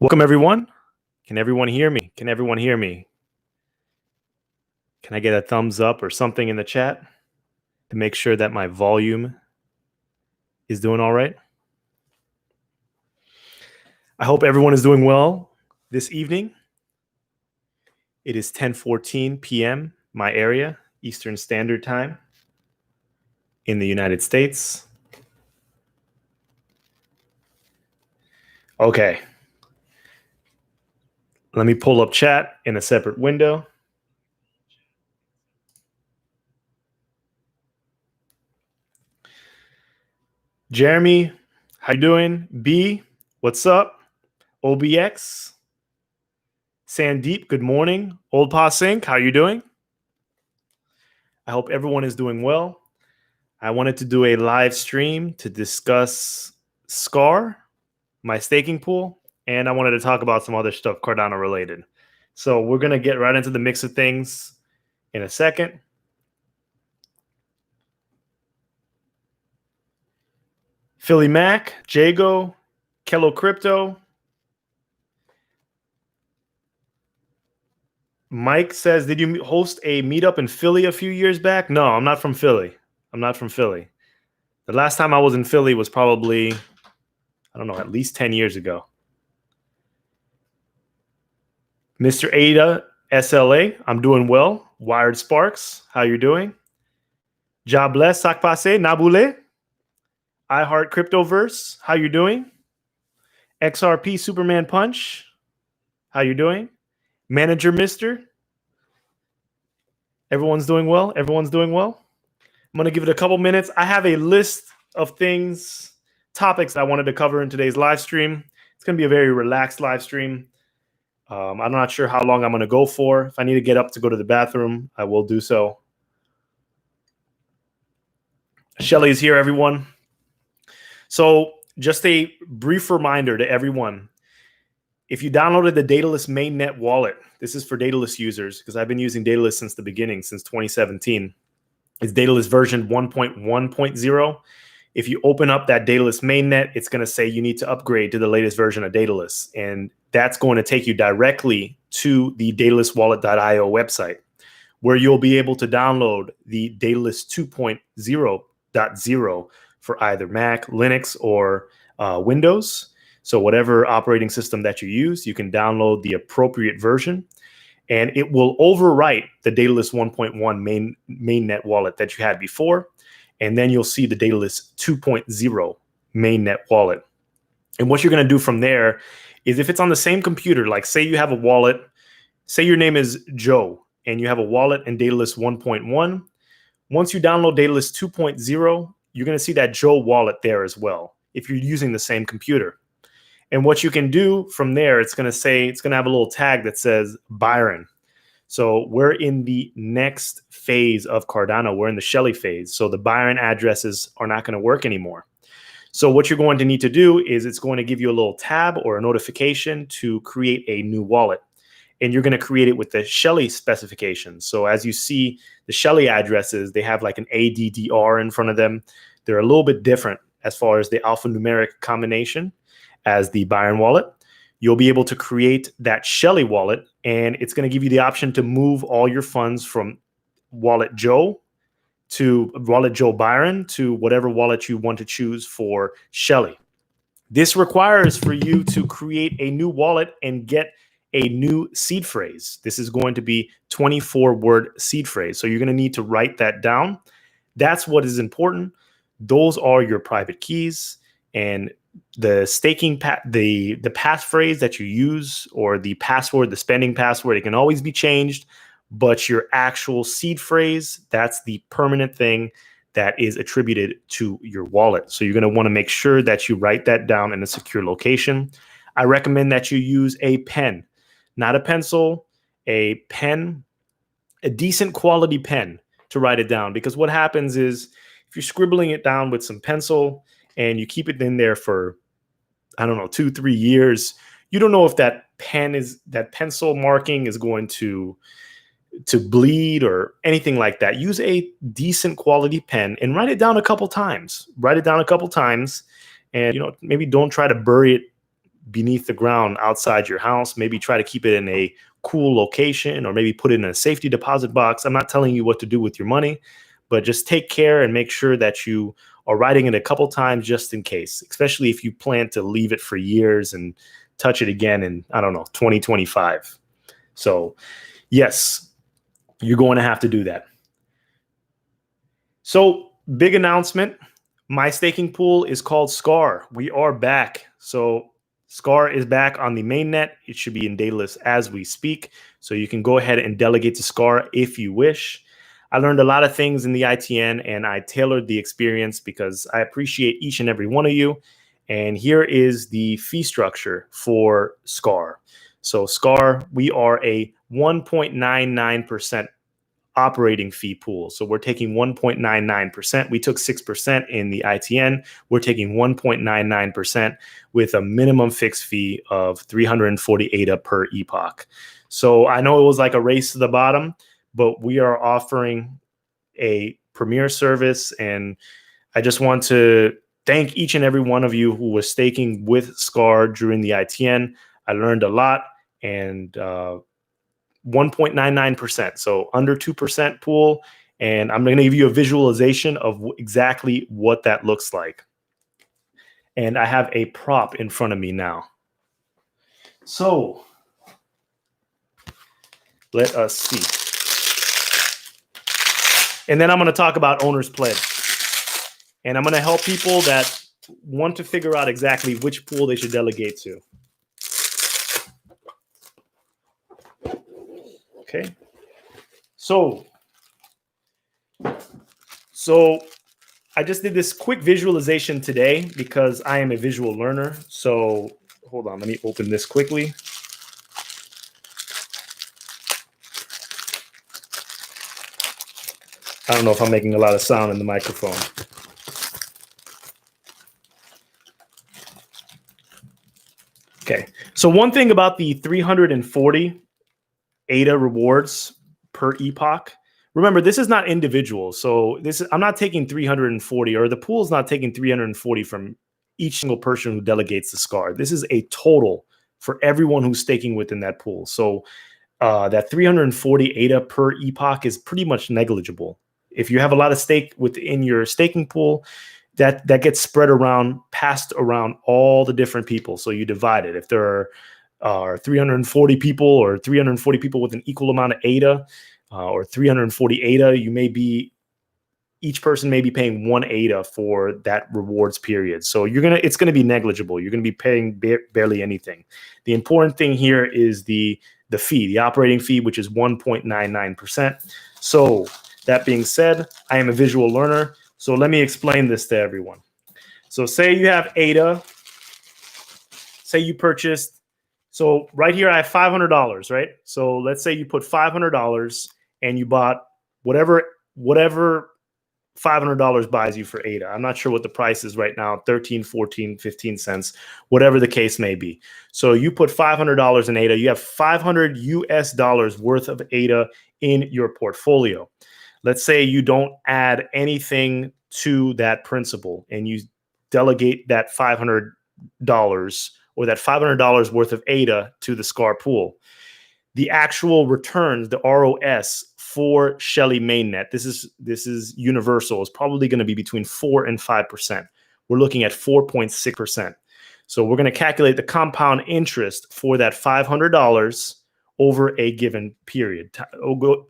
Welcome, everyone. Can everyone hear me? Can everyone hear me? Can I get a thumbs up or something in the chat to make sure that my volume is doing all right? I hope everyone is doing well this evening. It is 10:14 p.m. my area, Eastern Standard Time in the United States. Okay. Let me pull up chat in a separate window. Jeremy, how you doing? B, what's up? OBX, Sandeep, good morning. Old Pa Sync, how you doing? I hope everyone is doing well. I wanted to do a live stream to discuss SCAR, my staking pool, and I wanted to talk about some other stuff Cardano related. So we're going to get right into the mix of things in a second. Philly Mac, Jago, Kello Crypto. Mike says, did you host a meetup in Philly a few years back? No, I'm not from Philly. I'm not from Philly. The last time I was in Philly was probably, I don't know, at least 10 years ago. Mr. Ada SLA, I'm doing well. Wired Sparks, how you doing? Jobless Sakpase Nabule. I Heart Cryptoverse, how you doing? XRP Superman Punch, how you doing? Manager Mister, everyone's doing well. Everyone's doing well. I'm going to give it a couple minutes. I have a list of things, topics I wanted to cover in today's live stream. It's going to be a very relaxed live stream. I'm not sure how long I'm going to go for. If I need to get up to go to the bathroom, I will do so. Shelley is here, everyone. So just a brief reminder to everyone. If you downloaded the Daedalus mainnet wallet, this is for Daedalus users because I've been using Daedalus since the beginning, since 2017. It's Daedalus version 1.1.0. If you open up that Daedalus mainnet, it's going to say you need to upgrade to the latest version of Daedalus. And that's going to take you directly to the daedaluswallet.io website, where you'll be able to download the Daedalus 2.0.0 for either Mac, Linux, or Windows. So whatever operating system that you use, you can download the appropriate version. And it will overwrite the Daedalus 1.1 mainnet wallet that you had before. And then you'll see the Daedalus 2.0 mainnet wallet. And what you're going to do from there is if it's on the same computer, like say you have a wallet, say your name is Joe, and you have a wallet in Daedalus 1.1. Once you download Daedalus 2.0, you're going to see that Joe wallet there as well, if you're using the same computer. And what you can do from there, it's going to have a little tag that says Byron. So we're in the next phase of Cardano. We're in the Shelley phase. So the Byron addresses are not going to work anymore. So what you're going to need to do is it's going to give you a little tab or a notification to create a new wallet. And you're going to create it with the Shelley specifications. So as you see, the Shelley addresses, they have like an ADDR in front of them. They're a little bit different as far as the alphanumeric combination as the Byron wallet. You'll be able to create that Shelley wallet, and it's going to give you the option to move all your funds from Wallet Joe to Wallet Joe Byron to whatever wallet you want to choose for Shelley. This requires for you to create a new wallet and get a new seed phrase. This is going to be 24-word seed phrase. So you're going to need to write that down. That's what is important. Those are your private keys, and the staking the passphrase that you use, or the password, the spending password, it can always be changed, but your actual seed phrase, that's the permanent thing that is attributed to your wallet. So you're going to want to make sure that you write that down in a secure location. I recommend that you use a pen, not a pencil, a pen, a decent quality pen to write it down, because what happens is if you're scribbling it down with some pencil and you keep it in there for, I don't know, 2-3 years, you don't know if that pencil marking is going to bleed or anything like that. Use a decent quality pen and write it down a couple times. Write it down a couple times, and maybe don't try to bury it beneath the ground outside your house. Maybe try to keep it in a cool location, or maybe put it in a safety deposit box. I'm not telling you what to do with your money, but just take care and make sure that you are writing it a couple times just in case, especially if you plan to leave it for years and touch it again in, I don't know, 2025. So yes, you're going to have to do that. So big announcement. My staking pool is called SCAR. We are back. So SCAR is back on the mainnet. It should be in Daedalus as we speak. So you can go ahead and delegate to SCAR if you wish. I learned a lot of things in the ITN, and I tailored the experience because I appreciate each and every one of you. And here is the fee structure for SCAR. So SCAR, we are a 1.99% operating fee pool. So we're taking 1.99%. We took 6% in the ITN. We're taking 1.99% with a minimum fixed fee of 340 ADA per epoch. So I know it was like a race to the bottom, but we are offering a premier service. And I just want to thank each and every one of you who was staking with SCAR during the ITN. I learned a lot, and 1.99%, so under 2% pool. And I'm going to give you a visualization of exactly what that looks like. And I have a prop in front of me now. So let us see. And then I'm going to talk about owner's pledge. And I'm going to help people that want to figure out exactly which pool they should delegate to. Okay. So I just did this quick visualization today because I am a visual learner. So hold on, let me open this quickly. I don't know if I'm making a lot of sound in the microphone. Okay. So one thing about the 340 ADA rewards per epoch. Remember, this is not individual. So I'm not taking 340, or the pool is not taking 340 from each single person who delegates the SCAR. This is a total for everyone who's staking within that pool. So that 340 ADA per epoch is pretty much negligible. If you have a lot of stake within your staking pool, that gets spread around, passed around all the different people. So you divide it. If there are 340 people, or 340 people with an equal amount of ADA, or 340 ADA, each person may be paying 1 ADA for that rewards period. So it's gonna be negligible. You're gonna be paying barely anything. The important thing here is the fee, the operating fee, which is 1.99%. So that being said, I am a visual learner. So let me explain this to everyone. So say you have ADA, say you purchased, so right here I have $500, right? So let's say you put $500 and you bought whatever $500 buys you for ADA. I'm not sure what the price is right now, 13, 14, 15 cents, whatever the case may be. So you put $500 in ADA, you have $500 US worth of ADA in your portfolio. Let's say you don't add anything to that principal and you delegate that $500 or that $500 worth of ADA to the SCAR pool. The actual returns, the ROS for Shelley mainnet, this is universal, is probably going to be between 4 and 5%. We're looking at 4.6%. So we're going to calculate the compound interest for that $500 over a given period,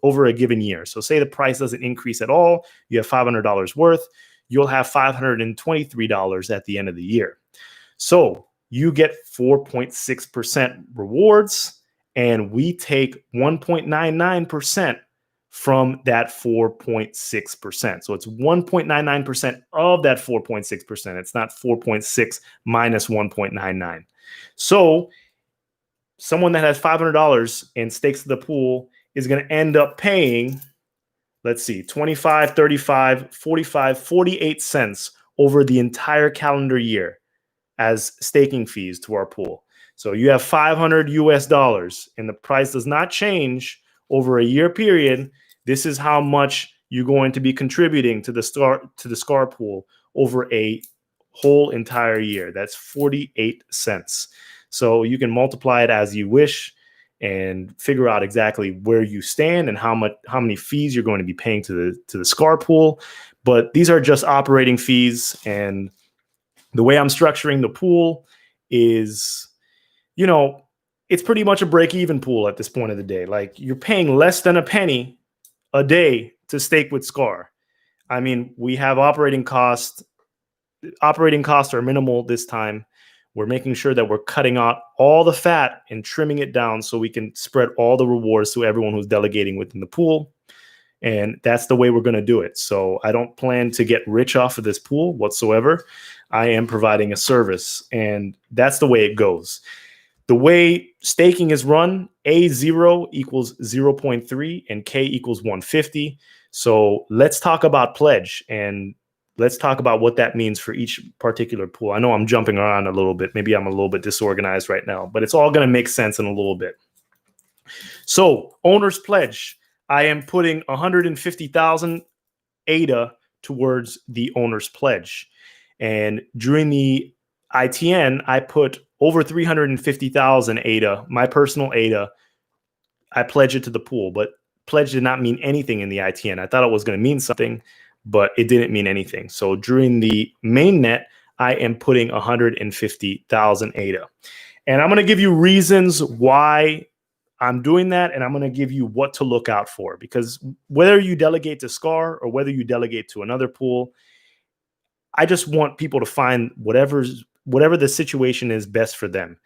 over a given year. So say the price doesn't increase at all, you have $500 worth, you'll have $523 at the end of the year. So you get 4.6% rewards, and we take 1.99% from that 4.6%. So it's 1.99% of that 4.6%. It's not 4.6 minus 1.99. So someone that has $500 and stakes to the pool is going to end up paying, let's see, 25, 35, 45, 48 cents over the entire calendar year as staking fees to our pool. So you have $500 US and the price does not change over a year period. This is how much you're going to be contributing to the SCAR pool over a whole entire year. That's 48 cents. So you can multiply it as you wish and figure out exactly where you stand and how many fees you're going to be paying to the SCAR pool. But these are just operating fees, and the way I'm structuring the pool is, it's pretty much a break-even pool at this point of the day. Like, you're paying less than a penny a day to stake with SCAR. I mean, we have operating costs. Operating costs are minimal this time. We're making sure that we're cutting out all the fat and trimming it down so we can spread all the rewards to everyone who's delegating within the pool. And that's the way we're going to do it. So I don't plan to get rich off of this pool whatsoever. I am providing a service, and that's the way it goes. The way staking is run, A0 equals 0.3 and K equals 150. So let's talk about pledge, and let's talk about what that means for each particular pool. I know I'm jumping around a little bit. Maybe I'm a little bit disorganized right now, but it's all going to make sense in a little bit. So owner's pledge, I am putting 150,000 ADA towards the owner's pledge. And during the ITN, I put over 350,000 ADA, my personal ADA. I pledge it to the pool, but pledge did not mean anything in the ITN. I thought it was going to mean something, but it didn't mean anything. So during the main net, I am putting 150,000 ADA. And I'm going to give you reasons why I'm doing that, and I'm going to give you what to look out for, because whether you delegate to SCAR or whether you delegate to another pool, I just want people to find whatever the situation is best for them.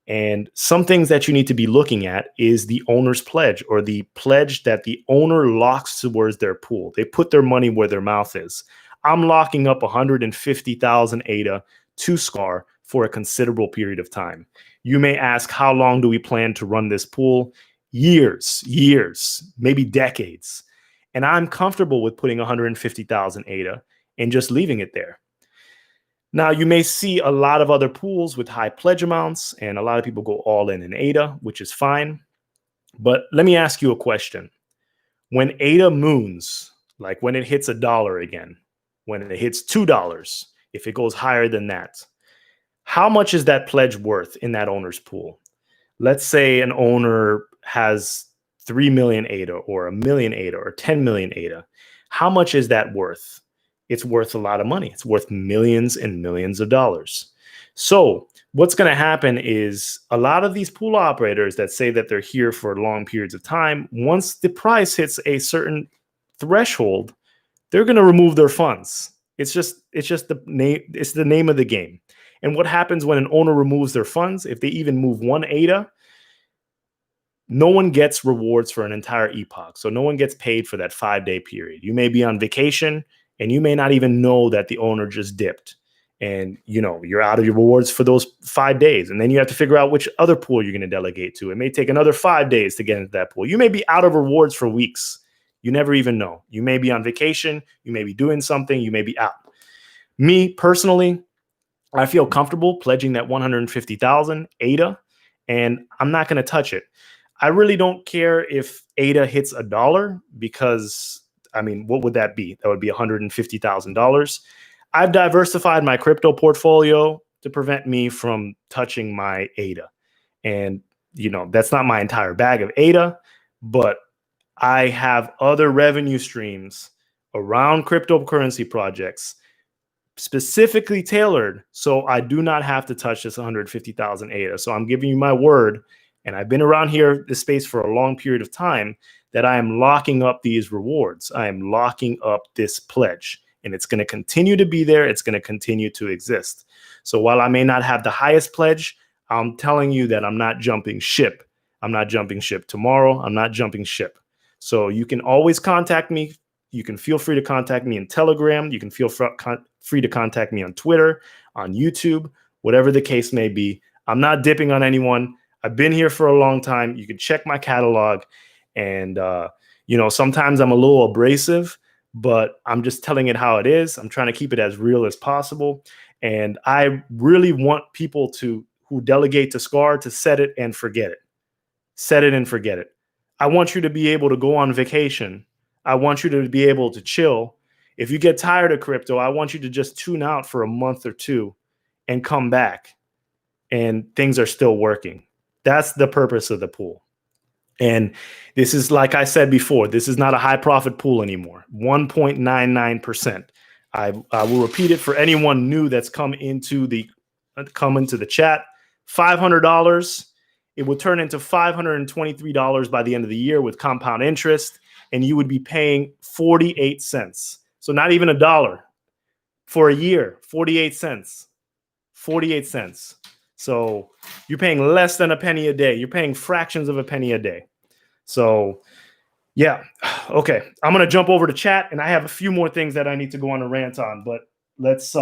And some things that you need to be looking at is the owner's pledge, or the pledge that the owner locks towards their pool. They put their money where their mouth is. I'm locking up 150,000 ADA to SCAR for a considerable period of time. You may ask, how long do we plan to run this pool? Years, maybe decades. And I'm comfortable with putting 150,000 ADA and just leaving it there. Now, you may see a lot of other pools with high pledge amounts, and a lot of people go all in ADA, which is fine. But let me ask you a question. When ADA moons, like when it hits $1 again, when it hits $2, if it goes higher than that, how much is that pledge worth in that owner's pool? Let's say an owner has 3 million ADA or 1 million ADA or 10 million ADA. How much is that worth? It's worth a lot of money. It's worth millions and millions of dollars. So what's going to happen is a lot of these pool operators that say that they're here for long periods of time, once the price hits a certain threshold, they're going to remove their funds. It's just the name. It's the name of the game. And what happens when an owner removes their funds, if they even move one ADA, no one gets rewards for an entire epoch. So no one gets paid for that 5-day period. You may be on vacation and you may not even know that the owner just dipped. And you're out of your rewards for those 5 days. And then you have to figure out which other pool you're going to delegate to. It may take another 5 days to get into that pool. You may be out of rewards for weeks. You never even know. You may be on vacation. You may be doing something. You may be out. Me personally, I feel comfortable pledging that 150,000 ADA, and I'm not going to touch it. I really don't care if ADA hits $1, because, I mean, what would that be? That would be $150,000. I've diversified my crypto portfolio to prevent me from touching my ADA. And, that's not my entire bag of ADA, but I have other revenue streams around cryptocurrency projects specifically tailored so I do not have to touch this 150,000 ADA. So I'm giving you my word, and I've been around this space for a long period of time, that I am locking up these rewards. I am locking up this pledge, and it's going to continue to be there. It's going to continue to exist. So while I may not have the highest pledge, I'm telling you that I'm not jumping ship. I'm not jumping ship tomorrow. I'm not jumping ship. So you can always contact me. You can feel free to contact me in Telegram. You can feel free to contact me on Twitter, on YouTube, whatever the case may be. I'm not dipping on anyone. I've been here for a long time. You can check my catalog. And, sometimes I'm a little abrasive, but I'm just telling it how it is. I'm trying to keep it as real as possible. And I really want people who delegate to SCAR to set it and forget it. Set it and forget it. I want you to be able to go on vacation. I want you to be able to chill. If you get tired of crypto, I want you to just tune out for a month or two and come back. and things are still working. That's the purpose of the pool. And this is, like I said before, this is not a high profit pool anymore. 1.99%. I will repeat it for anyone new that's come into the chat. $500. It would turn into $523 by the end of the year with compound interest, and you would be paying 48 cents. So not even $1 for a year. 48 cents. 48 cents. So you're paying less than a penny a day. You're paying fractions of a penny a day. So yeah. Okay. I'm going to jump over to chat, and I have a few more things that I need to go on a rant on, but let's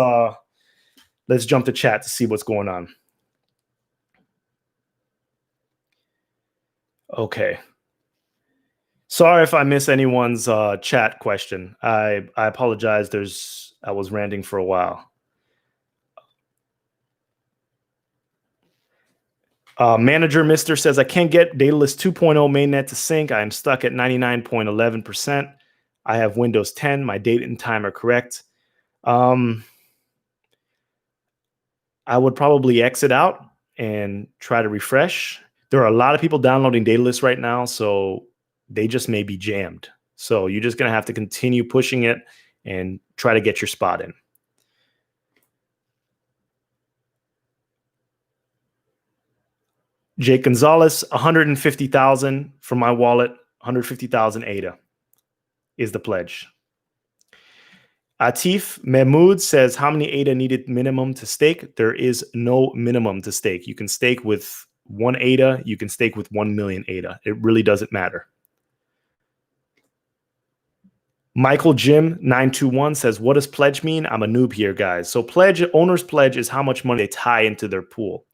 jump to chat to see what's going on. Okay. Sorry if I miss anyone's chat question. I apologize. I was ranting for a while. Manager Mister says, I can't get Daedalus 2.0 mainnet to sync. I am stuck at 99.11%. I have Windows 10. My date and time are correct. I would probably exit out and try to refresh. There are a lot of people downloading Daedalus right now, so they just may be jammed. So you're just going to have to continue pushing it and try to get your spot in. Jake Gonzalez, 150,000 from my wallet, 150,000 ADA is the pledge. Atif Mahmoud says, how many ADA needed minimum to stake? There is no minimum to stake. You can stake with 1 ADA. You can stake with 1 million ADA. It really doesn't matter. Michael Jim 921 says, what does pledge mean? I'm a noob here, guys. So owner's pledge is how much money they tie into their pool.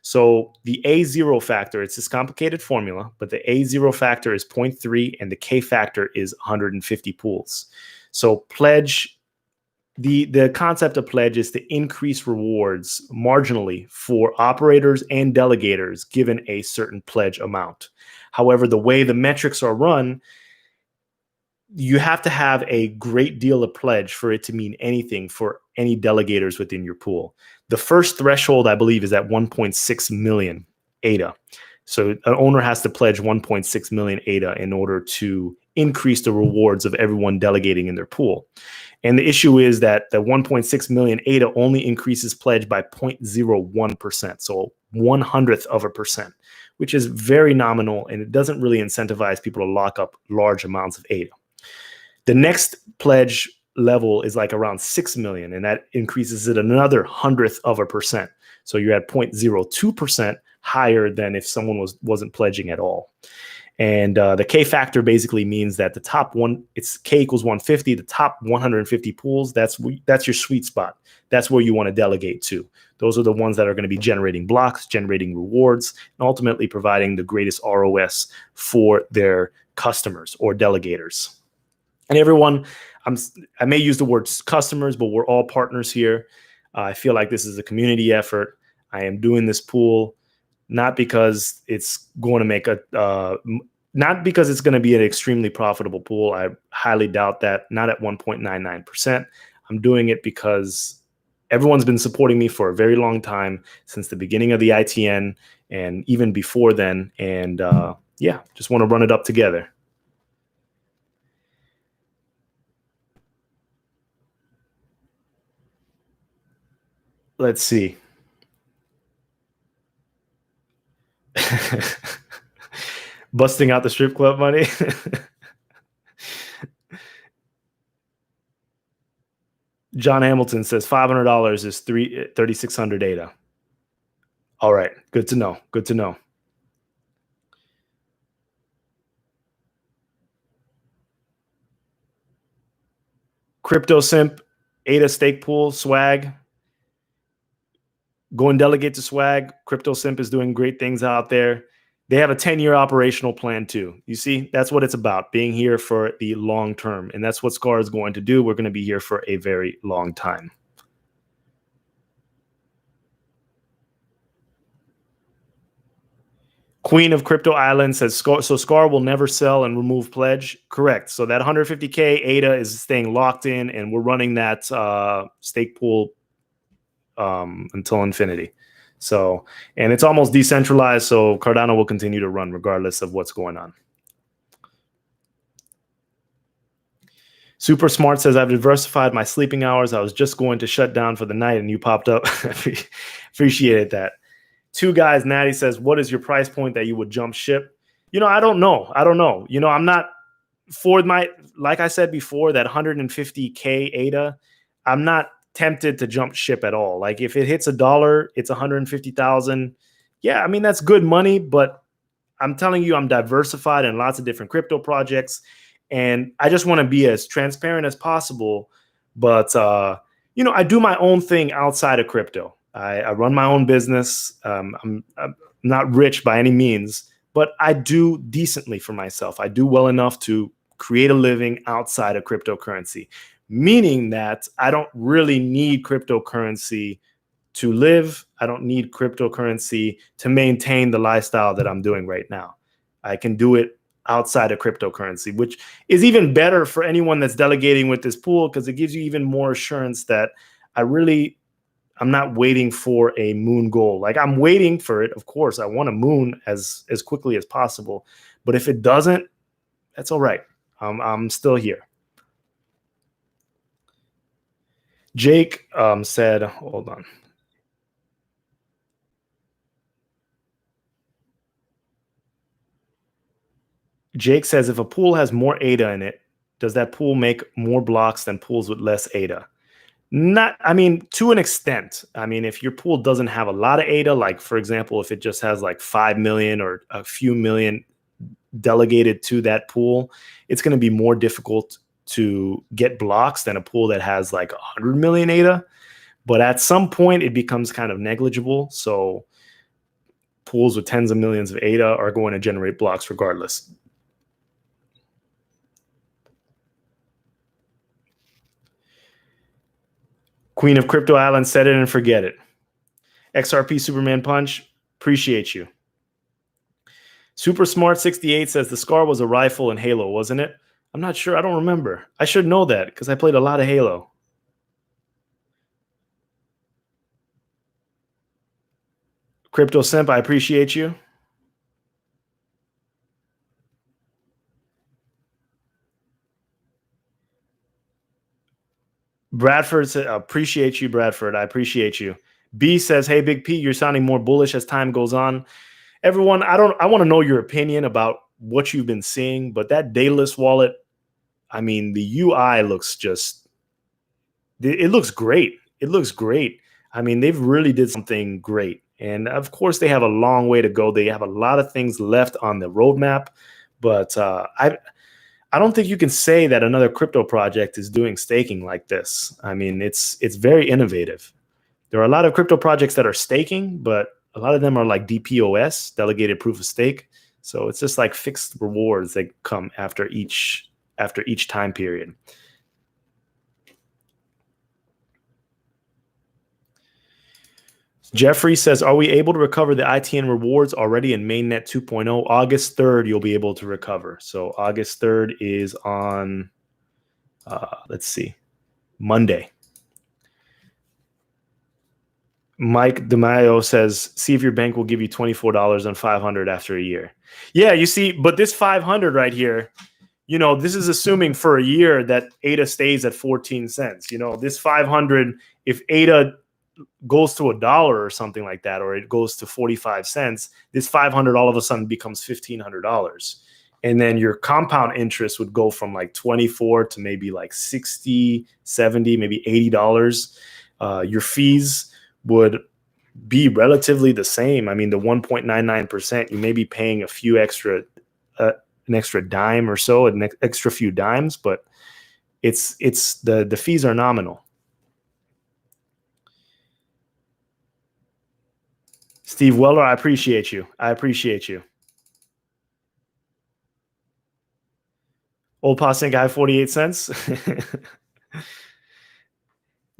So the A0 factor, it's this complicated formula, but the A0 factor is 0.3 and the K factor is 150 pools. So pledge, the concept of pledge is to increase rewards marginally for operators and delegators given a certain pledge amount. However, the way the metrics are run, you have to have a great deal of pledge for it to mean anything for any delegators within your pool. The first threshold, I believe, is at 1.6 million ADA. So an owner has to pledge 1.6 million ADA in order to increase the rewards of everyone delegating in their pool. And the issue is that the 1.6 million ADA only increases pledge by 0.01%. So 0.01%, which is very nominal, and it doesn't really incentivize people to lock up large amounts of ADA. The next pledge level is like around 6 million, and that increases it another 100%. So you're at 0.02% higher than if someone wasn't pledging at all. And the K factor basically means that the top one, it's K equals 150, the top 150 pools, that's your sweet spot. That's where you want to delegate to. Those are the ones that are going to be generating blocks, generating rewards, and ultimately providing the greatest ROS for their customers or delegators. And everyone, I may use the word customers, but we're all partners here. I feel like this is a community effort. I am doing this pool not because it's going to make not because it's going to be an extremely profitable pool. I highly doubt that. Not at 1.99%. I'm doing it because everyone's been supporting me for a very long time, since the beginning of the ITN and even before then. And yeah, just want to run it up together. Let's see. Busting out the strip club money. John Hamilton says $500 is 3,600 ADA. All right. Good to know. Good to know. Crypto Simp, ADA stake pool, swag. Go and delegate to swag. Crypto Simp is doing great things out there. They have a 10-year operational plan too. You see, that's what it's about, being here for the long term. And that's what SCAR is going to do. We're going to be here for a very long time. Queen of Crypto Island says, so SCAR will never sell and remove pledge. Correct. So that 150K ADA is staying locked in, and we're running that stake pool until infinity. So, and it's almost decentralized, so Cardano will continue to run regardless of what's going on. Super Smart says, I've diversified my sleeping hours. I was just going to shut down for the night and you popped up. Appreciated that. Two Guys, Natty says, what is your price point that you would jump ship? I don't know. I'm not for like I said before, that 150K ADA, I'm not tempted to jump ship at all. Like if it hits $1, it's 150,000. Yeah, I mean, that's good money, but I'm telling you, I'm diversified in lots of different crypto projects. And I just want to be as transparent as possible. But, I do my own thing outside of crypto. I run my own business. I'm not rich by any means, but I do decently for myself. I do well enough to create a living outside of cryptocurrency, meaning that I don't really need cryptocurrency to live. I don't need cryptocurrency to maintain the lifestyle that I'm doing right now. I can do it outside of cryptocurrency, which is even better for anyone that's delegating with this pool, because it gives you even more assurance that I'm not waiting for a moon goal. Like I'm waiting for it. Of course, I want a moon as quickly as possible. But if it doesn't, that's all right. I'm still here. Jake said, hold on. Jake says, if a pool has more ADA in it, does that pool make more blocks than pools with less ADA? To an extent. I mean, if your pool doesn't have a lot of ADA, like for example, if it just has like 5 million or a few million delegated to that pool, it's going to be more difficult to get blocks than a pool that has like 100 million ADA. But at some point, it becomes kind of negligible. So pools with tens of millions of ADA are going to generate blocks regardless. Queen of Crypto Island, set it and forget it. XRP Superman Punch, appreciate you. Super Smart 68 says the Scar was a rifle in Halo, wasn't it? I'm not sure. I don't remember. I should know that because I played a lot of Halo. Crypto Simp, I appreciate you. Bradford said, appreciate you, Bradford. I appreciate you. B says, hey, Big P, you're sounding more bullish as time goes on. Everyone, I want to know your opinion about what you've been seeing, but that Daedalus wallet, I mean, the UI looks it looks great. It looks great. I mean, they've really did something great. And of course, they have a long way to go. They have a lot of things left on the roadmap, but I don't think you can say that another crypto project is doing staking like this. I mean, it's very innovative. There are a lot of crypto projects that are staking, but a lot of them are like DPoS, delegated proof of stake. So it's just like fixed rewards that come after each time period. Jeffrey says, are we able to recover the ITN rewards already in mainnet 2.0? August 3rd, you'll be able to recover. So August 3rd is on, let's see, Monday. Mike DeMaio says, see if your bank will give you $24 on 500 after a year. Yeah, you see, but this 500 right here, this is assuming for a year that ADA stays at 14 cents. This 500, if ADA goes to $1 or something like that, or it goes to 45 cents, this 500 all of a sudden becomes $1,500. And then your compound interest would go from like 24 to maybe like 60, 70, maybe $80. Your fees would be relatively the same. I mean, the 1.99%, you may be paying an extra dime or so, an extra few dimes, but it's the fees are nominal. Steve Weller, I appreciate you. Old Passing Guy, 48 cents.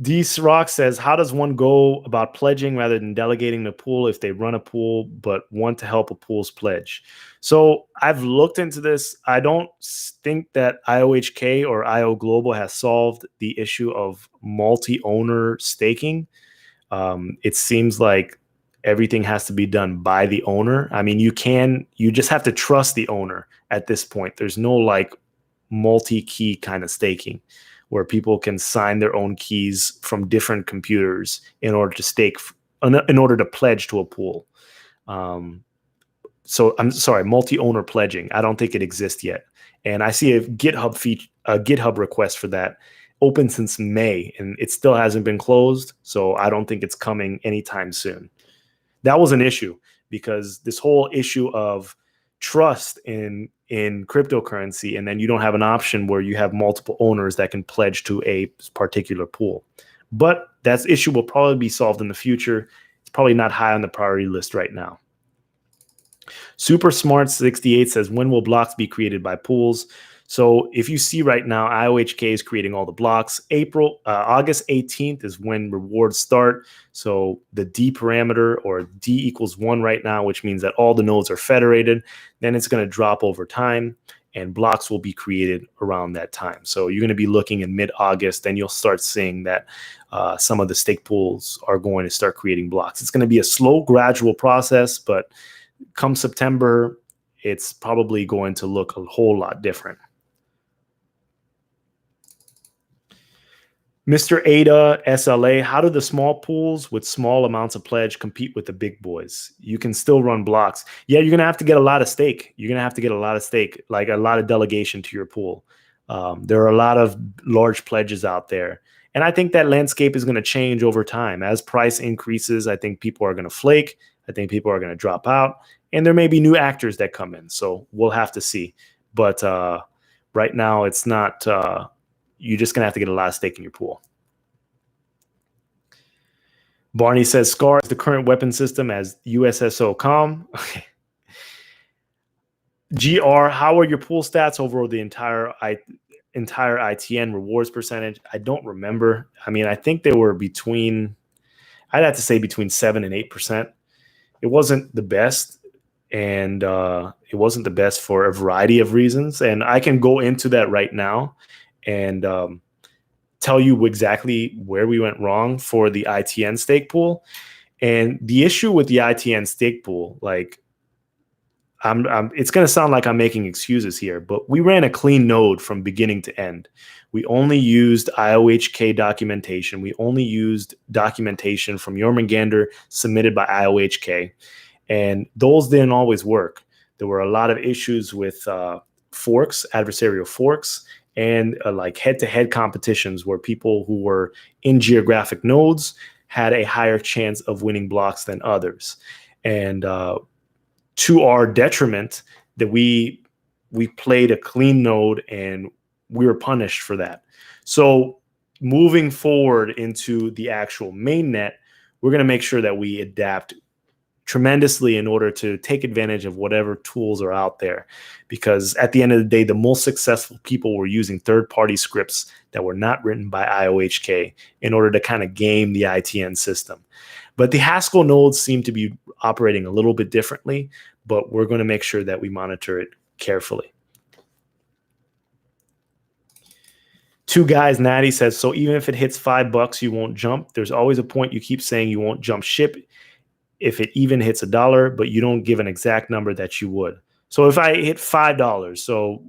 D. Rock says, how does one go about pledging rather than delegating the pool if they run a pool but want to help a pool's pledge? So I've looked into this. I don't think that IOHK or IO Global has solved the issue of multi-owner staking. It seems like everything has to be done by the owner. I mean, you just have to trust the owner at this point. There's no like multi-key kind of staking where people can sign their own keys from different computers in order to stake, in order to pledge to a pool. So I'm sorry, multi-owner pledging. I don't think it exists yet. And I see a GitHub request for that open since May, and it still hasn't been closed. So I don't think it's coming anytime soon. That was an issue because this whole issue of trust in cryptocurrency, and then you don't have an option where you have multiple owners that can pledge to a particular pool. But that issue will probably be solved in the future. It's probably not high on the priority list right now. Super Smart 68 says, when will blocks be created by pools? So if you see right now, IOHK is creating all the blocks. August 18th is when rewards start. So the D parameter, or D equals 1 right now, which means that all the nodes are federated. Then it's going to drop over time, and blocks will be created around that time. So you're going to be looking in mid-August, then you'll start seeing that some of the stake pools are going to start creating blocks. It's going to be a slow, gradual process, but come September, it's probably going to look a whole lot different. Mr. Ada SLA, how do the small pools with small amounts of pledge compete with the big boys? You can still run blocks. Yeah, you're going to have to get a lot of stake. You're going to have to get a lot of stake, like a lot of delegation to your pool. There are a lot of large pledges out there. And I think that landscape is going to change over time. As price increases, I think people are going to flake. I think people are going to drop out. And there may be new actors that come in. So we'll have to see. But right now, it's not... you're just going to have to get a lot of stake in your pool. Barney says, SCAR is the current weapon system as USSO COM. Okay. GR, how are your pool stats over the entire ITN rewards percentage? I don't remember. I mean, I think they were I'd have to say between 7 and 8%. It wasn't the best. And it wasn't the best for a variety of reasons. And I can go into that right now and tell you exactly where we went wrong for the ITN stake pool. And the issue with the ITN stake pool, like, it's going to sound like I'm making excuses here, but we ran a clean node from beginning to end. We only used IOHK documentation. We only used documentation from Jormungandr submitted by IOHK. And those didn't always work. There were a lot of issues with forks, adversarial forks, and like head-to-head competitions where people who were in geographic nodes had a higher chance of winning blocks than others. And to our detriment, that we played a clean node and we were punished for that. So moving forward into the actual mainnet, we're going to make sure that we adapt tremendously in order to take advantage of whatever tools are out there. Because at the end of the day, the most successful people were using third-party scripts that were not written by IOHK in order to kind of game the ITN system. But the Haskell nodes seem to be operating a little bit differently, but we're going to make sure that we monitor it carefully. Two Guys Natty says, so even if it hits $5, you won't jump. There's always a point you keep saying you won't jump ship if it even hits $1, but you don't give an exact number that you would. So if I hit $5, so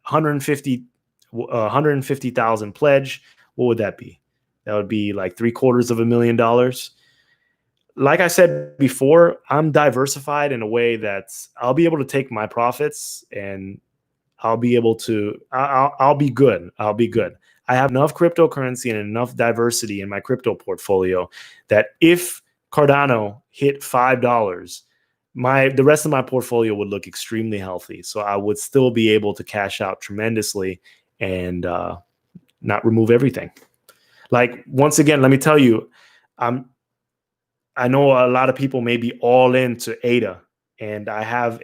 150,000 pledge, what would that be? That would be like $750,000. Like I said before, I'm diversified in a way that I'll be able to take my profits and I'll be able to, I'll be good. I'll be good. I have enough cryptocurrency and enough diversity in my crypto portfolio that if Cardano hit $5, the rest of my portfolio would look extremely healthy. So I would still be able to cash out tremendously and not remove everything. Like, once again, let me tell you, I know a lot of people may be all into ADA, and I have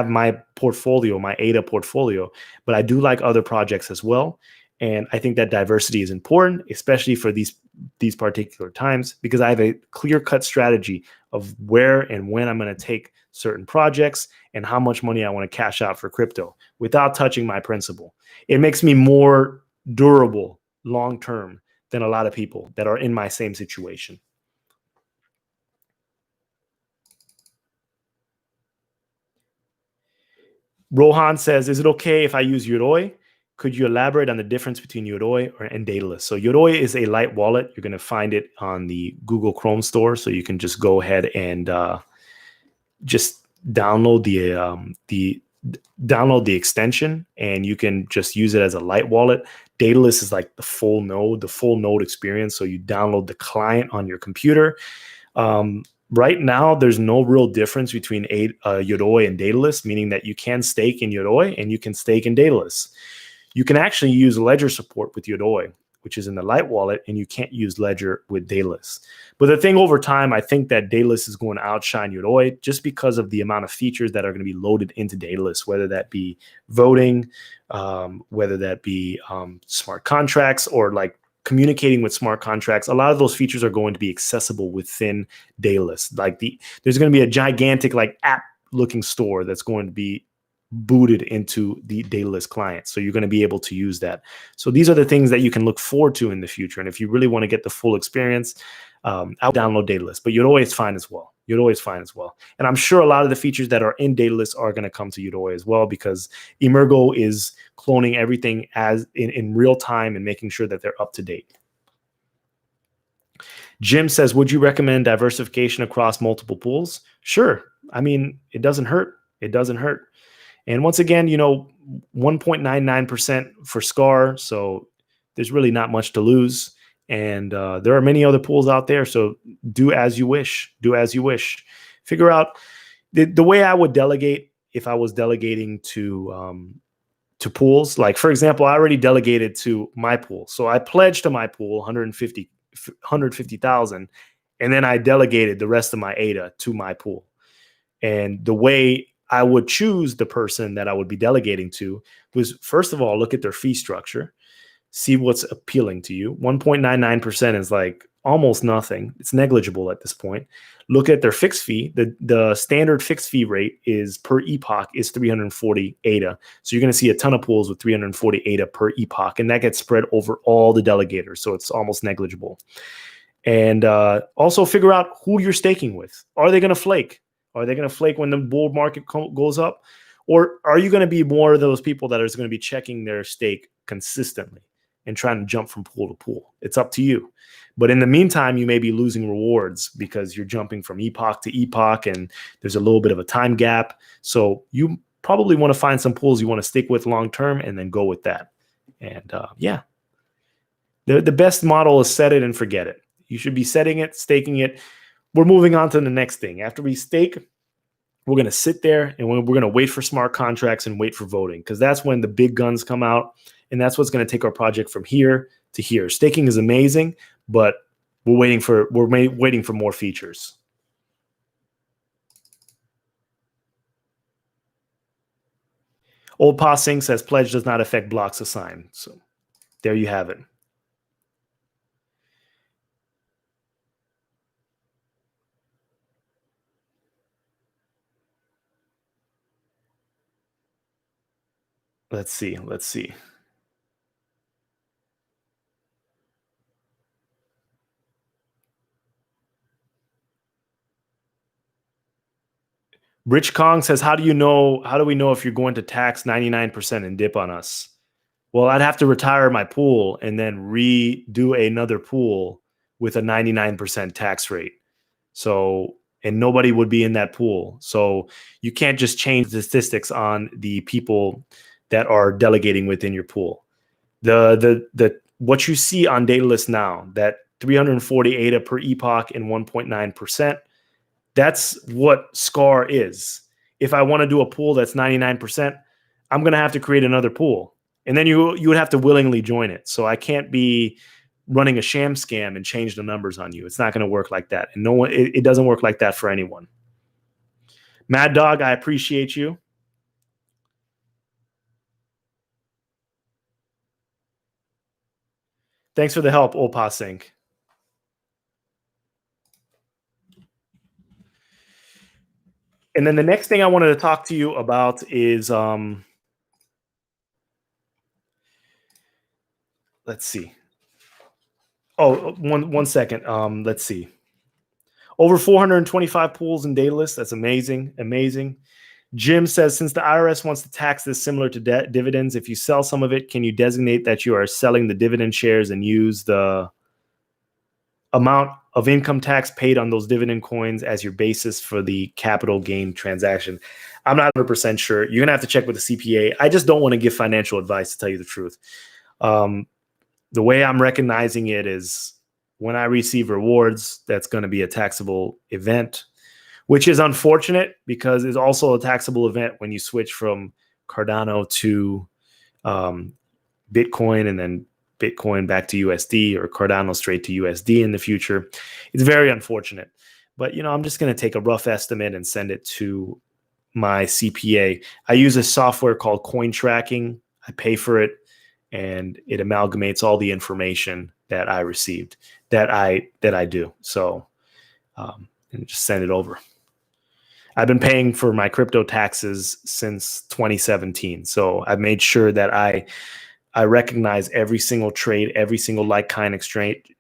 my portfolio, my ADA portfolio, but I do like other projects as well. And I think that diversity is important, especially for these particular times, because I have a clear-cut strategy of where and when I'm going to take certain projects and how much money I want to cash out for crypto without touching my principal. It makes me more durable long-term than a lot of people that are in my same situation. Rohan says, is it okay if I use Yoroi? Could you elaborate on the difference between Yoroi and Daedalus? So Yoroi is a light wallet. You're going to find it on the Google Chrome store. So you can just go ahead and just download the extension, and you can just use it as a light wallet. Daedalus is like the full node experience. So you download the client on your computer. Right now, there's no real difference between Yoroi and Daedalus, meaning that you can stake in Yoroi and you can stake in Daedalus. You can actually use Ledger support with Yoroi, which is in the light wallet, and you can't use Ledger with Daedalus. But the thing over time, I think that Daedalus is going to outshine Yoroi just because of the amount of features that are going to be loaded into Daedalus, whether that be voting, whether that be smart contracts, or like communicating with smart contracts. A lot of those features are going to be accessible within Daedalus. Like there's going to be a gigantic like app looking store that's going to be booted into the Daedalus client. So you're going to be able to use that. So these are the things that you can look forward to in the future. And if you really want to get the full experience, I'll download Daedalus, but Yoroi is fine as well. Yoroi is fine as well. And I'm sure a lot of the features that are in Daedalus are going to come to Yoroi as well, because Emergo is cloning everything as in real time and making sure that they're up to date. Jim says, would you recommend diversification across multiple pools? Sure. I mean, it doesn't hurt. It doesn't hurt. And once again, 1.99% for SCAR. So there's really not much to lose. And there are many other pools out there. So do as you wish. Do as you wish. Figure out the way I would delegate if I was delegating to pools. Like, for example, I already delegated to my pool. So I pledged to my pool 150,000, and then I delegated the rest of my ADA to my pool. And the way I would choose the person that I would be delegating to was, first of all, look at their fee structure, see what's appealing to you. 1.99% is like almost nothing. It's negligible at this point. Look at their fixed fee. The standard fixed fee rate is per epoch is 340 ADA. So you're going to see a ton of pools with 340 ADA per epoch, and that gets spread over all the delegators. So it's almost negligible. And also figure out who you're staking with. Are they going to flake? Are they going to flake when the bull market goes up? Or are you going to be more of those people that are going to be checking their stake consistently and trying to jump from pool to pool? It's up to you. But in the meantime, you may be losing rewards because you're jumping from epoch to epoch and there's a little bit of a time gap. So you probably want to find some pools you want to stick with long term and then go with that. And yeah, the best model is set it and forget it. You should be setting it, staking it. We're moving on to the next thing. After we stake, we're going to sit there and we're going to wait for smart contracts and wait for voting, because that's when the big guns come out, and that's what's going to take our project from here to here. Staking is amazing, but we're waiting for more features. Old Pa Singh says pledge does not affect blocks assigned. So there you have it. Let's see. Rich Kong says, how do we know if you're going to tax 99% and dip on us? Well, I'd have to retire my pool and then redo another pool with a 99% tax rate. So, and nobody would be in that pool. So you can't just change the statistics on the people that are delegating within your pool. The what you see on Daedalus now, that 340 ADA per epoch and 1.9%, that's what SCAR is. If I want to do a pool that's 99%, I'm going to have to create another pool. And then you would have to willingly join it. So I can't be running a sham scam and change the numbers on you. It's not going to work like that. And it doesn't work like that for anyone. Mad Dog, I appreciate you. Thanks for the help, Opa Singh. And then the next thing I wanted to talk to you about is, let's see. Oh, one second. Let's see. Over 425 pools in Daedalus. That's amazing. Jim says, since the IRS wants to tax this similar to dividends, if you sell some of it, can you designate that you are selling the dividend shares and use the amount of income tax paid on those dividend coins as your basis for the capital gain transaction? I'm not 100% sure. You're going to have to check with the CPA. I just don't want to give financial advice, to tell you the truth. The way I'm recognizing it is when I receive rewards, that's going to be a taxable event, which is unfortunate because it's also a taxable event when you switch from Cardano to Bitcoin and then Bitcoin back to USD, or Cardano straight to USD in the future. It's very unfortunate. But, I'm just going to take a rough estimate and send it to my CPA. I use a software called Coin Tracking. I pay for it, and it amalgamates all the information that I received, that I do. So, and just send it over. I've been paying for my crypto taxes since 2017. So I've made sure that I recognize every single trade, every single like-kind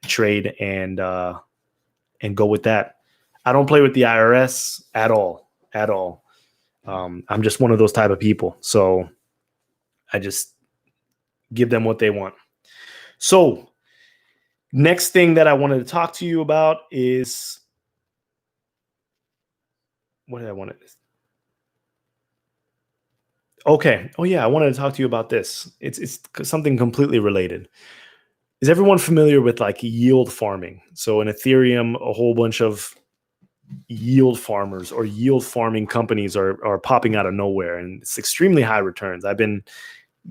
trade, and go with that. I don't play with the IRS at all. I'm just one of those type of people. So I just give them what they want. So next thing that I wanted to talk to you about is, what did I want to? Okay. Oh yeah, I wanted to talk to you about this. It's something completely related. Is everyone familiar with like yield farming? So in Ethereum, a whole bunch of yield farmers or yield farming companies are popping out of nowhere, and it's extremely high returns. I've been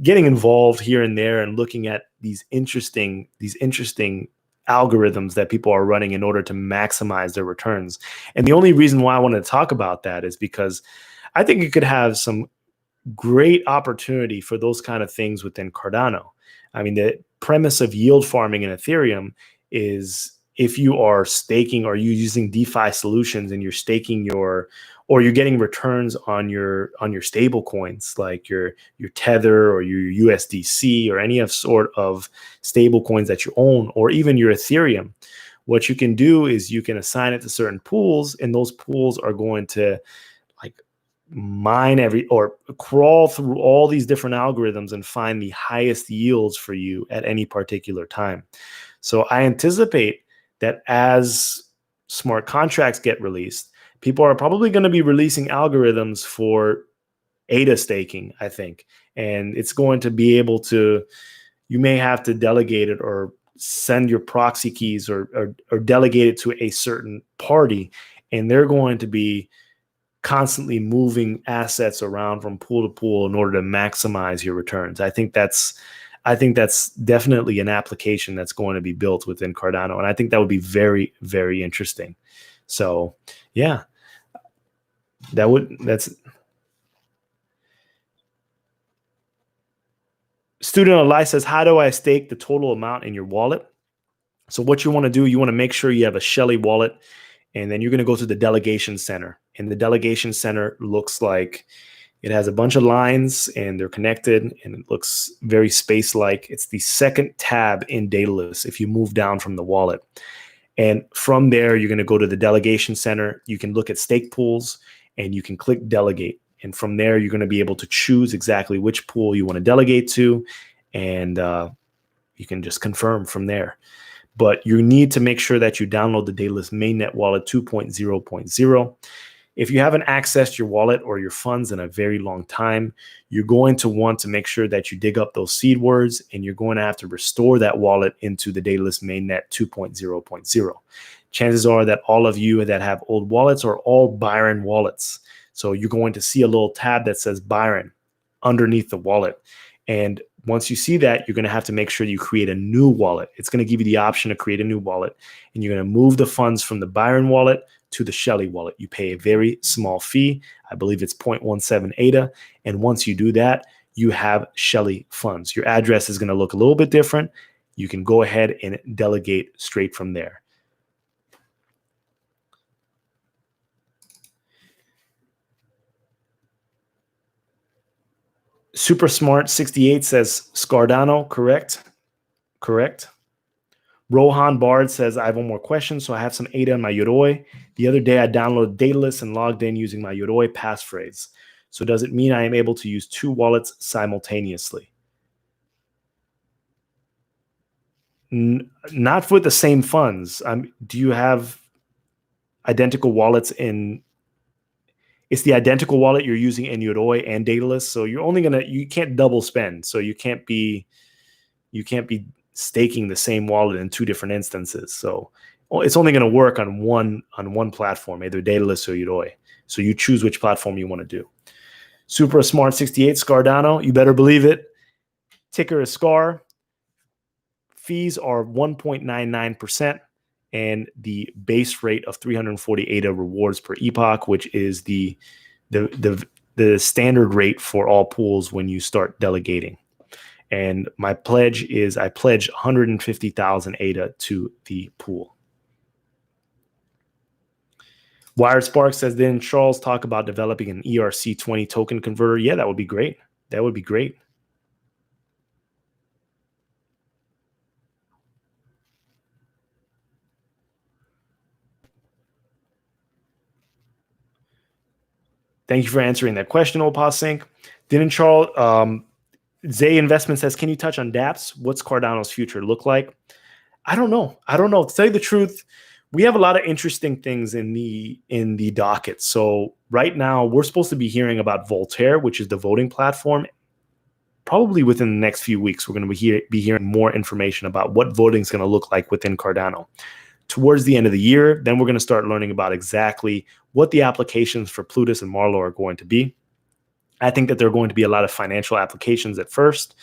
getting involved here and there and looking at these interesting algorithms that people are running in order to maximize their returns. And the only reason why I wanted to talk about that is because I think it could have some great opportunity for those kind of things within Cardano. I mean, the premise of yield farming in Ethereum is if you are staking or you're using DeFi solutions and you're staking or you're getting returns on your stable coins, like your Tether or your USDC or any of sort of stable coins that you own, or even your Ethereum, what you can do is you can assign it to certain pools, and those pools are going to like mine or crawl through all these different algorithms and find the highest yields for you at any particular time. So I anticipate that as smart contracts get released, people are probably going to be releasing algorithms for ADA staking, I think. And it's going to be able to, you may have to delegate it or send your proxy keys or delegate it to a certain party. And they're going to be constantly moving assets around from pool to pool in order to maximize your returns. I think that's definitely an application that's going to be built within Cardano. And I think that would be very, very interesting. So yeah, that's Student Eli says, how do I stake the total amount in your wallet? So what you want to do, you want to make sure you have a Shelley wallet, and then you're going to go to the delegation center. And the delegation center looks like it has a bunch of lines and they're connected, and it looks very space-like. It's the second tab in Daedalus if you move down from the wallet. And from there, you're going to go to the delegation center. You can look at stake pools and you can click delegate. And from there, you're going to be able to choose exactly which pool you want to delegate to. And you can just confirm from there. But you need to make sure that you download the Daedalus mainnet wallet 2.0.0. If you haven't accessed your wallet or your funds in a very long time, you're going to want to make sure that you dig up those seed words, and you're going to have to restore that wallet into the Daedalus mainnet 2.0.0. Chances are that all of you that have old wallets are all Byron wallets. So you're going to see a little tab that says Byron underneath the wallet. And once you see that, you're going to have to make sure you create a new wallet. It's going to give you the option to create a new wallet, and you're going to move the funds from the Byron wallet to the Shelley wallet. You pay a very small fee. I believe it's 0.17 ADA. And once you do that, you have Shelley funds. Your address is going to look a little bit different. You can go ahead and delegate straight from there. Super Smart 68 says Cardano, correct? Correct. Rohan Bard says, I have one more question. So I have some ADA on my Yoroi. The other day I downloaded Daedalus and logged in using my Yoroi passphrase. So does it mean I am able to use 2 wallets simultaneously? Not with the same funds. Do you have identical wallets in? It's the identical wallet you're using in Yoroi and Daedalus. So you can't double spend. So you can't be staking the same wallet in 2 different instances. So it's only going to work on one platform, either Daedalus or Yoroi. So you choose which platform you want to do. Super Smart 68 Cardano, you better believe it. Ticker is SCAR. Fees are 1.99%, and the base rate of 340 ADA rewards per epoch, which is the standard rate for all pools when you start delegating. And my pledge is I pledge 150,000 ADA to the pool. Wired Spark says, then Charles talk about developing an ERC20 token converter. Yeah, that would be great. That would be great. Thank you for answering that question, Opasync. Didn't Charles, Zay Investment says, can you touch on dApps? What's Cardano's future look like? I don't know. To tell you the truth, we have a lot of interesting things in the docket. So right now, we're supposed to be hearing about Voltaire, which is the voting platform. Probably within the next few weeks, we're going to be hearing more information about what voting is going to look like within Cardano. Towards the end of the year, then we're going to start learning about exactly what the applications for Plutus and Marlow are going to be. I think that there are going to be a lot of financial applications at first.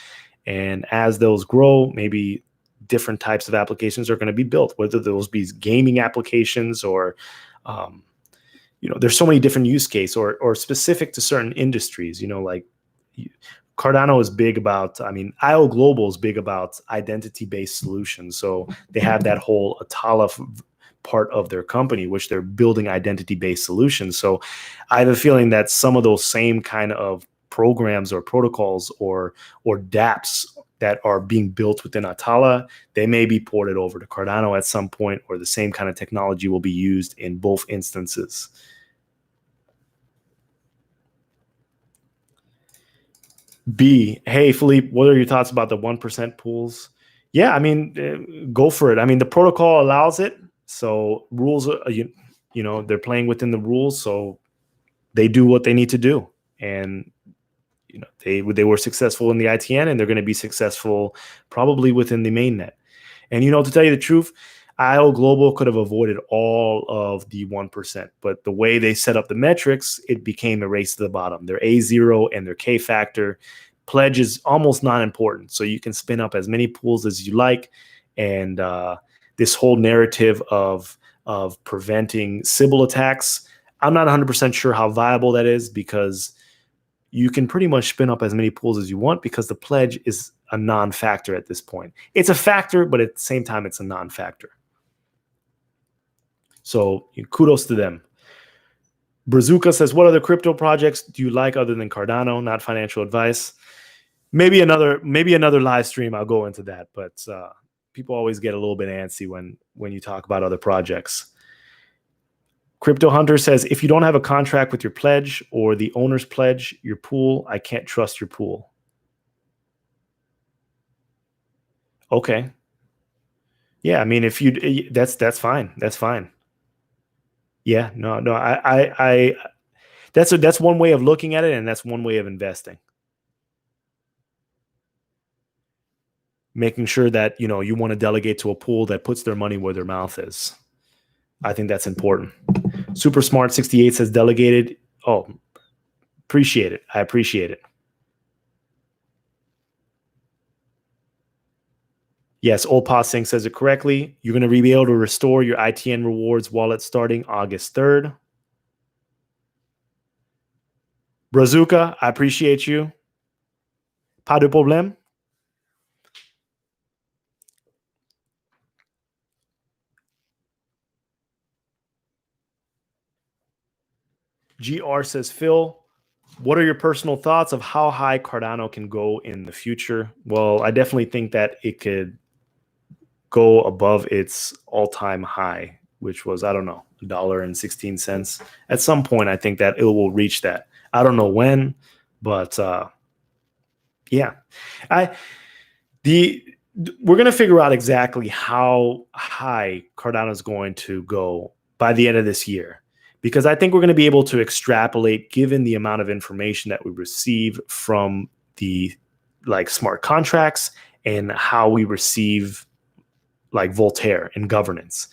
And as those grow, maybe different types of applications are going to be built, whether those be gaming applications or, there's so many different use cases or specific to certain industries, like Cardano is big about, IO Global is big about identity-based solutions. So they have that whole Atala part of their company, which they're building identity-based solutions. So I have a feeling that some of those same kind of programs or protocols or dApps that are being built within Atala, they may be ported over to Cardano at some point, or the same kind of technology will be used in both instances. B, hey, Philippe, what are your thoughts about the 1% pools? Yeah, go for it. The protocol allows it. So rules, they're playing within the rules. So they do what they need to do. And, they were successful in the ITN, and they're going to be successful probably within the mainnet. And, to tell you the truth, IO Global could have avoided all of the 1%, but the way they set up the metrics, it became a race to the bottom. Their A0 and their K factor pledge is almost not important. So you can spin up as many pools as you like. And this whole narrative of preventing Sybil attacks, I'm not 100% sure how viable that is, because you can pretty much spin up as many pools as you want, because the pledge is a non-factor at this point. It's a factor, but at the same time, it's a non-factor. So kudos to them. Brazuca says, what other crypto projects do you like other than Cardano? Not financial advice. Maybe another live stream, I'll go into that. But people always get a little bit antsy when you talk about other projects. Crypto Hunter says, if you don't have a contract with your pledge or the owner's pledge, your pool, I can't trust your pool. Okay. Yeah, if you, that's fine. That's fine. Yeah, no, I that's one way of looking at it, and that's one way of investing. Making sure that, you want to delegate to a pool that puts their money where their mouth is. I think that's important. Super Smart 68 says delegated. Oh, appreciate it. I appreciate it. Yes, Opasync says it correctly. You're going to be able to restore your ITN rewards wallet starting August 3rd. Brazuca, I appreciate you. Pas de problème. GR says, Phil, what are your personal thoughts of how high Cardano can go in the future? Well, I definitely think that it could go above its all-time high, which was, I don't know, $1.16. At some point, I think that it will reach that. I don't know when, but yeah, I the we're going to figure out exactly how high Cardano is going to go by the end of this year, because I think we're going to be able to extrapolate, given the amount of information that we receive from the like smart contracts and how we receive like Voltaire and governance.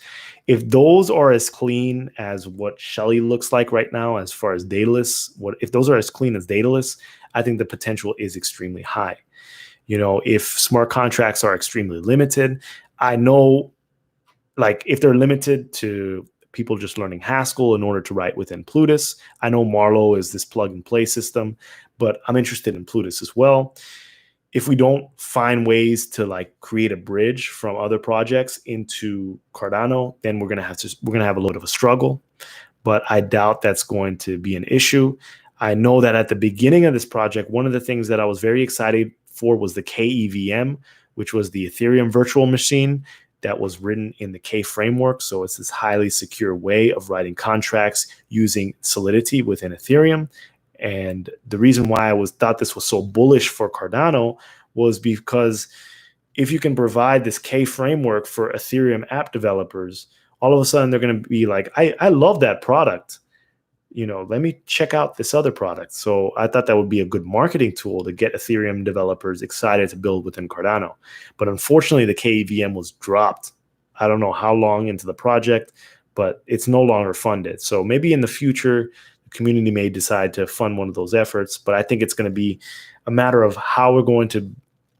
If those are as clean as what Shelley looks like right now, as far as Daedalus, if those are as clean as Daedalus, I think the potential is extremely high. If smart contracts are extremely limited, I know, like, if they're limited to people just learning Haskell in order to write within Plutus, I know Marlowe is this plug and play system, but I'm interested in Plutus as well. If we don't find ways to like create a bridge from other projects into Cardano, then we're gonna have a little bit of a struggle. But I doubt that's going to be an issue. I know that at the beginning of this project, one of the things that I was very excited for was the KEVM, which was the Ethereum virtual machine that was written in the K framework. So it's this highly secure way of writing contracts using Solidity within Ethereum. And the reason why I thought this was so bullish for Cardano was because if you can provide this K framework for Ethereum app developers, all of a sudden they're going to be like, I love that product. Let me check out this other product. So I thought that would be a good marketing tool to get Ethereum developers excited to build within Cardano. But unfortunately, the KEVM was dropped. I don't know how long into the project, but it's no longer funded. So maybe in the future, the community may decide to fund one of those efforts. But I think it's going to be a matter of how we're going to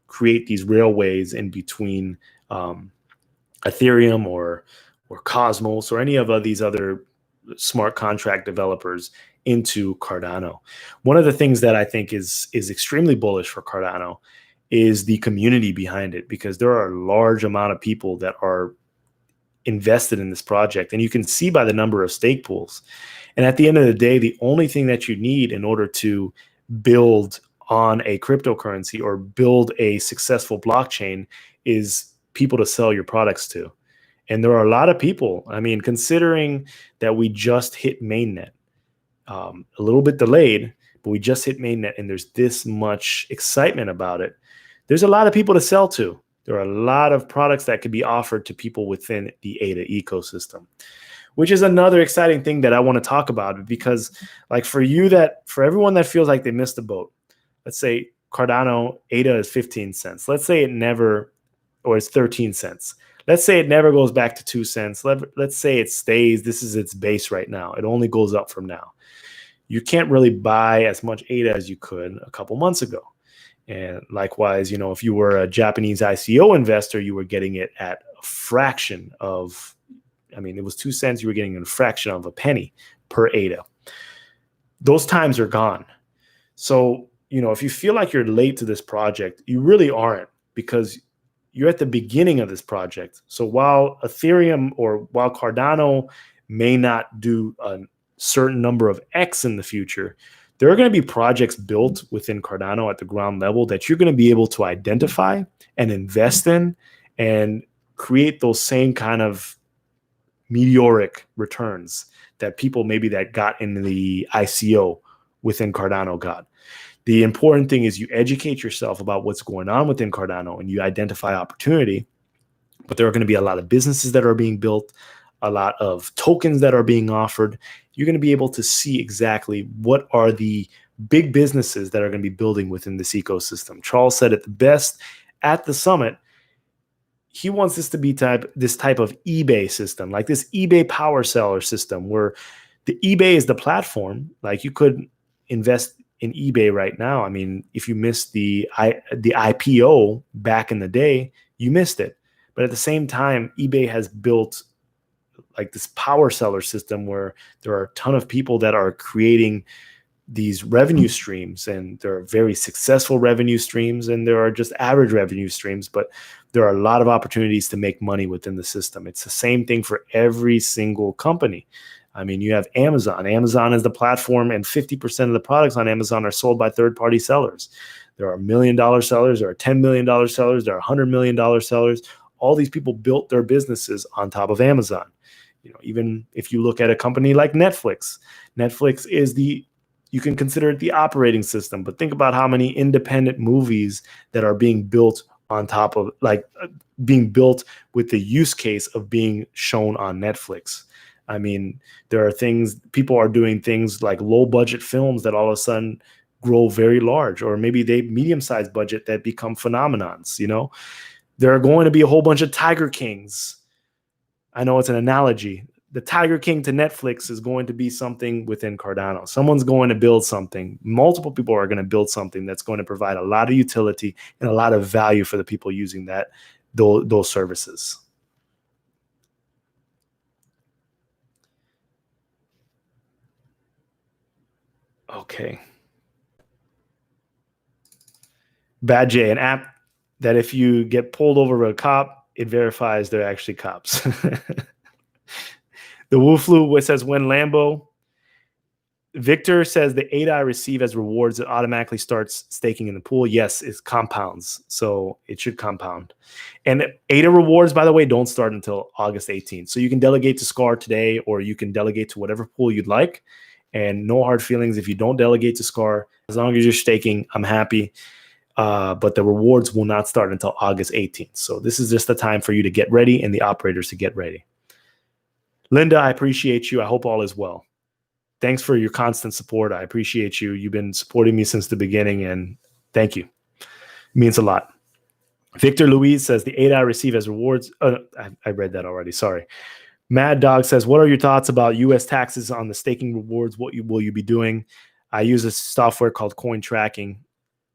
create these railways in between Ethereum or Cosmos or any of these other smart contract developers into Cardano. One of the things that I think is extremely bullish for Cardano is the community behind it, because there are a large amount of people that are invested in this project, and you can see by the number of stake pools. And at the end of the day, the only thing that you need in order to build on a cryptocurrency or build a successful blockchain is people to sell your products to. And there are a lot of people. I mean, considering that we just hit mainnet, a little bit delayed, but we just hit mainnet, and there's this much excitement about it. There's a lot of people to sell to. There are a lot of products that could be offered to people within the ADA ecosystem, which is another exciting thing that I want to talk about. Because, like, for everyone that feels like they missed the boat, let's say Cardano ADA is 15 cents. Let's say it's 13 cents. Let's say it never goes back to 2 cents. Let's say it stays. This is its base right now. It only goes up from now. You can't really buy as much ADA as you could a couple months ago. And likewise, if you were a Japanese ICO investor, you were getting it at a fraction of, it was 2 cents. You were getting a fraction of a penny per ADA. Those times are gone. So, if you feel like you're late to this project, you really aren't, because you're at the beginning of this project. So while Ethereum or while Cardano may not do a certain number of X in the future, there are going to be projects built within Cardano at the ground level that you're going to be able to identify and invest in and create those same kind of meteoric returns that people maybe that got in the ICO within Cardano got. The important thing is you educate yourself about what's going on within Cardano and you identify opportunity. But there are going to be a lot of businesses that are being built, a lot of tokens that are being offered. You're going to be able to see exactly what are the big businesses that are going to be building within this ecosystem. Charles said it the best at the summit. He wants this to be this type of eBay system, like this eBay power seller system, where the eBay is the platform. Like, you could invest in eBay right now. If you missed the IPO back in the day, you missed it. But at the same time, eBay has built like this power seller system where there are a ton of people that are creating these revenue streams, and there are very successful revenue streams, and there are just average revenue streams, but there are a lot of opportunities to make money within the system. It's the same thing for every single company. You have Amazon. Amazon is the platform, and 50% of the products on Amazon are sold by third-party sellers. There are $1 million sellers, there are $10 million sellers, there are $100 million sellers. All these people built their businesses on top of Amazon. Even if you look at a company like Netflix, Netflix is the You can consider it the operating system, but think about how many independent movies that are being built on top of, like, being built with the use case of being shown on Netflix. I mean, there are things, people are doing things like low budget films that all of a sudden grow very large, or maybe they medium-sized budget that become phenomenons. There are going to be a whole bunch of Tiger Kings. I know it's an analogy. The Tiger King to Netflix is going to be something within Cardano. Someone's going to build something. Multiple people are going to build something that's going to provide a lot of utility and a lot of value for the people using those services. Okay. Bad J, an app that if you get pulled over by a cop, it verifies they're actually cops. The Wu Flu says, when Lambo. Victor says the ADA I receive as rewards, it automatically starts staking in the pool. Yes, it compounds. So it should compound. And ADA rewards, by the way, don't start until August 18th. So you can delegate to SCAR today, or you can delegate to whatever pool you'd like. And no hard feelings if you don't delegate to SCAR. As long as you're staking, I'm happy. But the rewards will not start until August 18th. So this is just the time for you to get ready and the operators to get ready. Linda, I appreciate you. I hope all is well. Thanks for your constant support. I appreciate you. You've been supporting me since the beginning, and thank you. It means a lot. Victor Louise says the ADA I receive as rewards. I read that already. Sorry. Mad Dog says, what are your thoughts about U.S. taxes on the staking rewards? What will you be doing? I use a software called Coin Tracking.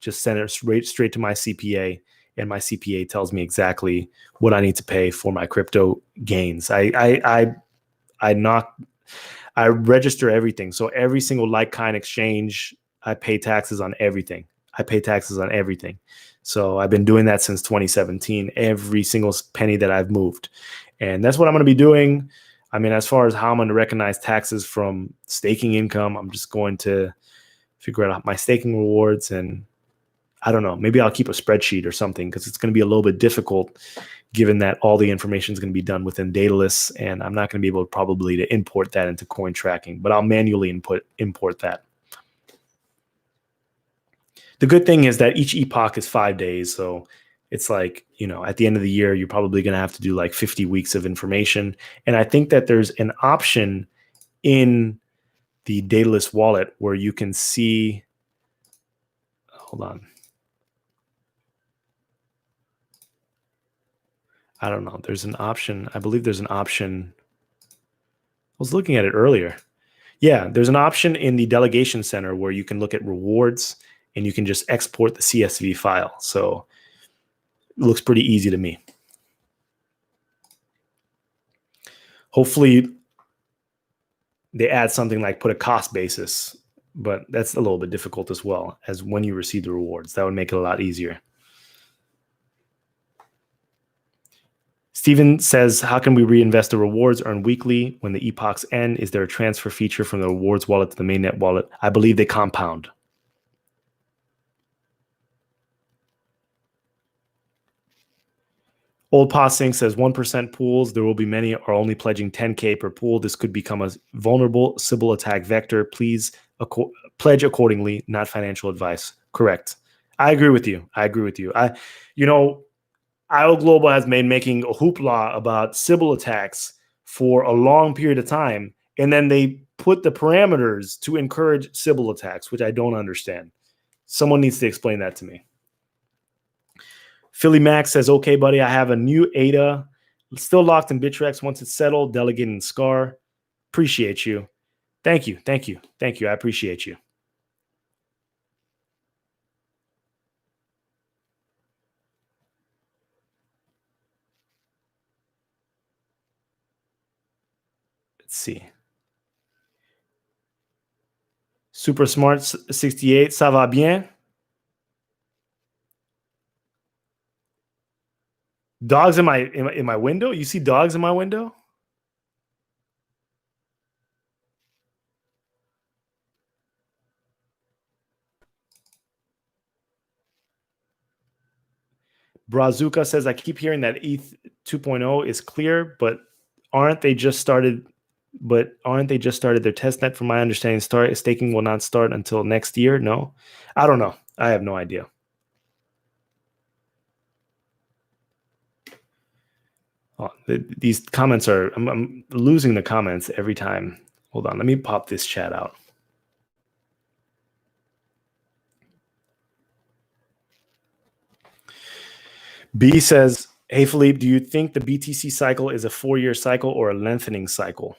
Just send it straight to my CPA, and my CPA tells me exactly what I need to pay for my crypto gains. I register everything. So every single like-kind exchange, I pay taxes on everything. So I've been doing that since 2017, every single penny that I've moved. And that's what I'm going to be doing. I mean, as far as how I'm going to recognize taxes from staking income, I'm just going to figure out my staking rewards, and I don't know, maybe I'll keep a spreadsheet or something, because it's going to be a little bit difficult given that all the information is going to be done within Daedalus, and I'm not going to be able probably to import that into Coin Tracking, but I'll manually import that. The good thing is that each epoch is 5 days, so it's like, at the end of the year, you're probably going to have to do like 50 weeks of information. And I think that there's an option in the Daedalus wallet where you can see, hold on. I don't know. There's an option. I believe there's an option. I was looking at it earlier. Yeah, there's an option in the delegation center where you can look at rewards and you can just export the CSV file. So it looks pretty easy to me. Hopefully they add something like put a cost basis, but that's a little bit difficult as well as when you receive the rewards. That would make it a lot easier. Steven says, how can we reinvest the rewards earned weekly when the epochs end? Is there a transfer feature from the rewards wallet to the mainnet wallet? I believe they compound. Old Passing says 1% pools. There will be many are only pledging 10K per pool. This could become a vulnerable Sybil attack vector. Please pledge accordingly, not financial advice. Correct. I agree with you. IO Global has been making a hoopla about Sybil attacks for a long period of time, and then they put the parameters to encourage Sybil attacks, which I don't understand. Someone needs to explain that to me. Philly Max says, okay, buddy, I have a new ADA, still locked in Bittrex. Once it's settled, Delegate and SCAR. Appreciate you. Thank you. I appreciate you. Let's see. Super Smart 68, ça va bien? Dogs in my window? You see dogs in my window? Brazuca says, I keep hearing that ETH 2.0 is clear, but aren't they just started but aren't they just started their test net? From my understanding, staking will not start until next year. No, I don't know. I have no idea. Oh, these comments are, I'm losing the comments every time. Hold on, let me pop this chat out. B says, hey, Philippe, do you think the BTC cycle is a 4-year cycle or a lengthening cycle?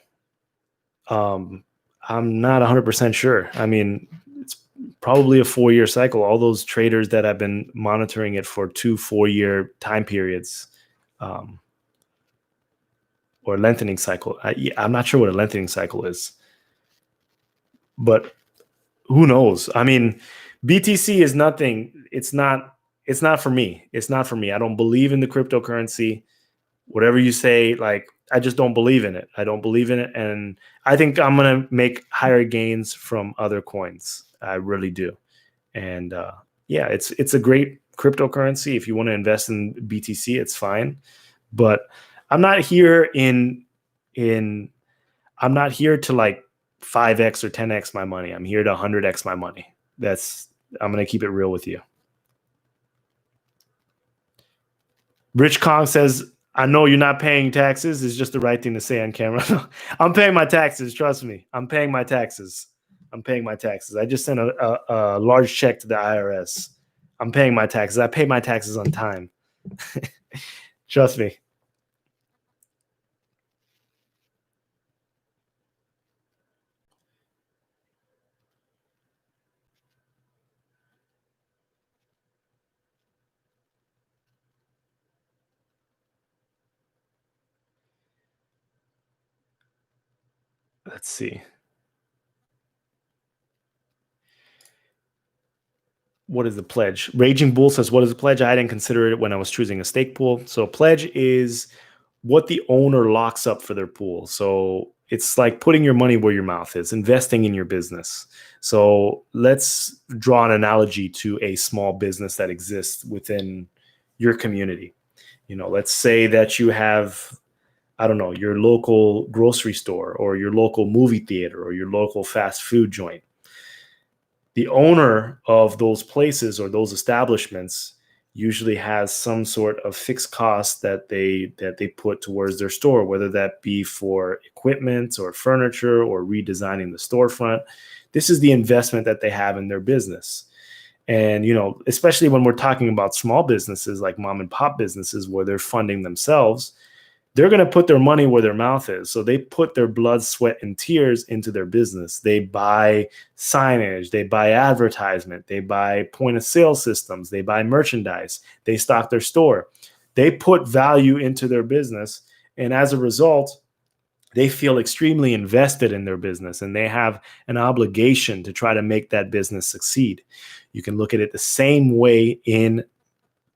I'm not 100% sure. I mean, it's probably a 4-year cycle. All those traders that have been monitoring it for 2-4-year time periods, or lengthening cycle. I'm not sure what a lengthening cycle is, but who knows? I mean, BTC is nothing. It's not for me. It's not for me. I don't believe in the cryptocurrency. Whatever you say, like, I just don't believe in it. I don't believe in it. And I think I'm going to make higher gains from other coins. I really do. And yeah, it's a great cryptocurrency. If you want to invest in BTC, it's fine. But I'm not here I'm not here to like 5x or 10x my money. I'm here to 100x my money. I'm going to keep it real with you. Rich Kong says, I know you're not paying taxes. It's just the right thing to say on camera. I'm paying my taxes. Trust me. I'm paying my taxes. I just sent a large check to the IRS. I'm paying my taxes. I pay my taxes on time. Trust me. Let's see. What is the pledge? Raging Bull says, what is the pledge? I didn't consider it when I was choosing a stake pool. So pledge is what the owner locks up for their pool. So it's like putting your money where your mouth is, investing in your business. So let's draw an analogy to a small business that exists within your community. Let's say that you have, I don't know, your local grocery store or your local movie theater or your local fast food joint. The owner of those places or those establishments usually has some sort of fixed cost that they put towards their store, whether that be for equipment or furniture or redesigning the storefront. This is the investment that they have in their business. And, especially when we're talking about small businesses like mom and pop businesses where they're funding themselves, they're going to put their money where their mouth is. So they put their blood, sweat, and tears into their business. They buy signage, they buy advertisement, they buy point of sale systems, they buy merchandise, they stock their store. They put value into their business. And as a result, they feel extremely invested in their business and they have an obligation to try to make that business succeed. You can look at it the same way in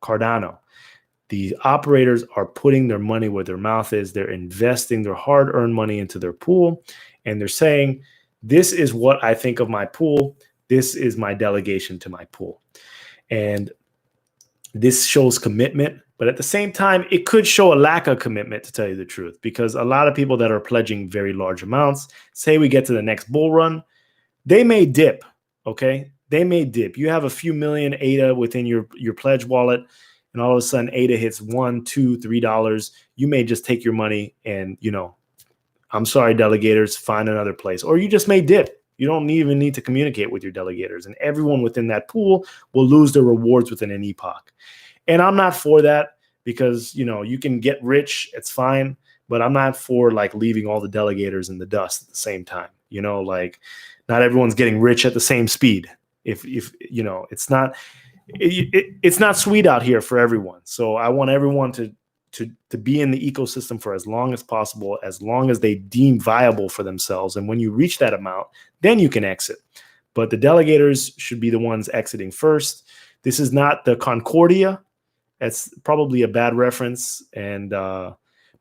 Cardano. The operators are putting their money where their mouth is. They're investing their hard-earned money into their pool, and they're saying, this is what I think of my pool. This is my delegation to my pool. And this shows commitment, but at the same time, it could show a lack of commitment, to tell you the truth, because a lot of people that are pledging very large amounts, say we get to the next bull run, they may dip, okay? They may dip. You have a few million ADA within your pledge wallet, and all of a sudden ADA hits $1, $2, $3, you may just take your money and, I'm sorry, delegators, find another place. Or you just may dip. You don't even need to communicate with your delegators. And everyone within that pool will lose their rewards within an epoch. And I'm not for that because, you can get rich. It's fine. But I'm not for like leaving all the delegators in the dust at the same time. Like not everyone's getting rich at the same speed. If it's not... It's not sweet out here for everyone. So I want everyone to be in the ecosystem for as long as possible, as long as they deem viable for themselves. And when you reach that amount, then you can exit. But the delegators should be the ones exiting first. This is not the Concordia. That's probably a bad reference. And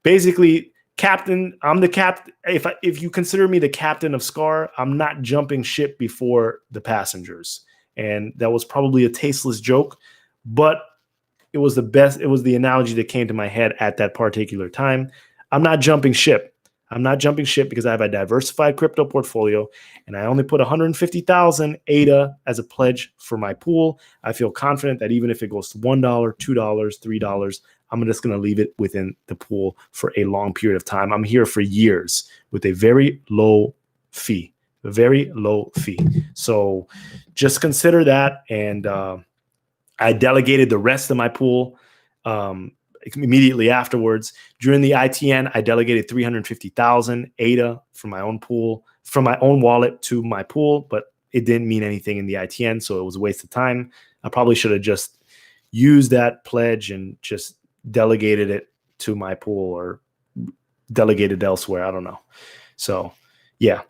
basically, captain, I'm the captain. If you consider me the captain of SCAR, I'm not jumping ship before the passengers. And that was probably a tasteless joke, but it was the best. It was the analogy that came to my head at that particular time. I'm not jumping ship. I'm not jumping ship because I have a diversified crypto portfolio and I only put 150,000 ADA as a pledge for my pool. I feel confident that even if it goes to $1, $2, $3, I'm just going to leave it within the pool for a long period of time. I'm here for years with a very low fee, So just consider that. And I delegated the rest of my pool immediately afterwards. During the ITN, I delegated 350,000 ADA from my own pool, from my own wallet to my pool, but it didn't mean anything in the ITN, so it was a waste of time. I probably should have just used that pledge and just delegated it to my pool or delegated elsewhere. I don't know. So, yeah.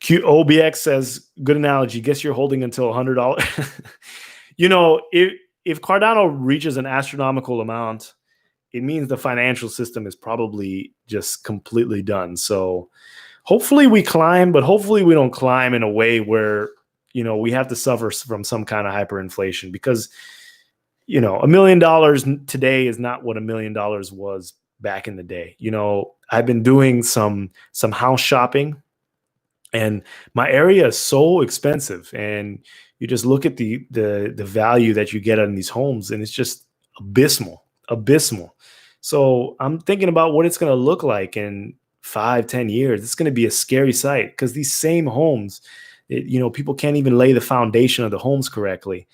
OBX says, good analogy. Guess you're holding until $100. If Cardano reaches an astronomical amount, it means the financial system is probably just completely done. So hopefully we climb, but hopefully we don't climb in a way where, we have to suffer from some kind of hyperinflation, because, $1 million today is not what $1 million was back in the day. I've been doing some house shopping, and my area is so expensive, and you just look at the value that you get on these homes, and it's just abysmal. So I'm thinking about what it's going to look like in 5-10 years. It's going to be a scary sight, because these same homes, people can't even lay the foundation of the homes correctly.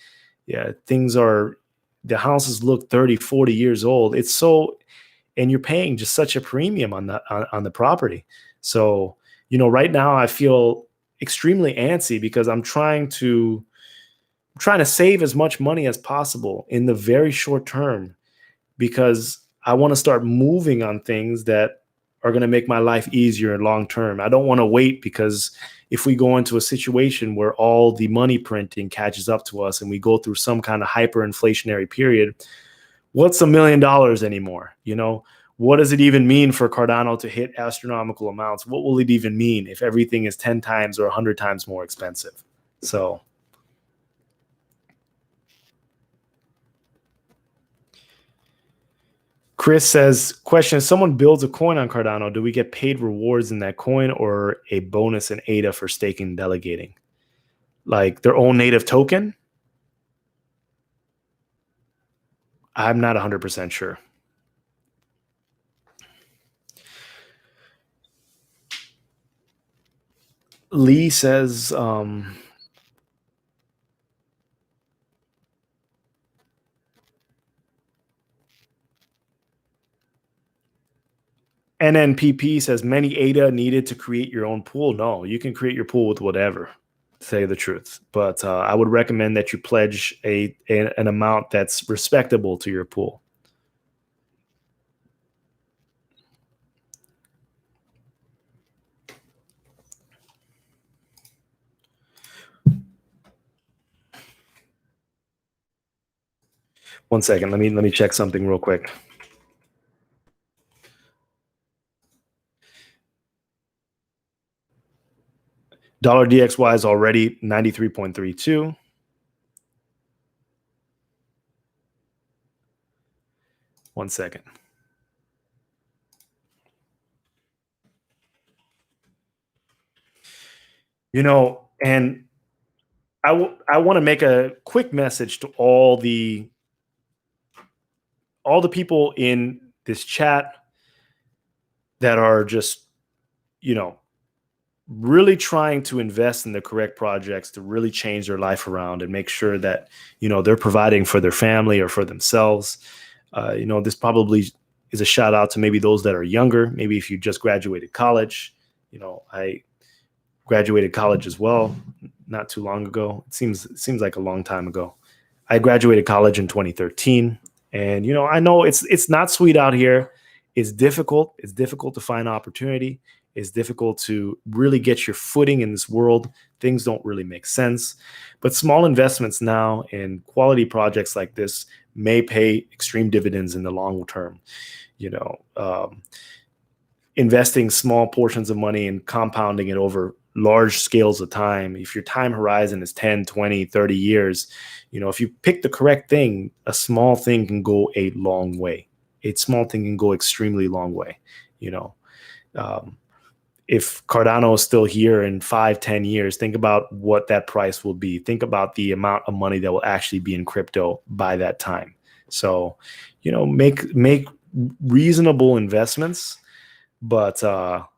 Yeah, the houses look 30-40 years old. And you're paying just such a premium on the property. So right now I feel extremely antsy, because I'm trying to save as much money as possible in the very short term, because I want to start moving on things that are going to make my life easier in long term. I don't want to wait, because if we go into a situation where all the money printing catches up to us and we go through some kind of hyperinflationary period, what's $1 million anymore? What does it even mean for Cardano to hit astronomical amounts? What will it even mean if everything is 10 times or 100 times more expensive? So Chris says, question, if someone builds a coin on Cardano, do we get paid rewards in that coin or a bonus in ADA for staking and delegating? Like their own native token? I'm not 100% sure. Lee says, NNPP says, many ADA needed to create your own pool. No, you can create your pool with whatever, to tell you the truth. But I would recommend that you pledge an amount that's respectable to your pool. One second, let me check something real quick. Dollar DXY is already 93.32. One second. And I want to make a quick message to all the people in this chat that are just, really trying to invest in the correct projects to really change their life around and make sure that, they're providing for their family or for themselves. This probably is a shout out to maybe those that are younger. Maybe if you just graduated college, I graduated college as well, not too long ago. It seems like a long time ago. I graduated college in 2013. And, I know it's not sweet out here. It's difficult. It's difficult to find opportunity. It's difficult to really get your footing in this world. Things don't really make sense. But small investments now in quality projects like this may pay extreme dividends in the long term. Investing small portions of money and compounding it over large scales of time, if your time horizon is 10, 20, 30 years, if you pick the correct thing, a small thing can go a long way. A small thing can go extremely long way. Um, if Cardano is still here in 5, 10 years, think about what that price will be. Think about the amount of money that will actually be in crypto by that time. So, make reasonable investments, but don't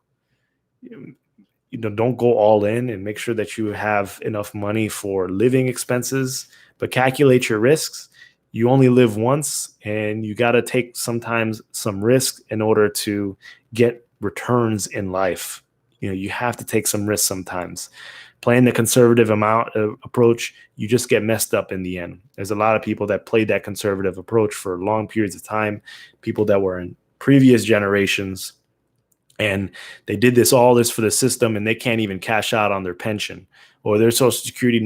go all in, and make sure that you have enough money for living expenses, but calculate your risks. You only live once, and you got to take sometimes some risk in order to get returns in life. You have to take some risks sometimes. Playing the conservative approach, you just get messed up in the end. There's a lot of people that played that conservative approach for long periods of time, people that were in previous generations, and they did all this for the system, and they can't even cash out on their pension, or their social security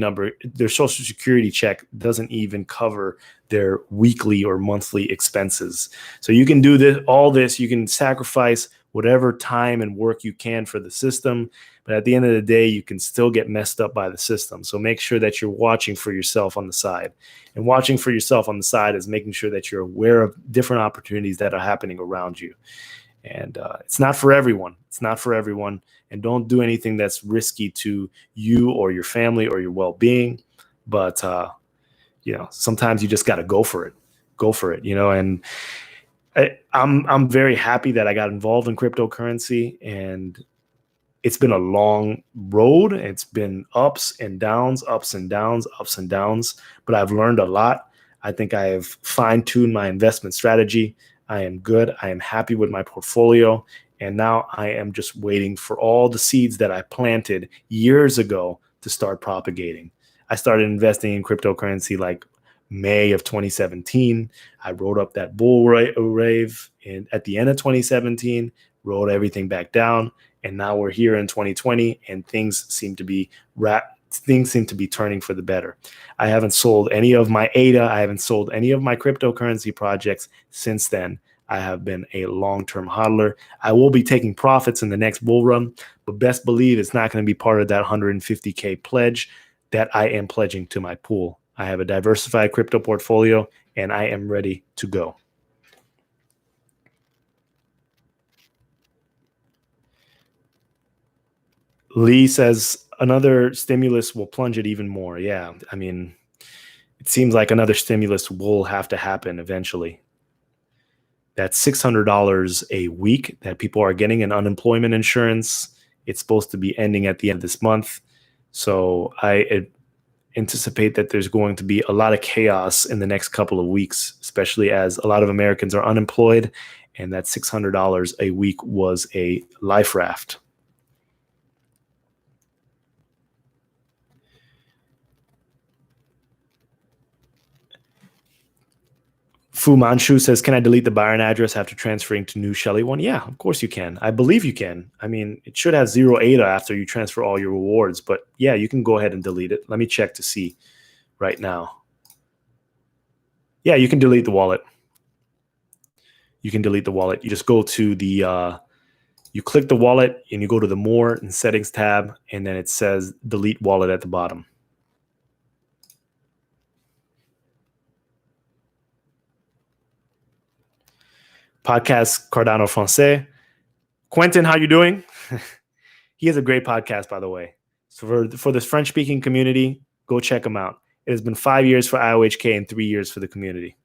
check doesn't even cover their weekly or monthly expenses. So you can do all this, you can sacrifice whatever time and work you can for the system, but at the end of the day, you can still get messed up by the system. So make sure that you're watching for yourself on the side. And watching for yourself on the side is making sure that you're aware of different opportunities that are happening around you. And it's not for everyone. It's not for everyone. And don't do anything that's risky to you or your family or your well-being. But, sometimes you just got to go for it. Go for it, and I'm very happy that I got involved in cryptocurrency, and it's been a long road. It's been ups and downs, ups and downs, ups and downs, but I've learned a lot. I think I have fine-tuned my investment strategy. I am good. I am happy with my portfolio. And now I am just waiting for all the seeds that I planted years ago to start propagating. I started investing in cryptocurrency like May of 2017. I rode up that bull wave at the end of 2017, rode everything back down. And now we're here in 2020, and things seem to be turning for the better. I haven't sold any of my ADA. I haven't sold any of my cryptocurrency projects since then. I have been a long-term hodler. I will be taking profits in the next bull run, but best believe it's not going to be part of that 150K pledge that I am pledging to my pool. I have a diversified crypto portfolio, and I am ready to go. Lee says another stimulus will plunge it even more. Yeah, I mean, it seems like another stimulus will have to happen eventually. That's $600 a week that people are getting in unemployment insurance. It's supposed to be ending at the end of this month. So I anticipate that there's going to be a lot of chaos in the next couple of weeks, especially as a lot of Americans are unemployed, and that $600 a week was a life raft. Fu Manchu says, can I delete the Byron address after transferring to new Shelley one? Yeah, of course you can. I believe you can. I mean, it should have 0 ADA after you transfer all your rewards, but yeah, you can go ahead and delete it. Let me check to see right now. Yeah, you can delete the wallet. You can delete the wallet. You just go to the, you click the wallet and you go to the More and Settings tab, and then it says Delete Wallet at the bottom. Podcast Cardano Francais. Quentin, how you doing? He has a great podcast, by the way. So for this French-speaking community, go check him out. It has been 5 years for IOHK and 3 years for the community.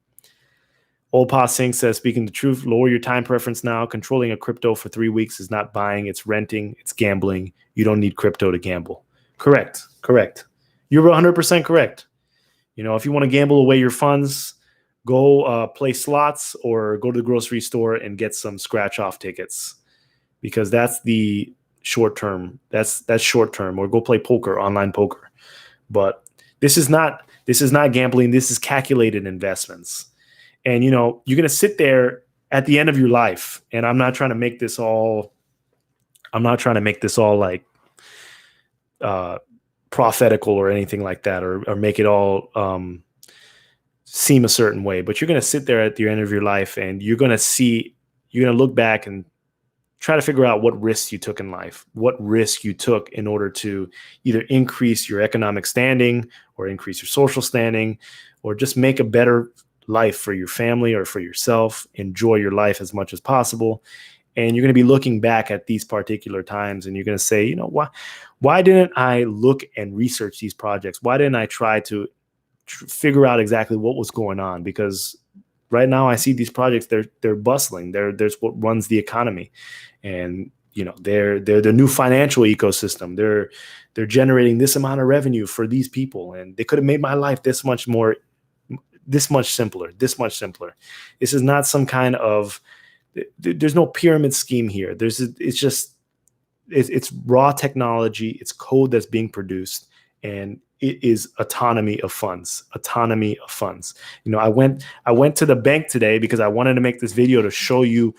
Old Pa Singh says, speaking the truth, lower your time preference now. Controlling a crypto for 3 weeks is not buying, it's renting, it's gambling. You don't need crypto to gamble. Correct. You're 100% correct. If you want to gamble away your funds, go play slots or go to the grocery store and get some scratch-off tickets, because that's the short term. That's short term. Or go play poker, online poker. But this is not gambling. This is calculated investments. And you're going to sit there at the end of your life. And I'm not trying to make this all like prophetical or anything like that, or make it all seem a certain way. But you're going to sit there at the end of your life, and you're going to look back and try to figure out what risks you took in life, what risk you took in order to either increase your economic standing or increase your social standing, or just make a better life for your family or for yourself. Enjoy your life as much as possible. And you're going to be looking back at these particular times and you're going to say, you know, why didn't I look and research these projects? Why didn't I try to figure out exactly what was going on? Because right now I see these projects, they're bustling. There's what runs the economy. And you know, they're the new financial ecosystem. They're generating this amount of revenue for these people, and they could have made my life this much simpler. This is not some kind of, there's no pyramid scheme here. It's raw technology. It's code that's being produced, and it is autonomy of funds. You know, I went to the bank today because I wanted to make this video to show you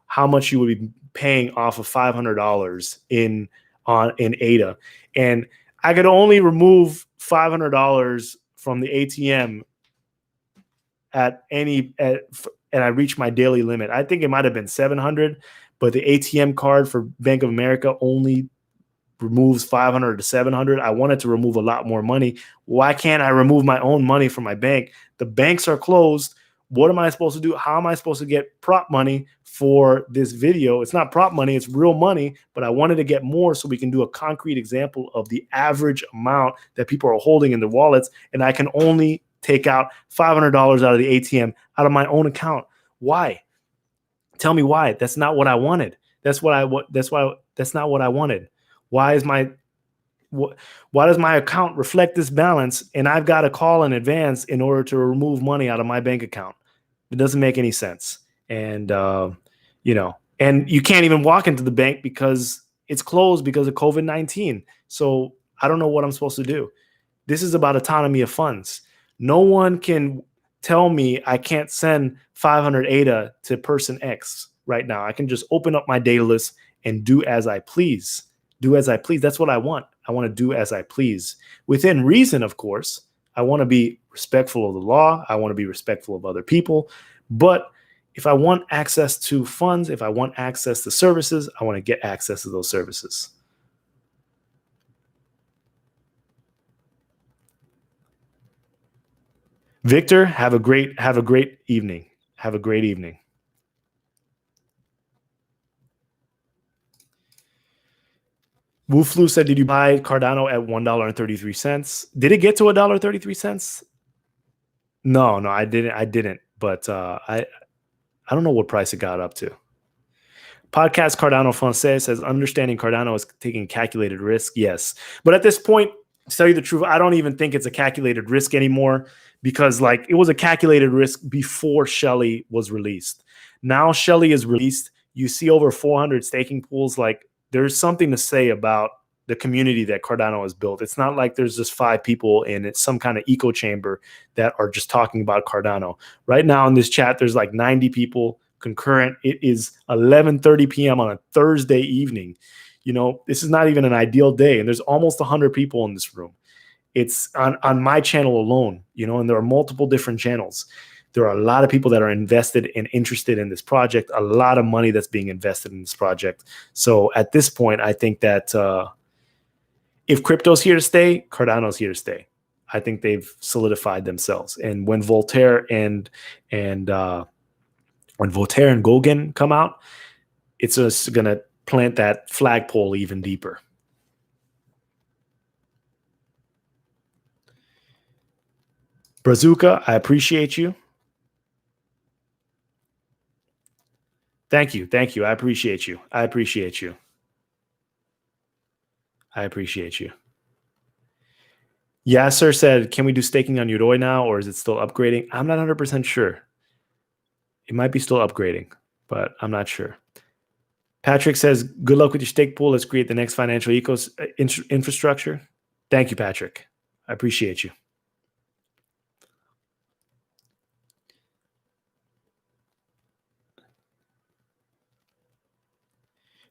how much you would be paying off of $500 in ADA, and I could only remove $500 from the ATM and I reached my daily limit. I think it might have been 700, but the ATM card for Bank of America only removes 500 to 700. I wanted to remove a lot more money. Why can't I remove my own money from my bank? The banks are closed. What am I supposed to do? How am I supposed to get prop money for this video? It's not prop money, it's real money, but I wanted to get more so we can do a concrete example of the average amount that people are holding in their wallets, and I can only take out $500 out of the ATM out of my own account. Why? Tell me why. That's not what I wanted. That's not what I wanted. Why does my account reflect this balance and I've got to call in advance in order to remove money out of my bank account? It doesn't make any sense. And, you know, and you can't even walk into the bank because it's closed because of COVID-19. So I don't know what I'm supposed to do. This is about autonomy of funds. No one can tell me I can't send 500 ADA to person X right now. I can just open up my Daedalus and do as I please. That's what I want. I want to do as I please. Within reason, of course. I want to be respectful of the law. I want to be respectful of other people. But if I want access to funds, if I want access to services, I want to get access to those services. Victor, have a great evening. Have a great evening. Wooflu said, did you buy Cardano at $1.33? Did it get to $1.33? No, I didn't. But I don't know what price it got up to. Podcast Cardano Francais says, understanding Cardano is taking calculated risk. Yes. But at this point, to tell you the truth, I don't even think it's a calculated risk anymore, because like it was a calculated risk before Shelley was released. Now Shelley is released. You see over 400 staking pools. Like there's something to say about the community that Cardano has built. It's not like there's just 5 people and it's some kind of echo chamber that are just talking about Cardano. Right now in this chat, there's like 90 people concurrent. It is 11:30 p.m. on a Thursday evening. You know, this is not even an ideal day. And there's almost 100 people in this room. It's on my channel alone, you know, and there are multiple different channels. There are a lot of people that are invested and interested in this project, a lot of money that's being invested in this project. So at this point, I think that if crypto's here to stay, Cardano's here to stay. I think they've solidified themselves. And when Voltaire and Gauguin come out, it's just going to plant that flagpole even deeper. Brazuca, I appreciate you. Thank you. I appreciate you. Yasser said, can we do staking on Yoroi now, or is it still upgrading? I'm not 100% sure. It might be still upgrading, but I'm not sure. Patrick says, good luck with your stake pool. Let's create the next financial infrastructure. Thank you, Patrick. I appreciate you.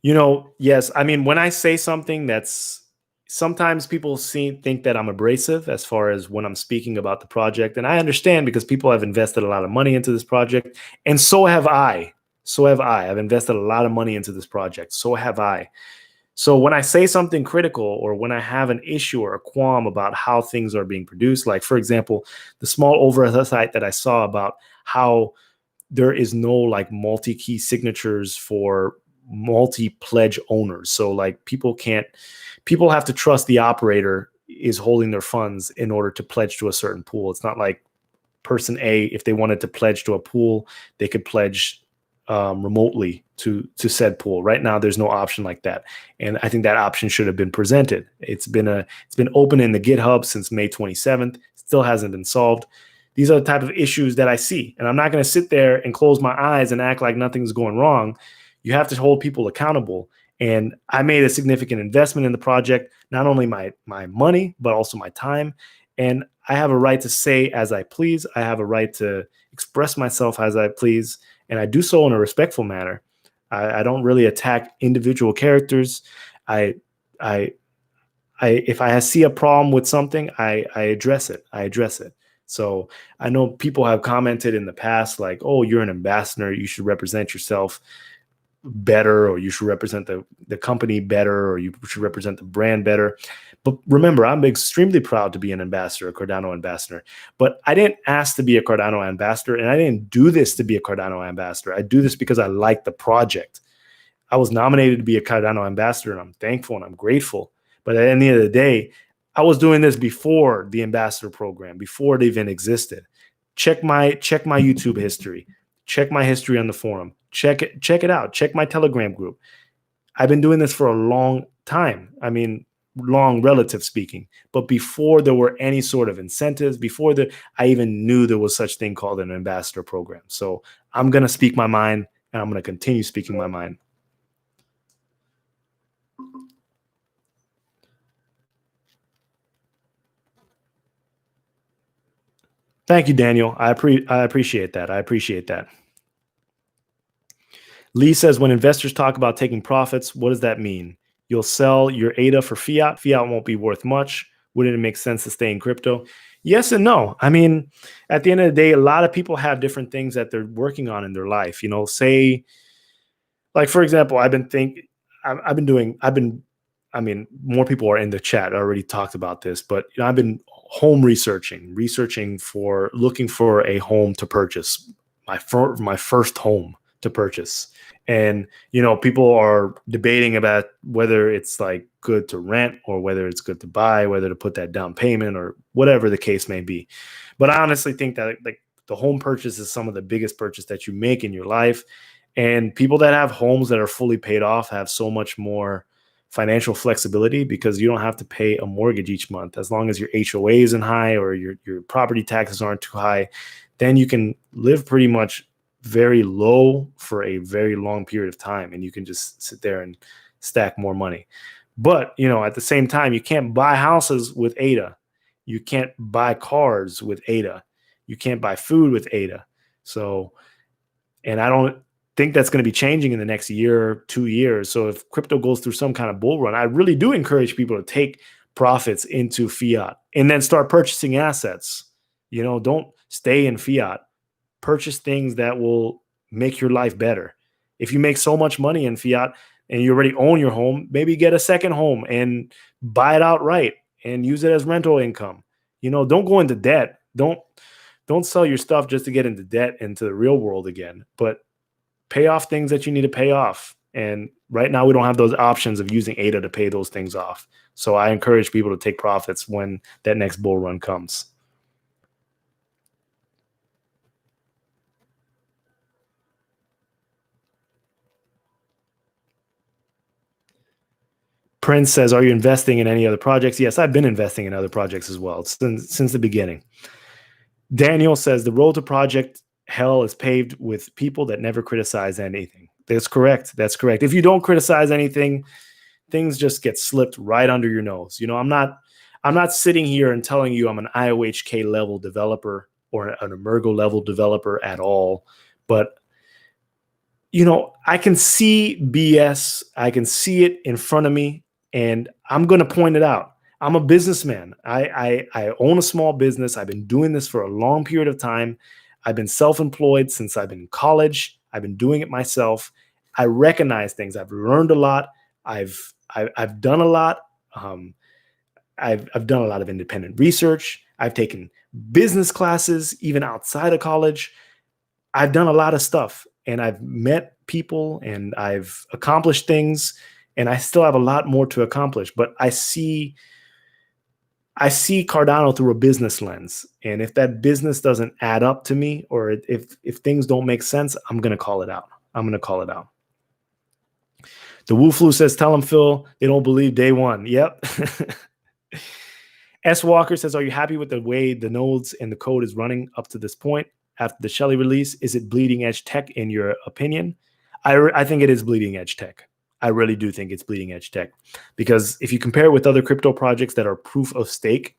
You know, yes. I mean, when I say something that's, sometimes people think that I'm abrasive as far as when I'm speaking about the project. And I understand, because people have invested a lot of money into this project. And so have I. So have I. I've invested a lot of money into this project. So have I. So when I say something critical, or when I have an issue or a qualm about how things are being produced, like for example, the small oversight that I saw about how there is no like multi-key signatures for multi-pledge owners. So like people have to trust the operator is holding their funds in order to pledge to a certain pool. It's not like person A, if they wanted to pledge to a pool, they could pledge remotely to said pool. Right now, there's no option like that, and I think that option should have been presented. It's been open in the GitHub since May 27th. Still hasn't been solved. These are the type of issues that I see, and I'm not going to sit there and close my eyes and act like nothing's going wrong. You have to hold people accountable. And I made a significant investment in the project, not only my money, but also my time. And I have a right to say as I please. I have a right to express myself as I please. And I do so in a respectful manner. I don't really attack individual characters. If I see a problem with something, I address it. So I know people have commented in the past, like, oh, you're an ambassador, you should represent yourself better, or you should represent the company better, or you should represent the brand better. But remember, I'm extremely proud to be an ambassador, a Cardano ambassador. But I didn't ask to be a Cardano ambassador, and I didn't do this to be a Cardano ambassador. I do this because I like the project. I was nominated to be a Cardano ambassador, and I'm thankful and I'm grateful. But at the end of the day, I was doing this before the ambassador program, before it even existed. Check my YouTube history. Check my history on the forum. Check it out. Check my Telegram group. I've been doing this for a long time. I mean, long relative speaking. But before there were any sort of incentives, I even knew there was such thing called an ambassador program. So I'm going to speak my mind, and I'm going to continue speaking my mind. Thank you, Daniel. I appreciate that. I appreciate that. Lee says, when investors talk about taking profits, what does that mean? You'll sell your ADA for fiat. Fiat won't be worth much. Wouldn't it make sense to stay in crypto? Yes and no. I mean, at the end of the day, a lot of people have different things that they're working on in their life. You know, say, like, for example, more people are in the chat. I already talked about this, but you know, I've been home researching for looking for a home to purchase, my first home to purchase. And, you know, people are debating about whether it's like good to rent or whether it's good to buy, whether to put that down payment or whatever the case may be. But I honestly think that like the home purchase is some of the biggest purchase that you make in your life. And people that have homes that are fully paid off have so much more financial flexibility because you don't have to pay a mortgage each month. As long as your HOA isn't high or your property taxes aren't too high, then you can live pretty much very low for a very long period of time, and you can just sit there and stack more money. But, you know, at the same time, you can't buy houses with ADA. You can't buy cars with ADA. You can't buy food with ADA. So, and I don't think that's going to be changing in the next year, 2 years. So if crypto goes through some kind of bull run, I really do encourage people to take profits into fiat and then start purchasing assets. You know, don't stay in fiat. Purchase things that will make your life better. If you make so much money in fiat and you already own your home, maybe get a second home and buy it outright and use it as rental income. You know, don't go into debt. Don't sell your stuff just to get into debt into the real world again, but pay off things that you need to pay off. And right now we don't have those options of using ADA to pay those things off. So I encourage people to take profits when that next bull run comes. Prince says, are you investing in any other projects? Yes, I've been investing in other projects as well since the beginning. Daniel says, the road to project hell is paved with people that never criticize anything. That's correct. That's correct. If you don't criticize anything, things just get slipped right under your nose. You know, I'm not sitting here and telling you I'm an IOHK level developer or an Emergo level developer at all. But, you know, I can see BS. I can see it in front of me. And I'm going to point it out. I'm a businessman. I own a small business. I've been doing this for a long period of time. I've been self-employed since I've been in college. I've been doing it myself. I recognize things. I've learned a lot. I've done a lot. I've done a lot of independent research. I've taken business classes, even outside of college. I've done a lot of stuff, and I've met people, and I've accomplished things, and I still have a lot more to accomplish. But I see Cardano through a business lens. And if that business doesn't add up to me, or if things don't make sense, I'm going to call it out. I'm going to call it out. The Wu Flu says, tell them, Phil, they don't believe day one. Yep. S. Walker says, are you happy with the way the nodes and the code is running up to this point after the Shelley release? Is it bleeding edge tech in your opinion? I think it is bleeding edge tech. I really do think it's bleeding edge tech, because if you compare it with other crypto projects that are proof of stake,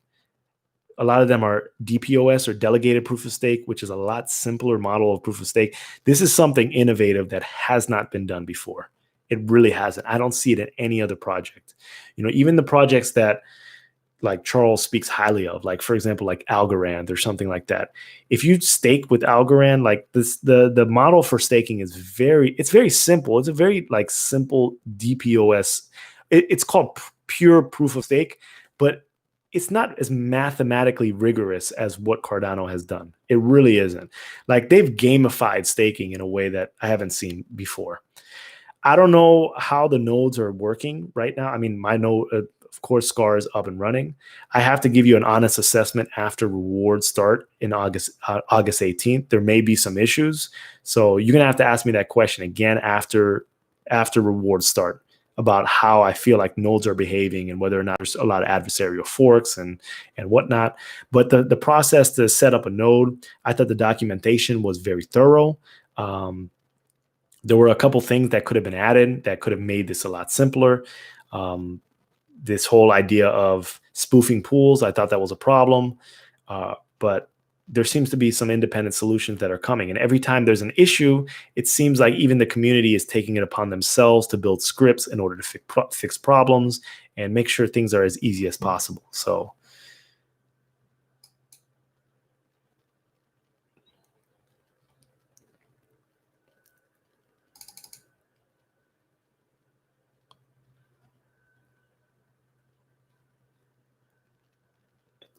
a lot of them are DPoS or delegated proof of stake, which is a lot simpler model of proof of stake. This is something innovative that has not been done before. It really hasn't. I don't see it in any other project. Even the projects that like Charles speaks highly of, like, for example, like Algorand or something like that. If you stake with Algorand, like this, the model for staking is very simple. It's a very like simple DPoS. It's called pure proof of stake, but it's not as mathematically rigorous as what Cardano has done. It really isn't. Like, they've gamified staking in a way that I haven't seen before. I don't know how the nodes are working right now. I mean, my node, of course, SCAR is up and running. I have to give you an honest assessment after rewards start in August 18th. There may be some issues. So you're going to have to ask me that question again after rewards start, about how I feel like nodes are behaving and whether or not there's a lot of adversarial forks and whatnot. But the process to set up a node, I thought the documentation was very thorough. There were a couple things that could have been added that could have made this a lot simpler. This whole idea of spoofing pools, I thought that was a problem. But there seems to be some independent solutions that are coming. And every time there's an issue, it seems like even the community is taking it upon themselves to build scripts in order to fix problems and make sure things are as easy as possible. So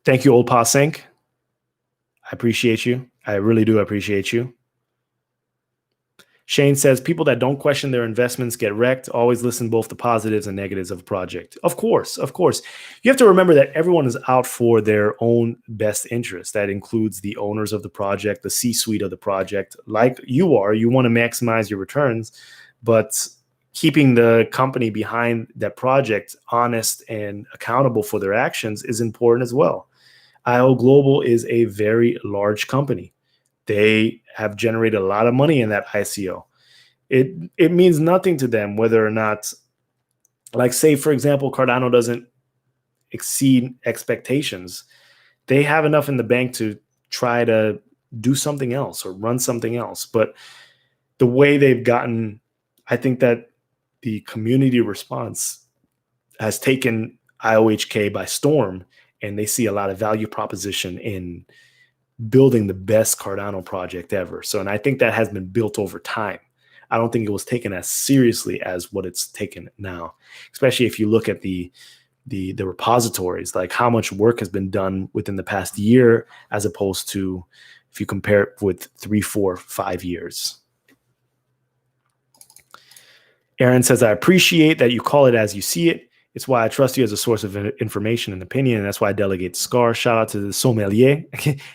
thank you, Old Pa Sync. I appreciate you. I really do appreciate you. Shane says, people that don't question their investments get wrecked. Always listen both the positives and negatives of a project. Of course. You have to remember that everyone is out for their own best interest. That includes the owners of the project, the C-suite of the project. Like you are, you want to maximize your returns, but keeping the company behind that project honest and accountable for their actions is important as well. IO Global is a very large company. They have generated a lot of money in that ICO. It means nothing to them whether or not, like, say, for example, Cardano doesn't exceed expectations. They have enough in the bank to try to do something else or run something else. But the way they've gotten, I think that the community response has taken IOHK by storm, and they see a lot of value proposition in building the best Cardano project ever. So, and I think that has been built over time. I don't think it was taken as seriously as what it's taken now, especially if you look at the repositories, like how much work has been done within the past year, as opposed to if you compare it with 3, 4, 5 years. Aaron says, I appreciate that you call it as you see it. It's why I trust you as a source of information and opinion, and that's why I delegate SCAR. Shout out to the sommelier.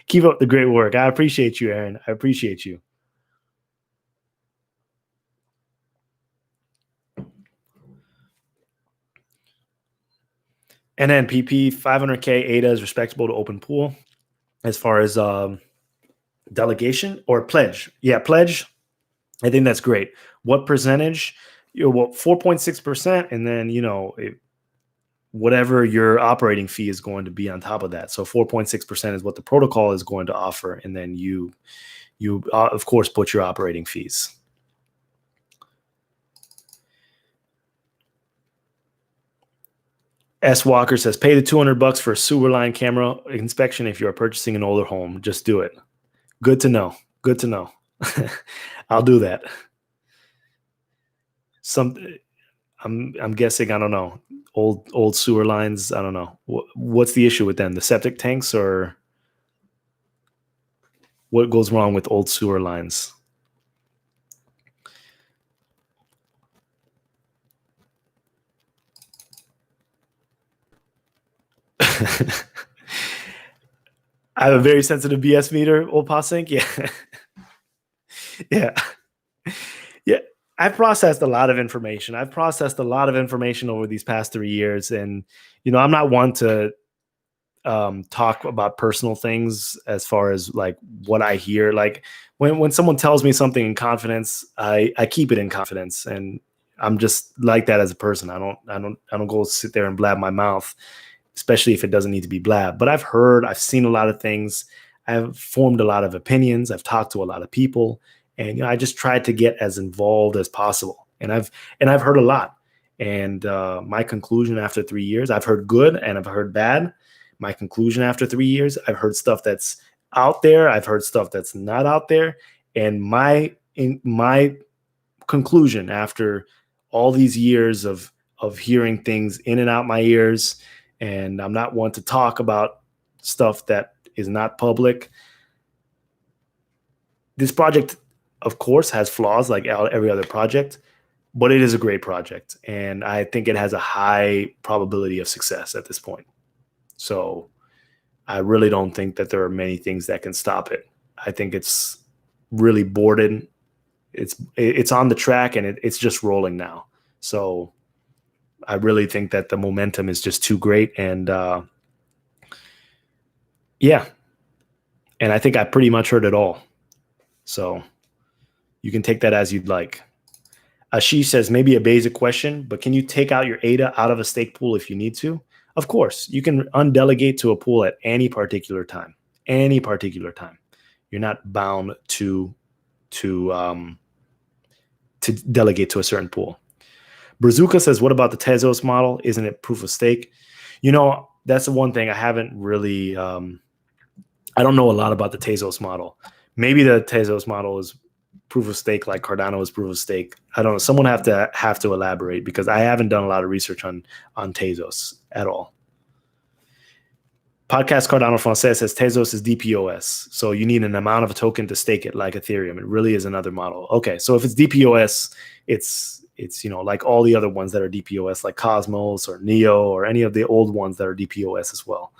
Keep up the great work. I appreciate you, Aaron. I appreciate you. NNPP, 500K ADA is respectable to open pool. As far as delegation or pledge. Yeah, pledge. I think that's great. What percentage? 4.6%, and then, whatever your operating fee is going to be on top of that. So 4.6% is what the protocol is going to offer. And then you of course, put your operating fees. S. Walker says, pay the $200 for a sewer line camera inspection if you're purchasing an older home. Just do it. Good to know. Good to know. I'll do that. Some I'm guessing, I don't know, old sewer lines. I don't know. What's the issue with them? The septic tanks, or what goes wrong with old sewer lines? I have a very sensitive BS meter, old Pasink. Yeah. Yeah. Yeah. I've processed a lot of information. I've processed a lot of information over these past 3 years. And, I'm not one to talk about personal things as far as like what I hear. Like when someone tells me something in confidence, I keep it in confidence. And I'm just like that as a person. I don't go sit there and blab my mouth, especially if it doesn't need to be blab. But I've seen a lot of things. I've formed a lot of opinions. I've talked to a lot of people, and I just tried to get as involved as possible. And I've heard a lot. And my conclusion after 3 years, I've heard good and I've heard bad. My conclusion after 3 years, I've heard stuff that's out there. I've heard stuff that's not out there. And my conclusion after all these years of hearing things in and out my ears, and I'm not one to talk about stuff that is not public. This project, of course, has flaws like every other project, but it is a great project. And I think it has a high probability of success at this point. So I really don't think that there are many things that can stop it. I think it's really boarded. It's on the track, and it's just rolling now. So I really think that the momentum is just too great. And yeah, and I think I pretty much heard it all. So you can take that as you'd like. Ashish says, maybe a basic question, but can you take out your ADA out of a stake pool if you need to? Of course, you can undelegate to a pool at any particular time. Any particular time. You're not bound to delegate to a certain pool. Brazuka says, what about the Tezos model? Isn't it proof of stake? That's the one thing I haven't really, I don't know a lot about the Tezos model. Maybe the Tezos model is proof of stake like Cardano is proof of stake. I don't know. Someone have to elaborate, because I haven't done a lot of research on Tezos at all. Podcast Cardano Francais says Tezos is DPoS. So you need an amount of a token to stake it like Ethereum. It really is another model. Okay, so if it's DPoS, it's like all the other ones that are DPoS, like Cosmos or Neo or any of the old ones that are DPoS as well.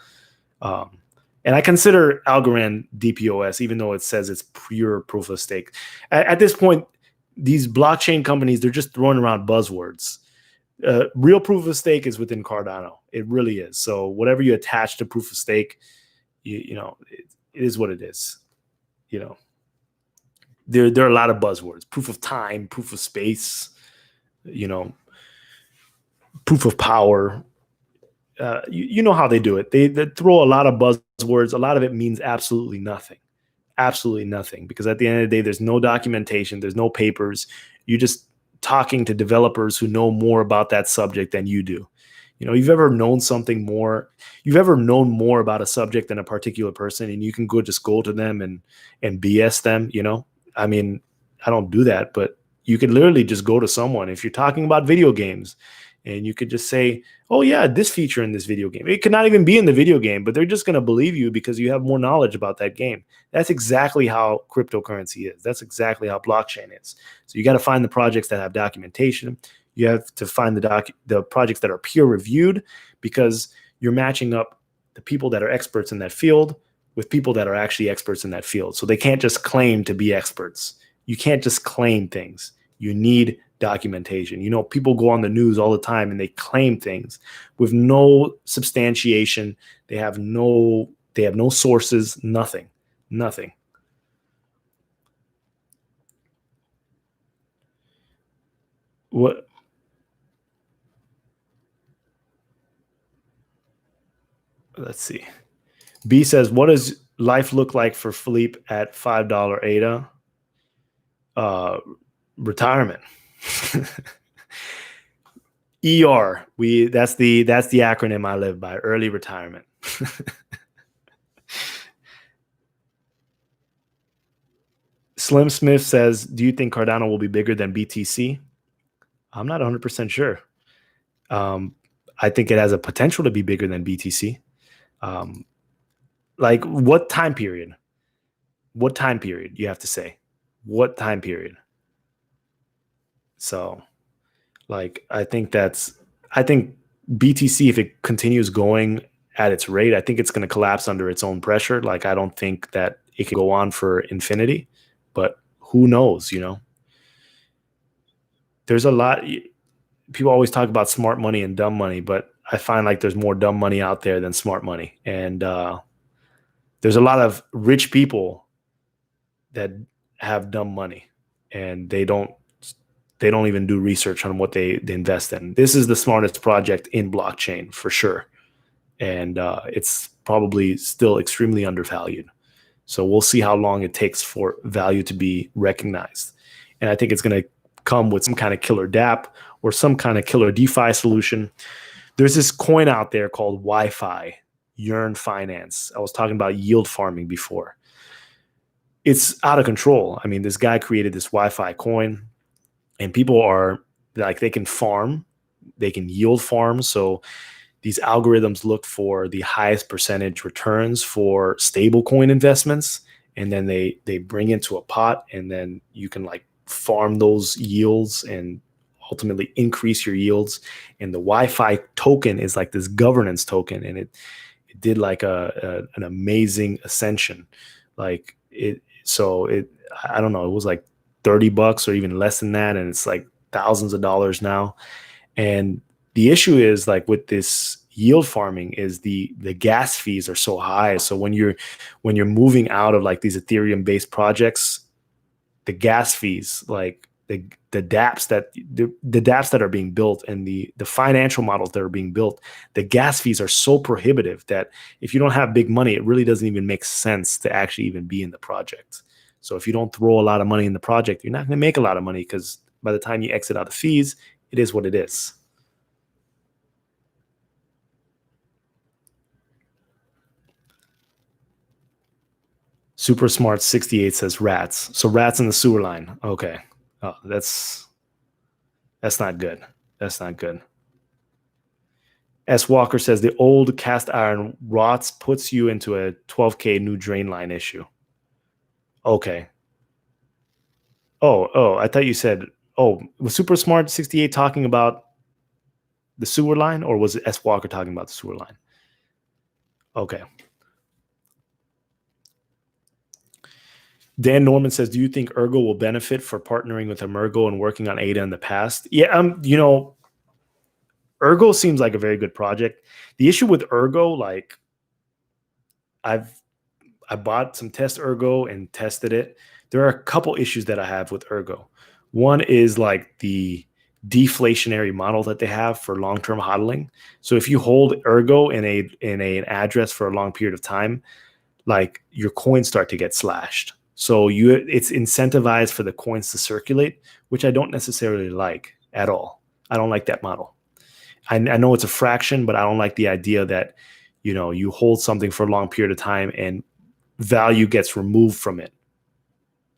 And I consider Algorand DPoS, even though it says it's pure proof of stake. At this point, these blockchain companies, they're just throwing around buzzwords. Real proof of stake is within Cardano. It really is. So whatever you attach to proof of stake, it is what it is. There are a lot of buzzwords: proof of time, proof of space, proof of power. You know how they do it. They throw a lot of buzzwords. A lot of it means absolutely nothing. Absolutely nothing. Because at the end of the day, there's no documentation. There's no papers. You're just talking to developers who know more about that subject than you do. You've ever known more about a subject than a particular person, and you can just go to them and BS them, I mean, I don't do that, but you could literally just go to someone. If you're talking about video games, and you could just say, oh yeah, this feature in this video game. It could not even be in the video game, but they're just going to believe you because you have more knowledge about that game. That's exactly how cryptocurrency is. That's exactly how blockchain is. So you got to find the projects that have documentation. You have to find the projects that are peer reviewed, because you're matching up the people that are experts in that field with people that are actually experts in that field. So they can't just claim to be experts. You can't just claim things. You need documentation. People go on the news all the time and they claim things with no substantiation. They have no sources, nothing. What? Let's see. B says, what does life look like for Philippe at $5 ADA? Retirement. ER. That's the acronym I live by, early retirement. Slim Smith says, do you think Cardano will be bigger than BTC? I'm not 100% sure. I think it has a potential to be bigger than BTC. Like what time period? What time period you have to say? What time period? So like I think BTC, if it continues going at its rate, I think it's going to collapse under its own pressure. Like I don't think that it can go on for infinity, but who knows, you know? There's a lot. People always talk about smart money and dumb money, but I find like there's more dumb money out there than smart money. And there's a lot of rich people that have dumb money, and they don't even do research on what they invest in. This is the smartest project in blockchain for sure. And it's probably still extremely undervalued. So we'll see how long it takes for value to be recognized. And I think it's going to come with some kind of killer dApp or some kind of killer DeFi solution. There's this coin out there called Wi-Fi, Yearn Finance. I was talking about yield farming before. It's out of control. I mean, this guy created this Wi-Fi coin, and people are like, they can farm, they can yield farm. So these algorithms look for the highest percentage returns for stable coin investments. And then they bring into a pot, and then you can like farm those yields and ultimately increase your yields. And the Wi-Fi token is like this governance token. And it did like an amazing ascension. Like I don't know, it was like $30 or even less than that. And it's like thousands of dollars now. And the issue is like with this yield farming is the gas fees are so high. So when you're moving out of like these Ethereum based projects, the gas fees, like the dApps that are being built and the financial models that are being built, the gas fees are so prohibitive that if you don't have big money, it really doesn't even make sense to actually even be in the project. So if you don't throw a lot of money in the project, you're not going to make a lot of money, because by the time you exit out the fees, it is what it is. Super Smart 68 says rats. So rats in the sewer line. Okay. Oh, that's not good. That's not good. S. Walker says the old cast iron rots, puts you into a 12K new drain line issue. Okay. Oh, I thought you said, was Super Smart 68 talking about the sewer line, or was S. Walker talking about the sewer line? Okay. Dan Norman says, do you think Ergo will benefit for partnering with Emergo and working on ADA in the past? Yeah, Ergo seems like a very good project. The issue with Ergo, like I bought some test Ergo and tested it. There are a couple issues that I have with Ergo. One is like the deflationary model that they have for long-term hodling. So if you hold Ergo in an address for a long period of time, like your coins start to get slashed. So it's incentivized for the coins to circulate, which I don't necessarily like at all. I don't like that model. I know it's a fraction, but I don't like the idea that, you hold something for a long period of time and value gets removed from it.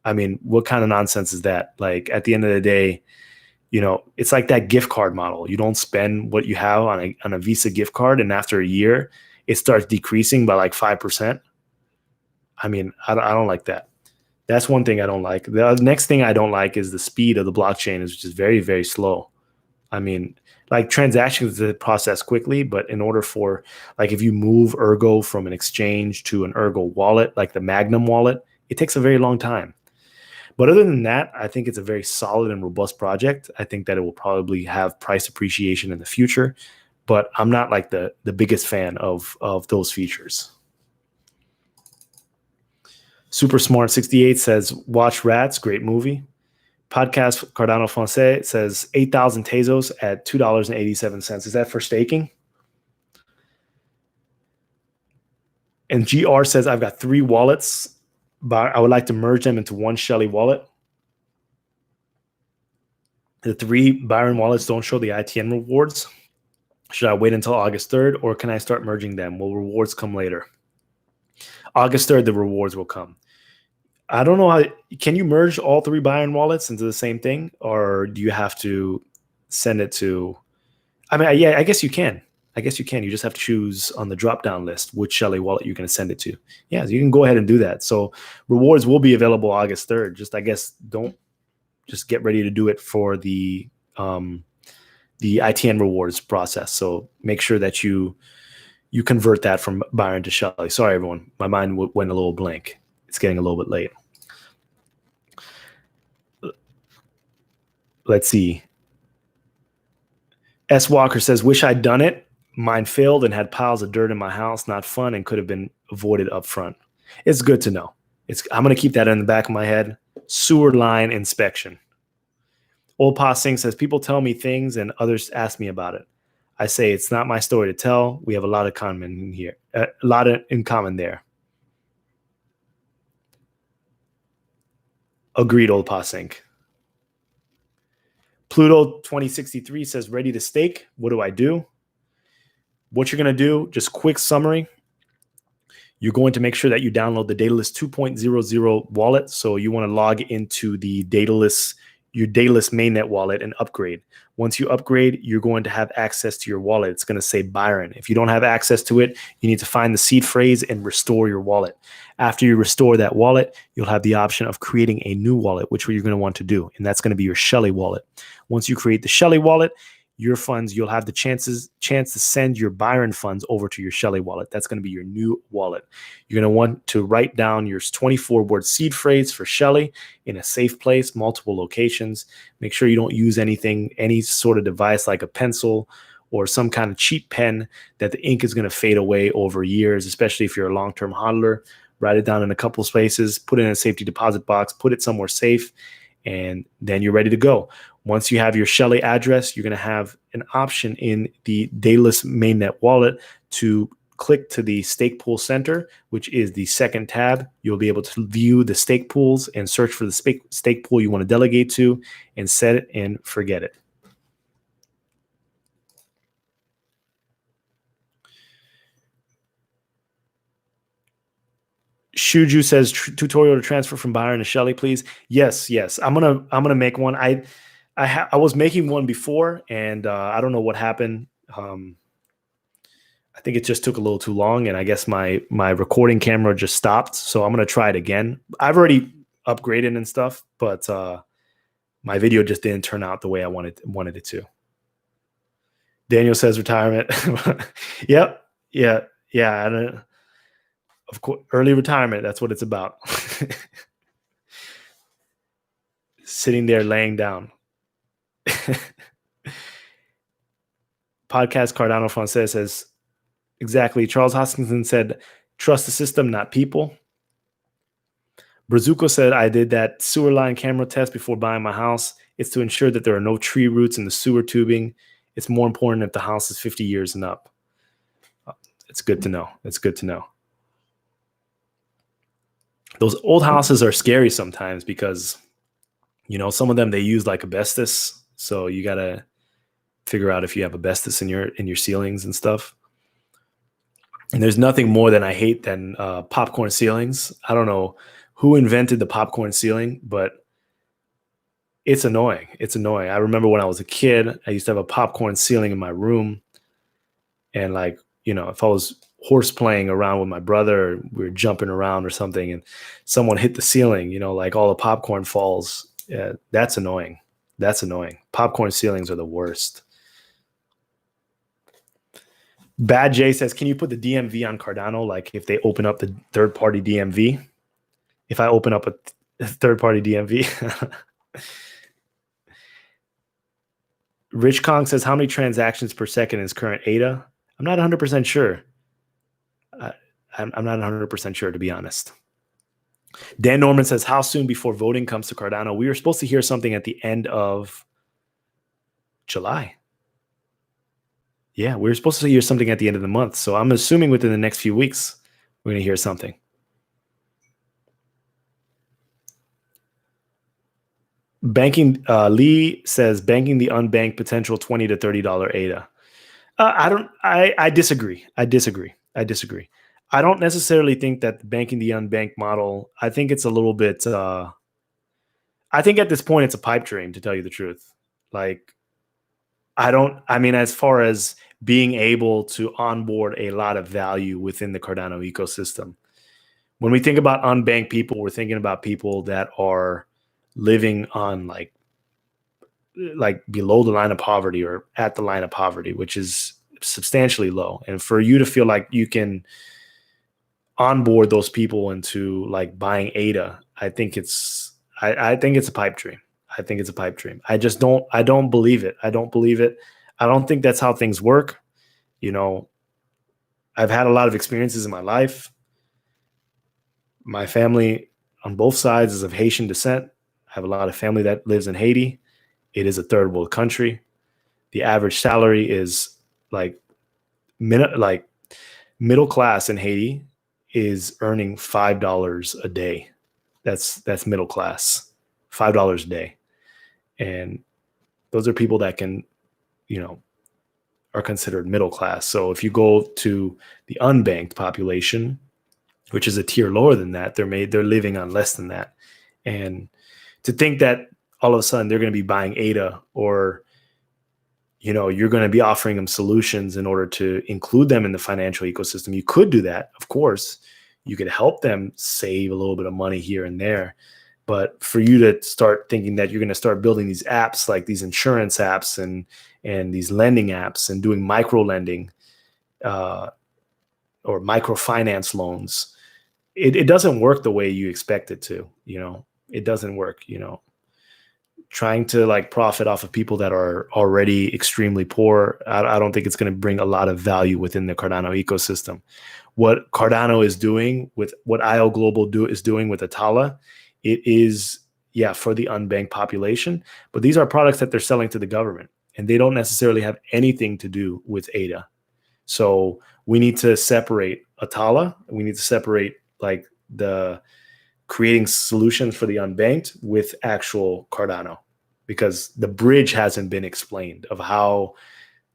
I mean, what kind of nonsense is that? Like at the end of the day, it's like that gift card model. You don't spend what you have on a Visa gift card, and after a year, it starts decreasing by like 5%. I mean, I don't like that. That's one thing I don't like. The next thing I don't like is the speed of the blockchain, which is very, very slow. I mean, like transactions that process quickly, but in order for, like if you move Ergo from an exchange to an Ergo wallet, like the Magnum wallet, it takes a very long time. But other than that, I think it's a very solid and robust project. I think that it will probably have price appreciation in the future, but I'm not like the biggest fan of those features. Super Smart 68 says, watch Rats, great movie. Podcast Cardano Francais says 8,000 Tezos at $2.87. Is that for staking? And GR says, I've got 3 wallets, but I would like to merge them into one Shelley wallet. The 3 Byron wallets don't show the ITN rewards. Should I wait until August 3rd, or can I start merging them? Will rewards come later? August 3rd, the rewards will come. I don't know how. Can you merge all three Byron wallets into the same thing, or do you have to send it to? I mean, yeah, I guess you can. I guess you can. You just have to choose on the drop down list which Shelley wallet you're going to send it to. Yeah, so you can go ahead and do that. So rewards will be available August 3rd. Just I guess don't just get ready to do it for the ITN rewards process. So make sure that you convert that from Byron to Shelley. Sorry, everyone. My mind went a little blank. It's getting a little bit late. Let's see. S. Walker says, wish I'd done it. Mine failed and had piles of dirt in my house. Not fun and could have been avoided up front. It's good to know. I'm going to keep that in the back of my head. Sewer line inspection. Old Pa Singh says, people tell me things and others ask me about it. I say, it's not my story to tell. We have a lot of common in here. A lot in common there. Agreed, Old Pa Singh. Pluto 2063 says, ready to stake. What do I do? What you're going to do, just quick summary. You're going to make sure that you download the Daedalus 2.00 wallet. So you want to log into the Daedalus, your Daedalus mainnet wallet and upgrade. Once you upgrade, you're going to have access to your wallet. It's going to say Byron. If you don't have access to it, you need to find the seed phrase and restore your wallet. After you restore that wallet, you'll have the option of creating a new wallet, which you're going to want to do. And that's going to be your Shelley wallet. Once you create the Shelley wallet, your funds, you'll have the chance to send your Byron funds over to your Shelley wallet. That's going to be your new wallet. You're going to want to write down your 24-word seed phrase for Shelley in a safe place, multiple locations. Make sure you don't use any sort of device like a pencil or some kind of cheap pen that the ink is going to fade away over years, especially if you're a long-term hodler. Write it down in a couple spaces, put it in a safety deposit box, put it somewhere safe, and then you're ready to go. Once you have your Shelley address, you're going to have an option in the Daedalus mainnet wallet to click to the stake pool center, which is the second tab. You'll be able to view the stake pools and search for the stake pool you want to delegate to and set it and forget it. Shuju says tutorial to transfer from Byron to Shelley, please. Yes. I'm gonna make one. I was making one before, and I don't know what happened. I think it just took a little too long, and I guess my recording camera just stopped. So I'm gonna try it again. I've already upgraded and stuff, but my video just didn't turn out the way I wanted it to. Daniel says retirement. Yep. Yeah. I don't. Of course, early retirement, that's what it's about. Sitting there laying down. Podcast Cardano Francais says, exactly. Charles Hoskinson said, trust the system, not people. Brazuco said, I did that sewer line camera test before buying my house. It's to ensure that there are no tree roots in the sewer tubing. It's more important if the house is 50 years and up. It's good to know. It's good to know. Those old houses are scary sometimes because, some of them, they use like asbestos. So you got to figure out if you have asbestos in your ceilings and stuff. And there's nothing more than I hate than popcorn ceilings. I don't know who invented the popcorn ceiling, but it's annoying. It's annoying. I remember when I was a kid, I used to have a popcorn ceiling in my room. And if I was horse playing around with my brother, we were jumping around or something, and someone hit the ceiling, like all the popcorn falls. Yeah, that's annoying. That's annoying. Popcorn ceilings are the worst. Bad J says, can you put the DMV on Cardano? Like if they open up the third-party DMV? If I open up a third-party DMV? Rich Kong says, how many transactions per second is current ADA? I'm not 100% sure. I'm not 100% sure, to be honest. Dan Norman says, how soon before voting comes to Cardano? We were supposed to hear something at the end of July. Yeah, we were supposed to hear something at the end of the month. So I'm assuming within the next few weeks, we're going to hear something. Banking, Lee says, banking the unbanked potential $20 to $30 ADA. I disagree. I disagree. I don't necessarily think that the banking the unbanked model, I think it's a little bit, I think at this point it's a pipe dream, to tell you the truth. Like, I mean, as far as being able to onboard a lot of value within the Cardano ecosystem, when we think about unbanked people, we're thinking about people that are living on like below the line of poverty or at the line of poverty, which is substantially low. And for you to feel like you can onboard those people into like buying ADA, I think it's a pipe dream. I think it's a pipe dream. I don't believe it. I don't believe it. I don't think that's how things work. You know, I've had a lot of experiences in my life. My family on both sides is of Haitian descent. I have a lot of family that lives in Haiti. It is a third world country. The average salary is like like middle class in Haiti is earning $5 a day. That's middle class, $5 a day, and those are people that can, you know, are considered middle class. So if you go to the unbanked population, which is a tier lower than that, they're living on less than that, and to think that all of a sudden they're going to be buying ADA, or you know, you're going to be offering them solutions in order to include them in the financial ecosystem. You could do that, of course. You could help them save a little bit of money here and there. But for you to start thinking that you're going to start building these apps, like these insurance apps and these lending apps, and doing micro lending or microfinance loans, it doesn't work the way you expect it to. You know, it doesn't work. You know, trying to like profit off of people that are already extremely poor, I don't think it's going to bring a lot of value within the Cardano ecosystem. What Cardano is doing with what IO Global is doing with Atala, it is, yeah, for the unbanked population, but these are products that they're selling to the government, and they don't necessarily have anything to do with ADA. So we need to separate Atala. We need to separate like the creating solutions for the unbanked with actual Cardano, because the bridge hasn't been explained of how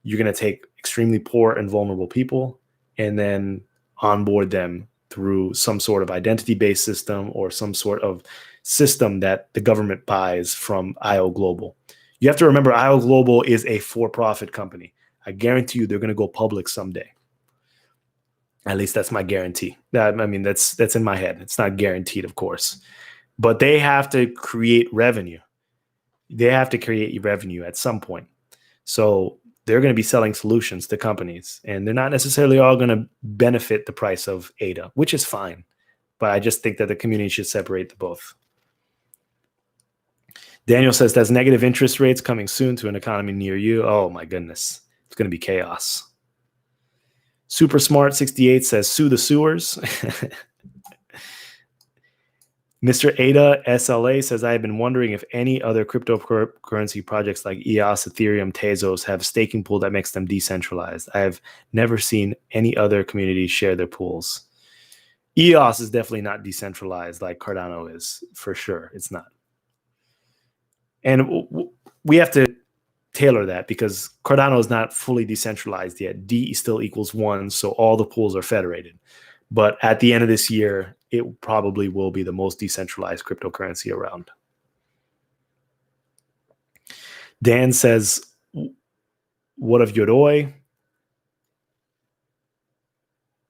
you're going to take extremely poor and vulnerable people and then onboard them through some sort of identity-based system or some sort of system that the government buys from IO Global. You have to remember, IO Global is a for-profit company. I guarantee you they're going to go public someday. At least that's my guarantee. I mean, that's in my head. It's not guaranteed, of course, but they have to create revenue. They have to create revenue at some point. So they're going to be selling solutions to companies, and they're not necessarily all going to benefit the price of ADA, which is fine. But I just think that the community should separate the both. Daniel says, there's negative interest rates coming soon to an economy near you. Oh my goodness. It's going to be chaos. Super Smart 68 says, sue the sewers. Mr. Ada SLA says, I have been wondering if any other cryptocurrency projects like EOS, Ethereum, Tezos have staking pool that makes them decentralized. I have never seen any other communities share their pools. EOS is definitely not decentralized like Cardano is, for sure. It's not. And we have to tailor that because Cardano is not fully decentralized yet. D still equals 1, so all the pools are federated. But at the end of this year, it probably will be the most decentralized cryptocurrency around. Dan says, what of Yoroi?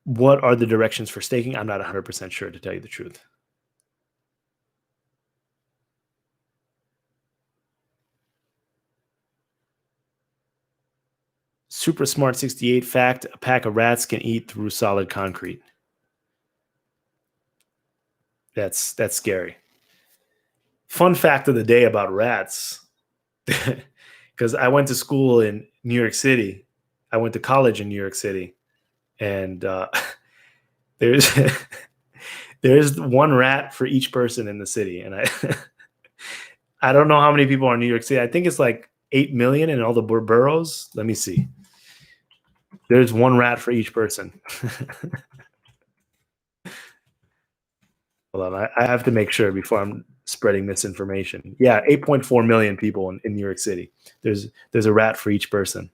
What are the directions for staking? I'm not 100% sure, to tell you the truth. Super Smart 68 fact, a pack of rats can eat through solid concrete. That's scary. Fun fact of the day about rats, because I went to school in New York City. I went to college in New York City, and there's there's one rat for each person in the city, and I don't know how many people are in New York City. I think it's like 8 million in all the boroughs. Let me see. There's one rat for each person. Hold on, I have to make sure before I'm spreading misinformation. Yeah, 8.4 million people in New York City. There's a rat for each person.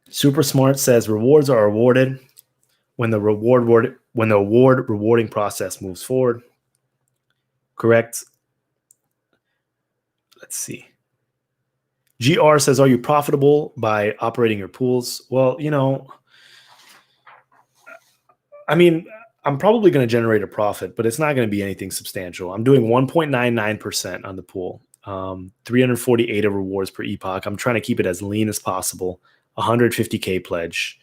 Super Smart says rewards are awarded when the award rewarding process moves forward. Correct. Let's see. GR says, are you profitable by operating your pools? Well, I mean, I'm probably going to generate a profit, but it's not going to be anything substantial. I'm doing 1.99% on the pool, 348 of rewards per epoch. I'm trying to keep it as lean as possible, 150K pledge.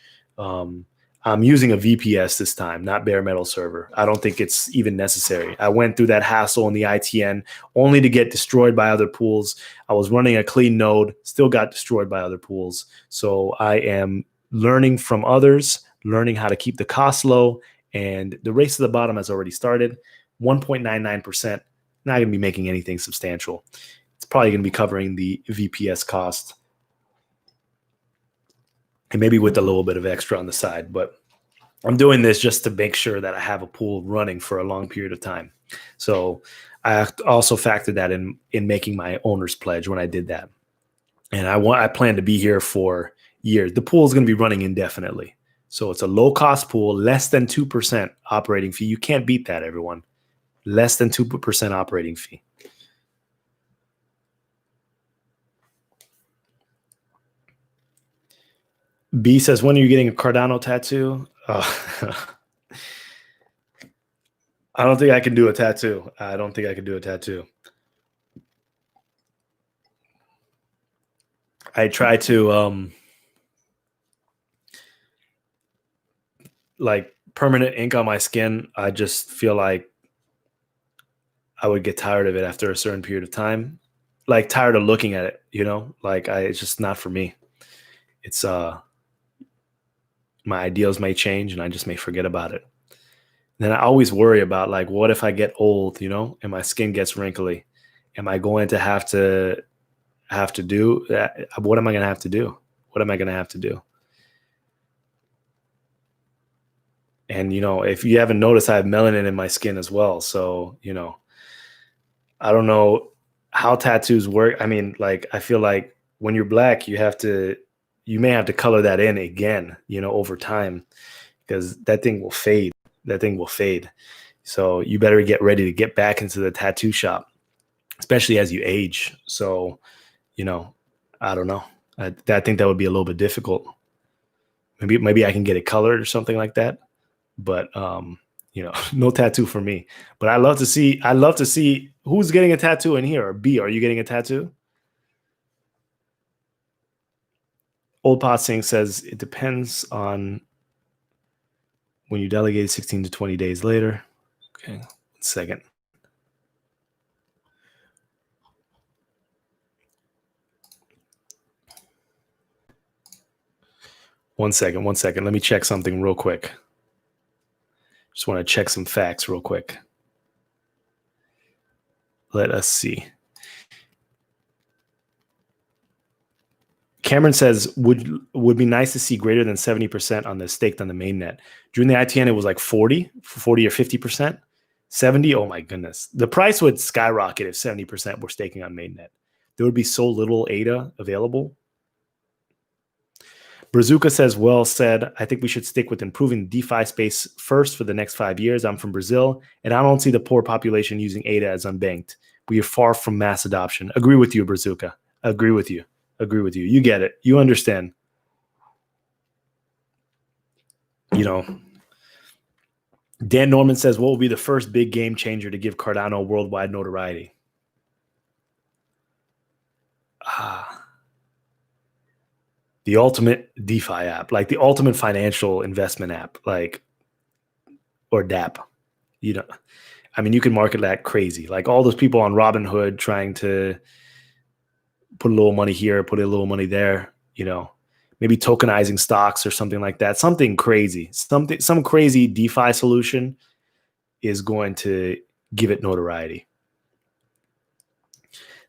I'm using a VPS this time, not bare metal server. I don't think it's even necessary. I went through that hassle in the ITN only to get destroyed by other pools. I was running a clean node, still got destroyed by other pools. So I am learning from others, learning how to keep the costs low, and the race to the bottom has already started. 1.99%, not going to be making anything substantial. It's probably going to be covering the VPS cost, and maybe with a little bit of extra on the side. But I'm doing this just to make sure that I have a pool running for a long period of time. So I also factored that in making my owner's pledge when I did that. And I plan to be here for years. The pool is going to be running indefinitely. So it's a low-cost pool, less than 2% operating fee. You can't beat that, everyone. Less than 2% operating fee. B says, when are you getting a Cardano tattoo? I don't think I can do a tattoo. I try to like permanent ink on my skin. I just feel like I would get tired of it after a certain period of time. Like tired of looking at it, like it's just not for me. It's my ideals may change and I just may forget about it. And then I always worry about like, what if I get old, and my skin gets wrinkly? Am I going to have to do that? What am I going to have to do? And, if you haven't noticed, I have melanin in my skin as well. So, I don't know how tattoos work. I mean, like, I feel like when you're black, you may have to color that in again, over time, because that thing will fade. So you better get ready to get back into the tattoo shop, especially as you age. So, I don't know. I think that would be a little bit difficult. Maybe I can get it colored or something like that. But no tattoo for me. But I love to see who's getting a tattoo in here. Or B, are you getting a tattoo? Old Pot Singh says it depends on when you delegate 16 to 20 days later. Okay, 1 second. One second. Let me check something real quick. Just want to check some facts real quick. Let us see. Cameron says, would be nice to see greater than 70% on the staked on the mainnet. During the ITN, it was like 40 or 50%. 70, oh my goodness. The price would skyrocket if 70% were staking on mainnet. There would be so little ADA available. Brazuca says, well said. I think we should stick with improving the DeFi space first for the next 5 years. I'm from Brazil, and I don't see the poor population using ADA as unbanked. We are far from mass adoption. Agree with you, Brazuca. Agree with you. You get it. You understand. Dan Norman says, what will be the first big game changer to give Cardano worldwide notoriety? The ultimate DeFi app, like the ultimate financial investment app, like, or DApp. I mean, you can market that crazy. Like all those people on Robinhood trying to put a little money here, put a little money there, maybe tokenizing stocks or something like that. Something crazy, some crazy DeFi solution is going to give it notoriety.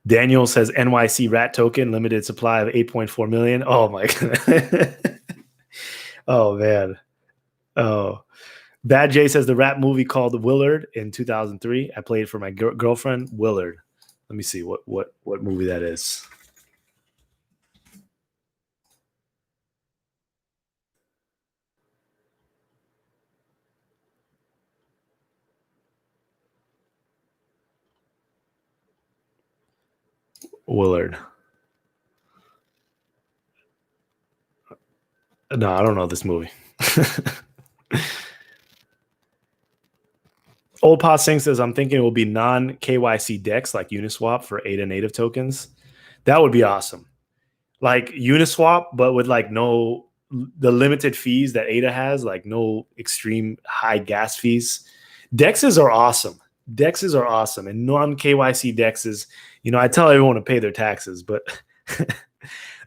Daniel says NYC rat token, limited supply of 8.4 million. Oh my God. Oh man. Oh, Bad J says the rap movie called Willard in 2003. I played for my girlfriend, Willard. Let me see what movie that is. Willard. No, I don't know this movie. Old Pot Singh says, I'm thinking it will be non KYC DEX like Uniswap for ADA native tokens. That would be awesome. Like Uniswap, but with like no, the limited fees that ADA has, like no extreme high gas fees. DEXs are awesome. DEXs are awesome. And non KYC DEXs, I tell everyone to pay their taxes, but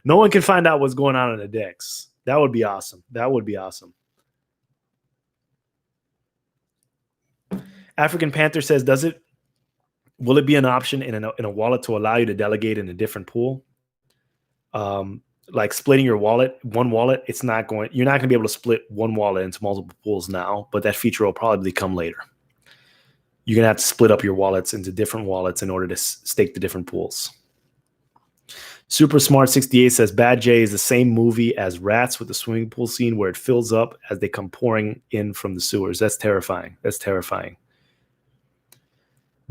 no one can find out what's going on in a DEX. That would be awesome. That would be awesome. African Panther says, will it be an option in a wallet to allow you to delegate in a different pool? Like splitting your one wallet, you're not going to be able to split one wallet into multiple pools now, but that feature will probably come later. You're going to have to split up your wallets into different wallets in order to stake the different pools. Super Smart 68 says, Bad J is the same movie as Rats with the swimming pool scene where it fills up as they come pouring in from the sewers. That's terrifying. That's terrifying.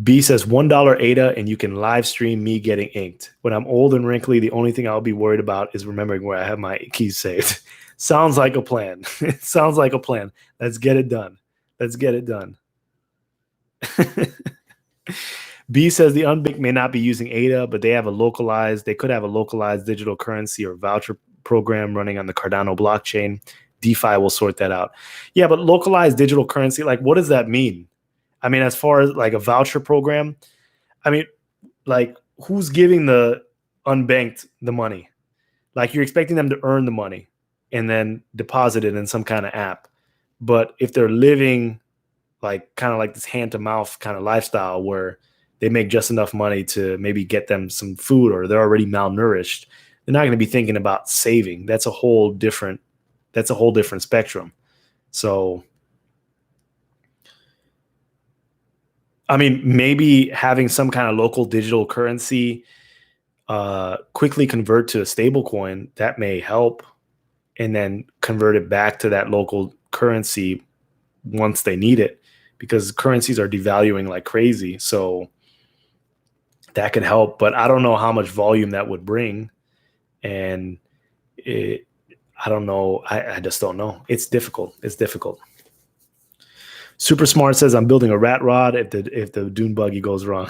B says $1 ADA and you can live stream me getting inked. When I'm old and wrinkly, the only thing I'll be worried about is remembering where I have my keys saved. Sounds like a plan. Sounds like a plan. Let's get it done. Let's get it done. B says the unbanked may not be using ADA, but they could have a localized digital currency or voucher program running on the Cardano blockchain. DeFi will sort that out. Yeah, but localized digital currency, like what does that mean? I mean, as far as like a voucher program, I mean, like who's giving the unbanked the money? Like you're expecting them to earn the money and then deposit it in some kind of app. But if they're living like kind of like this hand to mouth kind of lifestyle where they make just enough money to maybe get them some food or they're already malnourished, they're not going to be thinking about saving. That's a whole different spectrum. So I mean, maybe having some kind of local digital currency quickly convert to a stable coin, that may help, and then convert it back to that local currency once they need it, because currencies are devaluing like crazy. So that can help, but I don't know how much volume that would bring. And I don't know. I just don't know. It's difficult. It's difficult. Super Smart says, I'm building a rat rod if the dune buggy goes wrong.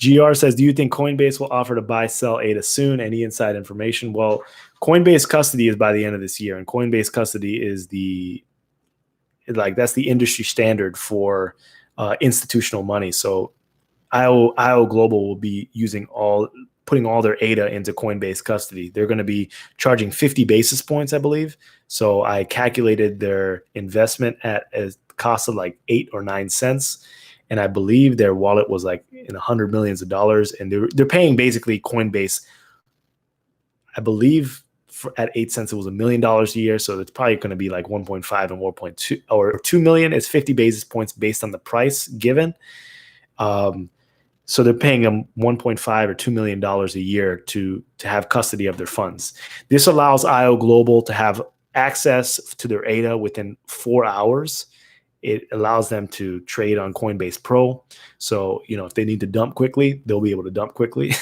GR says, do you think Coinbase will offer to buy, sell ADA soon? Any inside information? Well, Coinbase custody is by the end of this year, and Coinbase custody is that's the industry standard for institutional money. So IO Global will be putting all their ADA into Coinbase custody. They're going to be charging 50 basis points, I believe. So I calculated their investment at a cost of like 8 or 9 cents. And I believe their wallet was like in $100 million. And they're paying basically Coinbase, I believe at 8 cents, it was $1 million a year. So it's probably going to be like 1.5 and 1.2 or 2 million. It's 50 basis points based on the price given. So they're paying them $1.5 or $2 million a year to have custody of their funds. This allows IO Global to have access to their ADA within 4 hours. It allows them to trade on Coinbase Pro. So, if they need to dump quickly, they'll be able to dump quickly.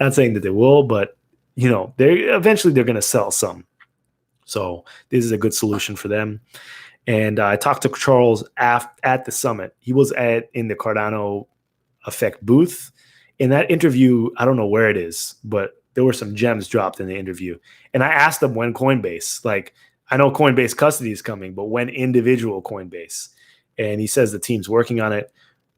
Not saying that they will, but, eventually they're going to sell some. So this is a good solution for them. And I talked to Charles at the summit. He was in the Cardano Effect booth. In that interview, I don't know where it is, but there were some gems dropped in the interview. And I asked him when Coinbase, like I know Coinbase custody is coming, but when individual Coinbase? And he says the team's working on it.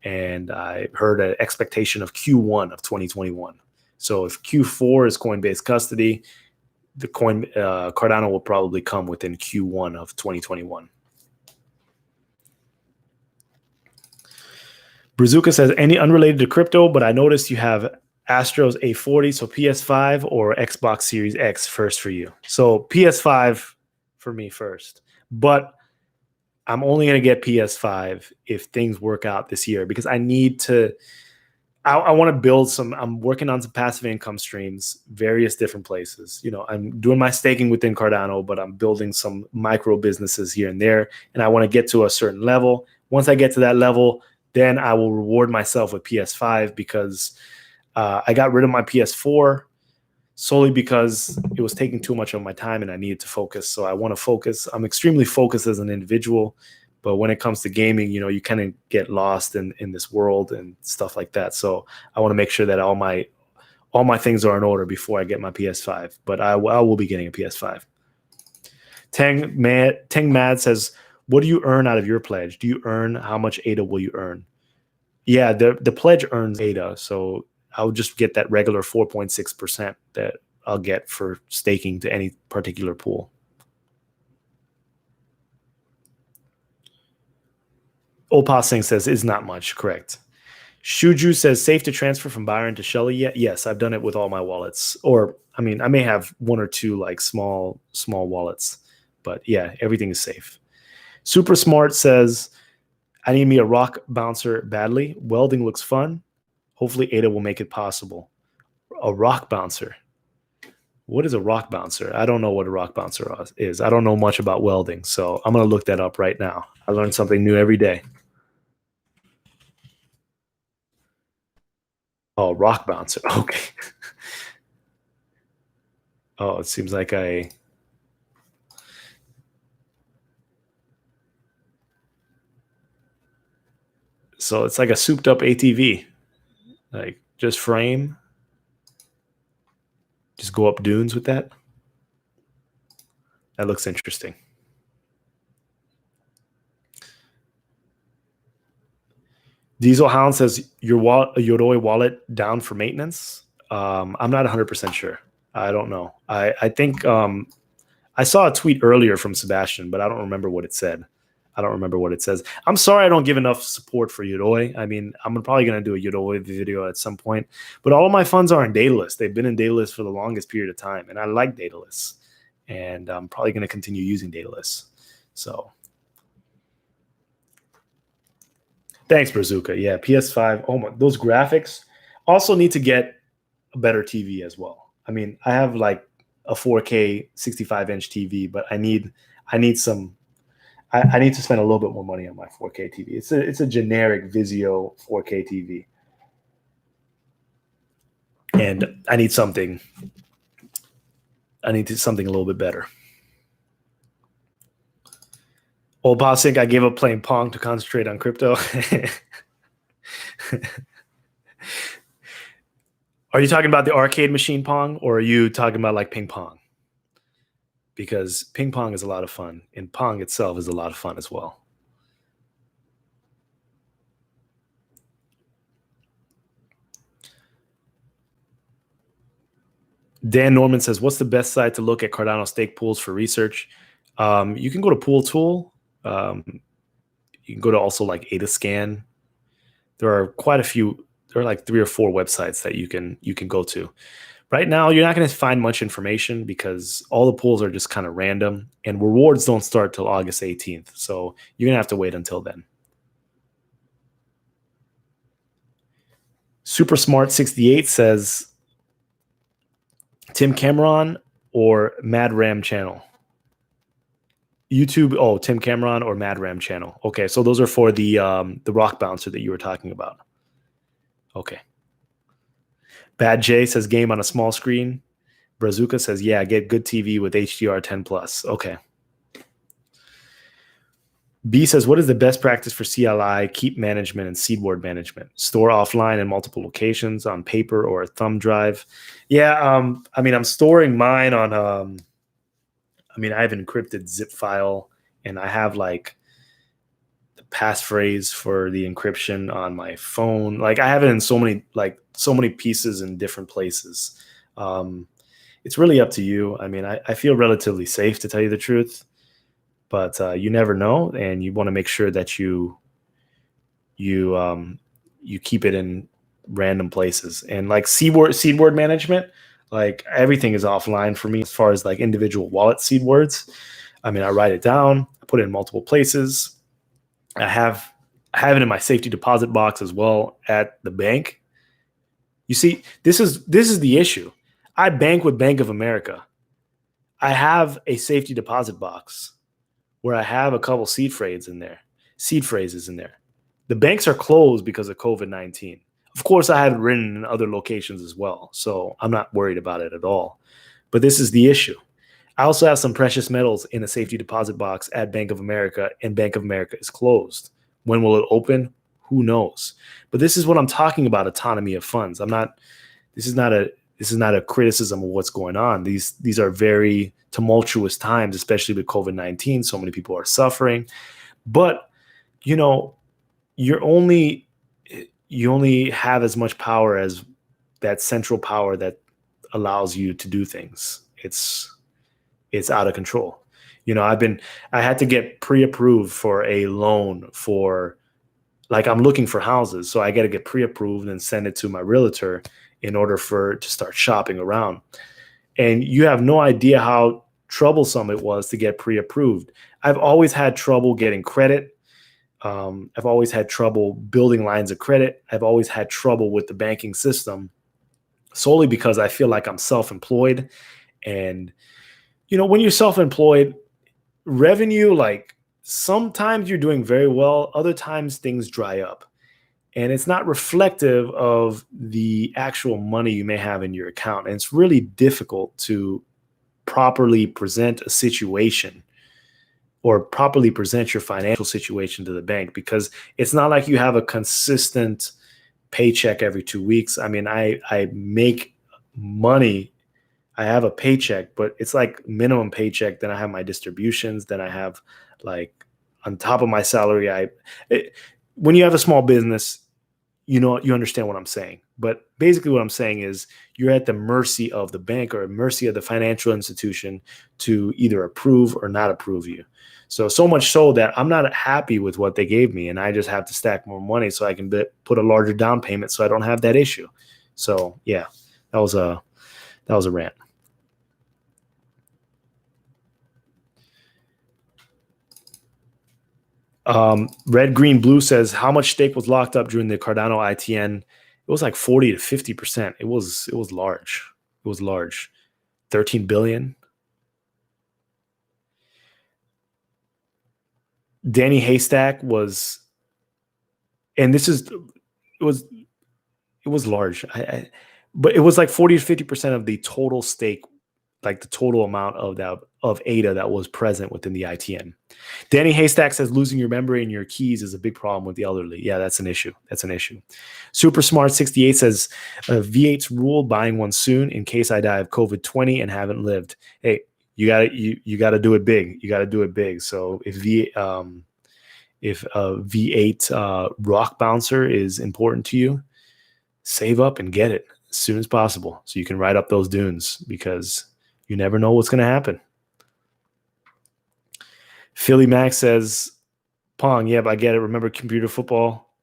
And I heard an expectation of Q1 of 2021. So if Q4 is Coinbase custody, the Cardano will probably come within Q1 of 2021. Brazuca says, any unrelated to crypto, but I noticed you have Astro's A40, so PS5 or Xbox Series X first for you. So PS5 for me first, but I'm only going to get PS5 if things work out this year, because I need to, I want to build I'm working on some passive income streams, various different places. I'm doing my staking within Cardano, but I'm building some micro businesses here and there. And I want to get to a certain level. Once I get to that level, then I will reward myself with PS5, because I got rid of my PS4 solely because it was taking too much of my time and I needed to focus. So I want to focus. I'm extremely focused as an individual, but when it comes to gaming, you kind of get lost in this world and stuff like that. So I want to make sure that all my things are in order before I get my PS5. But I will be getting a PS5. Tang Mad says, what do you earn out of your pledge? Do you earn how much ADA will you earn? Yeah, the pledge earns ADA, so I'll just get that regular 4.6% that I'll get for staking to any particular pool. Opa Singh says, is not much, correct. Shuju says, safe to transfer from Byron to Shelley yet? Yes, I've done it with all my wallets. Or, I may have one or two like small wallets, but yeah, everything is safe. Super Smart says, I need me a rock bouncer badly. Welding looks fun. Hopefully ADA will make it possible. A rock bouncer. What is a rock bouncer? I don't know what a rock bouncer is. I don't know much about welding, so I'm going to look that up right now. I learn something new every day. Oh, rock bouncer. Okay. Oh, it seems like So it's like a souped up ATV. Like just frame. Just go up dunes with that. That looks interesting. Diesel Hound says your Yoroi wallet down for maintenance. I'm not 100% sure. I don't know. I think I saw a tweet earlier from Sebastian, but I don't remember what it said. I don't remember what it says. I'm sorry I don't give enough support for Yoroi. I'm probably going to do a Yoroi video at some point, but all of my funds are in Daedalus. They've been in Daedalus for the longest period of time, and I like Daedalus, and I'm probably going to continue using Daedalus. So thanks, Brazuca. Yeah, PS5. Oh my, those graphics. Also need to get a better TV as well. I have like a 4K 65-inch TV, but I need some. I need to spend a little bit more money on my 4K TV. It's a generic Vizio 4K TV, and I need something. Something a little bit better. Old Bosink, I gave up playing Pong to concentrate on crypto. Are you talking about the arcade machine Pong, or are you talking about like ping pong? Because ping pong is a lot of fun, and Pong itself is a lot of fun as well. Dan Norman says, what's the best site to look at Cardano stake pools for research? You can go to Pool Tool. You can go to also like AdaScan. There are quite a few. There are like 3 or 4 websites that you can go to. Right now, you're not going to find much information because all the pools are just kind of random, and rewards don't start till August 18th. So you're going to have to wait until then. Super Smart 68 says, Tim Cameron or Mad Ram channel? YouTube. Oh, Tim Cameron or Mad Ram channel. Okay, so those are for the rock bouncer that you were talking about. Okay. Bad J says game on a small screen. Brazuca says, yeah, get good TV with HDR 10 plus. Okay. B says, what is the best practice for CLI, keep management, and seed word management? Store offline in multiple locations on paper or a thumb drive. Yeah, I'm storing mine on, I have an encrypted zip file, and I have like the passphrase for the encryption on my phone. Like I have it in so many pieces in different places. It's really up to you. I feel relatively safe, to tell you the truth, but you never know, and you want to make sure that you keep it in random places. And like seed word management, like everything is offline for me as far as like individual wallet seed words. I write it down, I put it in multiple places. I have it in my safety deposit box as well at the bank. You see, this is the issue. I bank with Bank of America. I have a safety deposit box where I have a couple seed phrases in there. The banks are closed because of COVID-19. Of course, I had it written in other locations as well, so I'm not worried about it at all. But this is the issue. I also have some precious metals in a safety deposit box at Bank of America, and Bank of America is closed. When will it open? Who knows? But this is what I'm talking about: autonomy of funds. I'm not. This is not a criticism of what's going on. These are very tumultuous times, especially with COVID-19. So many people are suffering, but you know, you're only you only have as much power as that central power that allows you to do things. It's out of control. I had to get pre-approved for a loan for, like, I'm looking for houses, so I got to get pre-approved and send it to my realtor in order to start shopping around. And you have no idea how troublesome it was to get pre-approved. I've always had trouble getting credit. I've always had trouble building lines of credit. I've always had trouble with the banking system, solely because I feel like I'm self-employed. And, when you're self-employed, revenue, like, sometimes you're doing very well, other times things dry up. And it's not reflective of the actual money you may have in your account. And it's really difficult to properly present a situation or properly present your financial situation to the bank, because it's not like you have a consistent paycheck every 2 weeks. I mean, I make money. I have a paycheck, but it's like minimum paycheck. Then I have my distributions. Then I have, like, on top of my salary, when you have a small business, you understand what I'm saying. But basically what I'm saying is you're at the mercy of the bank or mercy of the financial institution to either approve or not approve you. So much so that I'm not happy with what they gave me, and I just have to stack more money so I can put a larger down payment so I don't have that issue. So yeah, that was a rant. Red, Green, Blue says, how much stake was locked up during the Cardano ITN? It was like 40 to 50%. It was large. It was large. 13 billion. Danny Haystack was, and it was large. But it was like 40 to 50% of the total stake, like the total amount of ADA that was present within the ITN. Danny Haystack says losing your memory and your keys is a big problem with the elderly. Yeah, that's an issue. Super Smart 68 says V8's rule, buying one soon in case I die of COVID-20 and haven't lived. Hey, you gotta do it big. You gotta do it big. So if a V8 rock bouncer is important to you, save up and get it as soon as possible so you can ride up those dunes, because you never know what's going to happen. Philly Max says, Pong, yeah, but I get it. Remember computer football?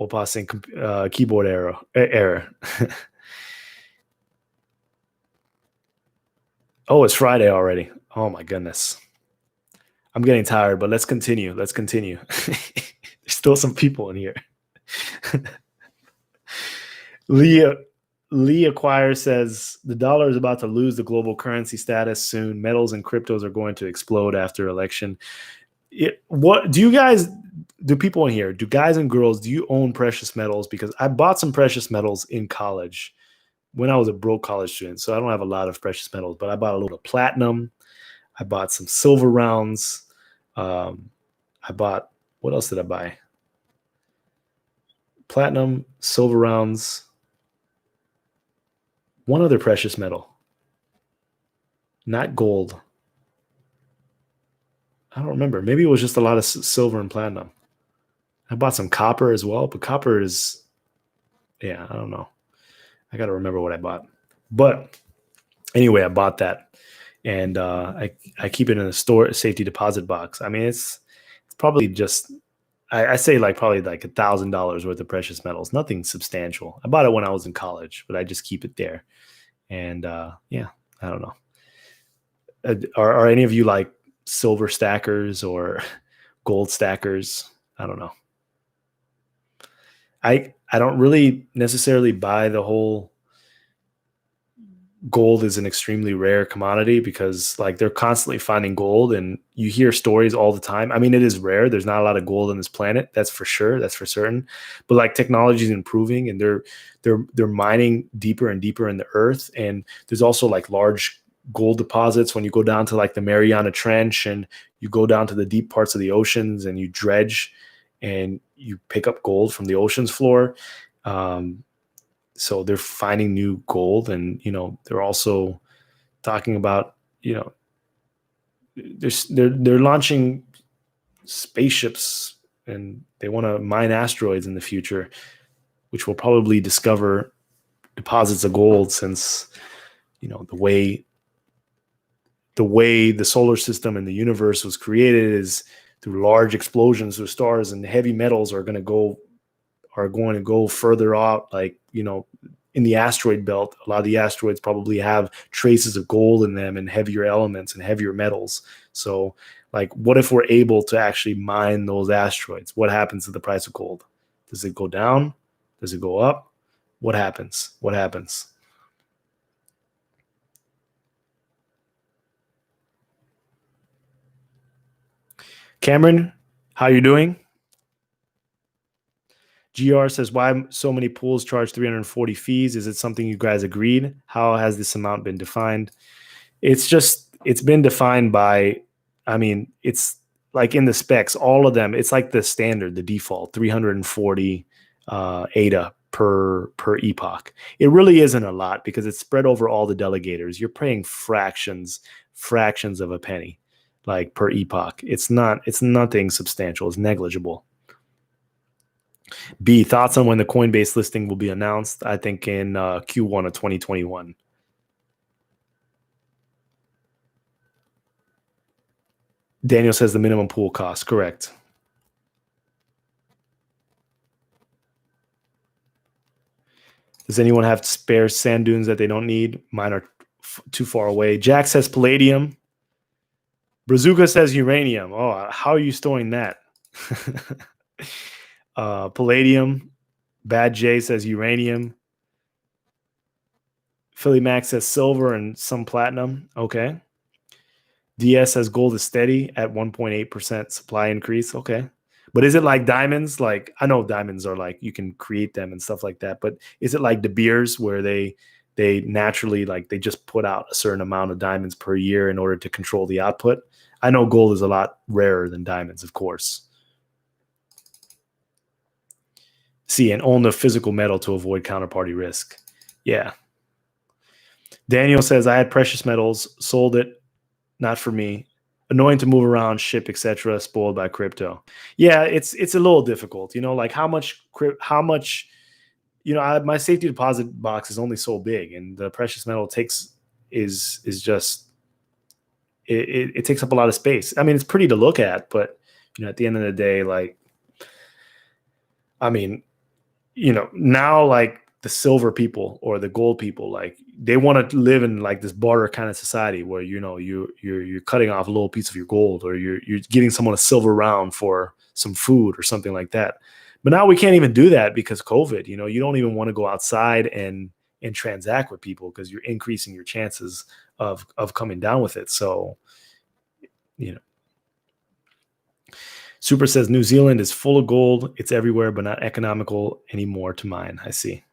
Opa saying keyboard error. Oh, it's Friday already. Oh, my goodness. I'm getting tired, but let's continue. There's still some people in here. Lee Acquire says the dollar is about to lose the global currency status soon. Metals and cryptos are going to explode after election. What do you guys, do people in here, do guys and girls, do you own precious metals? Because I bought some precious metals in college when I was a broke college student. So I don't have a lot of precious metals, but I bought a little platinum. I bought some silver rounds. What else did I buy? Platinum, silver rounds, one other precious metal, not gold. I don't remember. Maybe it was just a lot of silver and platinum. I bought some copper as well, but copper is, yeah, I don't know. I got to remember what I bought. But anyway, I bought that, and I keep it in a safety deposit box. I mean, it's probably just, I say probably like $1,000 worth of precious metals, nothing substantial. I bought it when I was in college, but I just keep it there. And yeah, I don't know. Are any of you like silver stackers or gold stackers? I don't know. I don't really necessarily buy the whole gold is an extremely rare commodity because like they're constantly finding gold, and you hear stories all the time. I mean, it is rare. There's not a lot of gold on this planet. That's for sure. That's for certain. But like technology is improving, and they're mining deeper and deeper in the earth. And there's also like large gold deposits when you go down to like the Mariana Trench, and you go down to the deep parts of the oceans and you dredge and you pick up gold from the ocean's floor. So they're finding new gold, and they're also talking about they're launching spaceships, and they want to mine asteroids in the future, which will probably discover deposits of gold, since the way the solar system and the universe was created is through large explosions of stars, and heavy metals are going to go further out, like in the asteroid belt. A lot of the asteroids probably have traces of gold in them and heavier elements and heavier metals. So like, what if we're able to actually mine those asteroids? What happens to the price of gold? Does it go down? Does it go up? What happens? Cameron, how you doing? GR says, why so many pools charge 340 fees? Is it something you guys agreed? How has this amount been defined? It's been defined by, it's like in the specs, all of them, it's like the standard, the default, 340 ADA per epoch. It really isn't a lot because it's spread over all the delegators. You're paying fractions of a penny, like per epoch. It's nothing substantial. It's negligible. B, thoughts on when the Coinbase listing will be announced? I think in Q1 of 2021. Daniel says the minimum pool cost. Correct. Does anyone have spare sand dunes that they don't need? Mine are too far away. Jack says palladium. Brazuca says uranium. Oh, how are you storing that? Palladium. Bad J says uranium. Philly Max says silver and some platinum. Okay. DS says gold is steady at 1.8% supply increase. Okay. But is it like diamonds? Like, I know diamonds are like, you can create them and stuff like that. But is it like De Beers where they naturally, like, they just put out a certain amount of diamonds per year in order to control the output? I know gold is a lot rarer than diamonds, of course. See, and own the physical metal to avoid counterparty risk. Yeah. Daniel says, I had precious metals, sold it, not for me. Annoying to move around, ship, etc. Spoiled by crypto. Yeah, it's a little difficult. Like how much. My safety deposit box is only so big, and the precious metal is just it takes up a lot of space. I mean, it's pretty to look at, but at the end of the day, like, now like the silver people or the gold people, like they want to live in like this barter kind of society where you're cutting off a little piece of your gold, or you're giving someone a silver round for some food or something like that. But now we can't even do that because COVID. You don't even want to go outside and transact with people because you're increasing your chances of coming down with it. So, Super says New Zealand is full of gold. It's everywhere, but not economical anymore to mine. I see.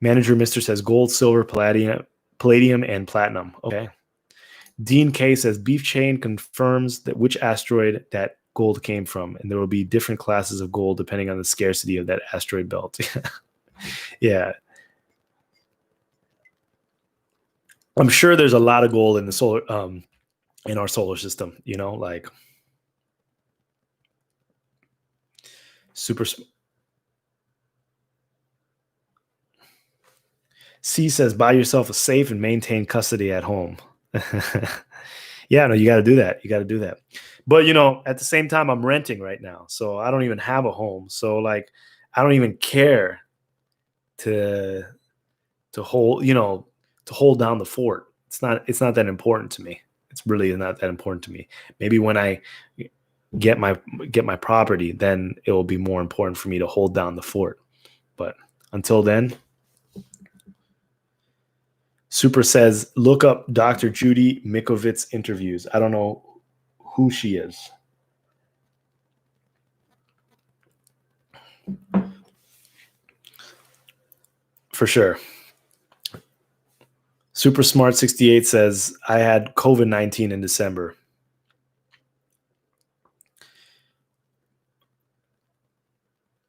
Manager Mr. says gold, silver, palladium, and platinum. Okay. Dean K says Beef Chain confirms that which asteroid that gold came from, and there will be different classes of gold depending on the scarcity of that asteroid belt. Yeah. I'm sure there's a lot of gold in the solar in our solar system, like super. C says buy yourself a safe and maintain custody at home. Yeah, no, you got to do that. But at the same time, I'm renting right now, so I don't even have a home. So like, I don't even care to hold down the fort. It's not that important to me. It's really not that important to me. Maybe when I get my property, then it will be more important for me to hold down the fort. But until then, Super says, look up Dr. Judy Mikovits interviews. I don't know who she is. For sure. Super Smart 68 says, I had COVID-19 in December.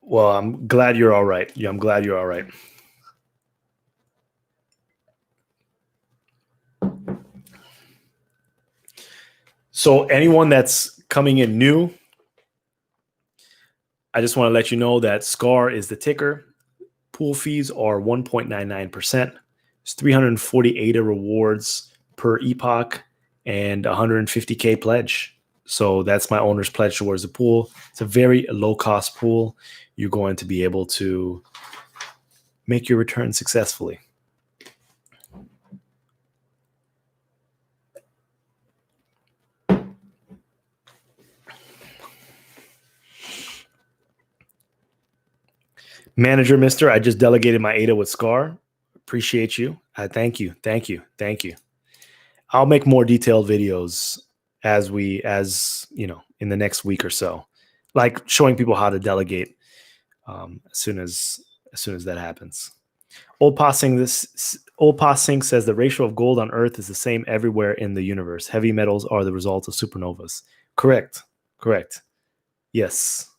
Well, I'm glad you're all right. Yeah, I'm glad you're all right. So anyone that's coming in new, I just want to let you know that SCAR is the ticker. Pool fees are 1.99%. It's 340 ADA rewards per epoch and 150K pledge. So that's my owner's pledge towards the pool. It's a very low cost pool. You're going to be able to make your return successfully. Manager, mister, I just delegated my ADA with SCAR. Appreciate you. Thank you. I'll make more detailed videos as you know, in the next week or so, like showing people how to delegate as soon as that happens. Old Passing says the ratio of gold on Earth is the same everywhere in the universe. Heavy metals are the result of supernovas. Correct. Yes.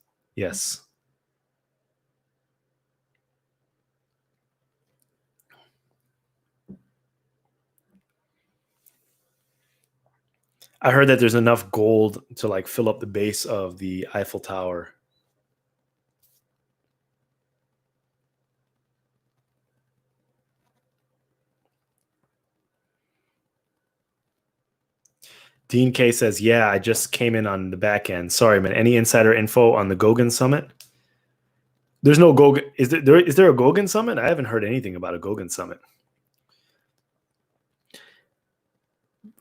I heard that there's enough gold to like fill up the base of the Eiffel Tower. Dean K says, yeah, I just came in on the back end. Sorry, man. Any insider info on the Goguen Summit? There's no Goguen. Is there a Goguen Summit? I haven't heard anything about a Goguen Summit.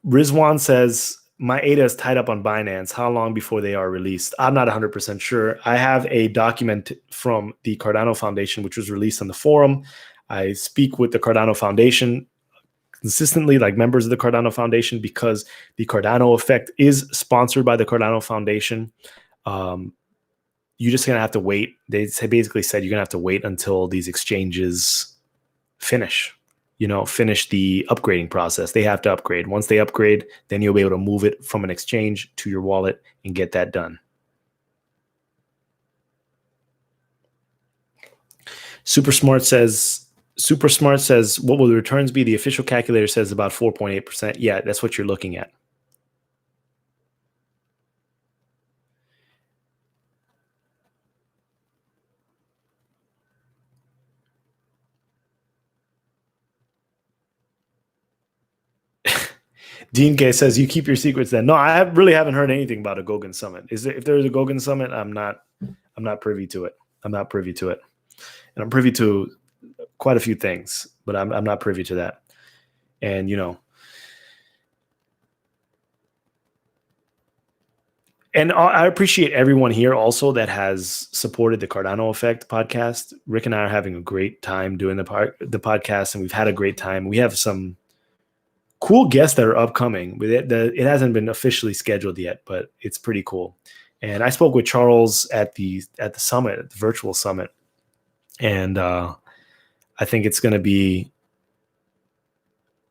Rizwan says, my ADA is tied up on Binance. How long before they are released? I'm not 100% sure. I have a document from the Cardano Foundation, which was released on the forum. I speak with the Cardano Foundation consistently, like members of the Cardano Foundation, because the Cardano effect is sponsored by the Cardano Foundation. You're just going to have to wait. They basically said you're going to have to wait until these exchanges finish the upgrading process. They have to upgrade. Once they upgrade, then you'll be able to move it from an exchange to your wallet and get that done. Super Smart says, what will the returns be? The official calculator says about 4.8%. Yeah, that's what you're looking at. Dean K says, you keep your secrets then. No, I really haven't heard anything about a Goguen Summit. If there's a Goguen Summit, I'm not privy to it. And I'm privy to quite a few things, but I'm not privy to that. And, and I appreciate everyone here also that has supported the Cardano Effect podcast. Rick and I are having a great time doing the podcast, and we've had a great time. We have some cool guests that are upcoming. It hasn't been officially scheduled yet, but it's pretty cool. And I spoke with Charles at the summit, at the virtual summit, and I think it's going to be,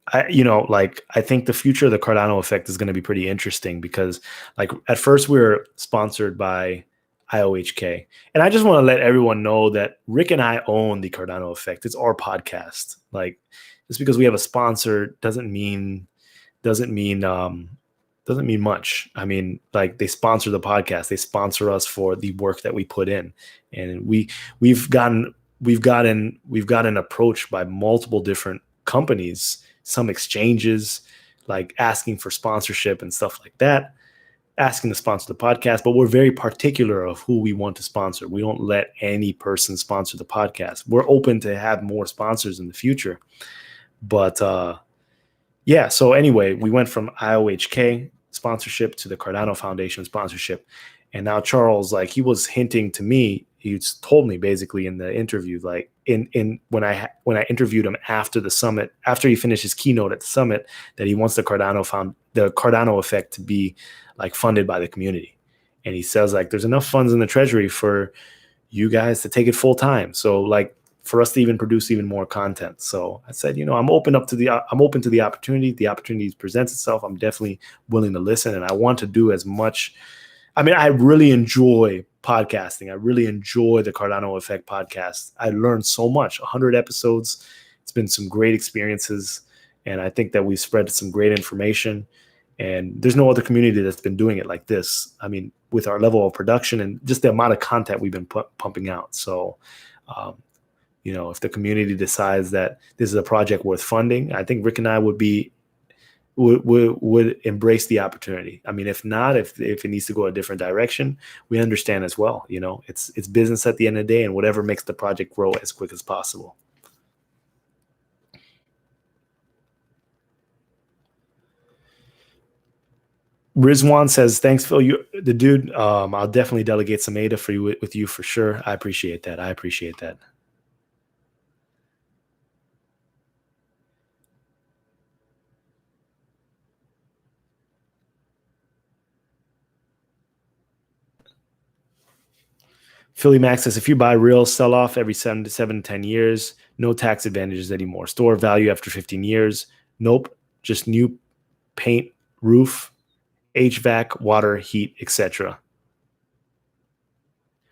I think the future of the Cardano Effect is going to be pretty interesting because, like, at first we were sponsored by IOHK, and I just want to let everyone know that Rick and I own the Cardano Effect. It's our podcast. Like, just because we have a sponsor doesn't mean much. I mean, like, they sponsor the podcast. They sponsor us for the work that we put in, and we've gotten approached by multiple different companies, some exchanges, like asking for sponsorship and stuff like that, asking to sponsor the podcast. But we're very particular of who we want to sponsor. We don't let any person sponsor the podcast. We're open to have more sponsors in the future. But yeah, so anyway, we went from IOHK sponsorship to the Cardano Foundation sponsorship. And now Charles, like, he was hinting to me, he told me basically in the interview, like in when I interviewed him after the summit, after he finished his keynote at the summit, that he wants the Cardano effect to be like funded by the community. And he says like there's enough funds in the treasury for you guys to take it full time. So like for us to even produce even more content. So I said, I'm open to the opportunity. The opportunity presents itself. I'm definitely willing to listen, and I want to do as much. I mean, I really enjoy podcasting. I really enjoy the Cardano Effect podcast. I learned so much. 100 episodes. It's been some great experiences, and I think that we've spread some great information. And there's no other community that's been doing it like this. I mean, with our level of production and just the amount of content we've been pumping out. So, if the community decides that this is a project worth funding, I think Rick and I would embrace the opportunity. I mean, if not, if it needs to go a different direction, we understand as well. It's business at the end of the day, and whatever makes the project grow as quick as possible. Rizwan says, "Thanks, Phil. You, the dude. I'll definitely delegate some ADA for you with you for sure. I appreciate that. Philly Max says, if you buy real, sell off every 7 to 10 years, no tax advantages anymore. Store value after 15 years. Nope. Just new paint, roof, HVAC, water, heat, etc.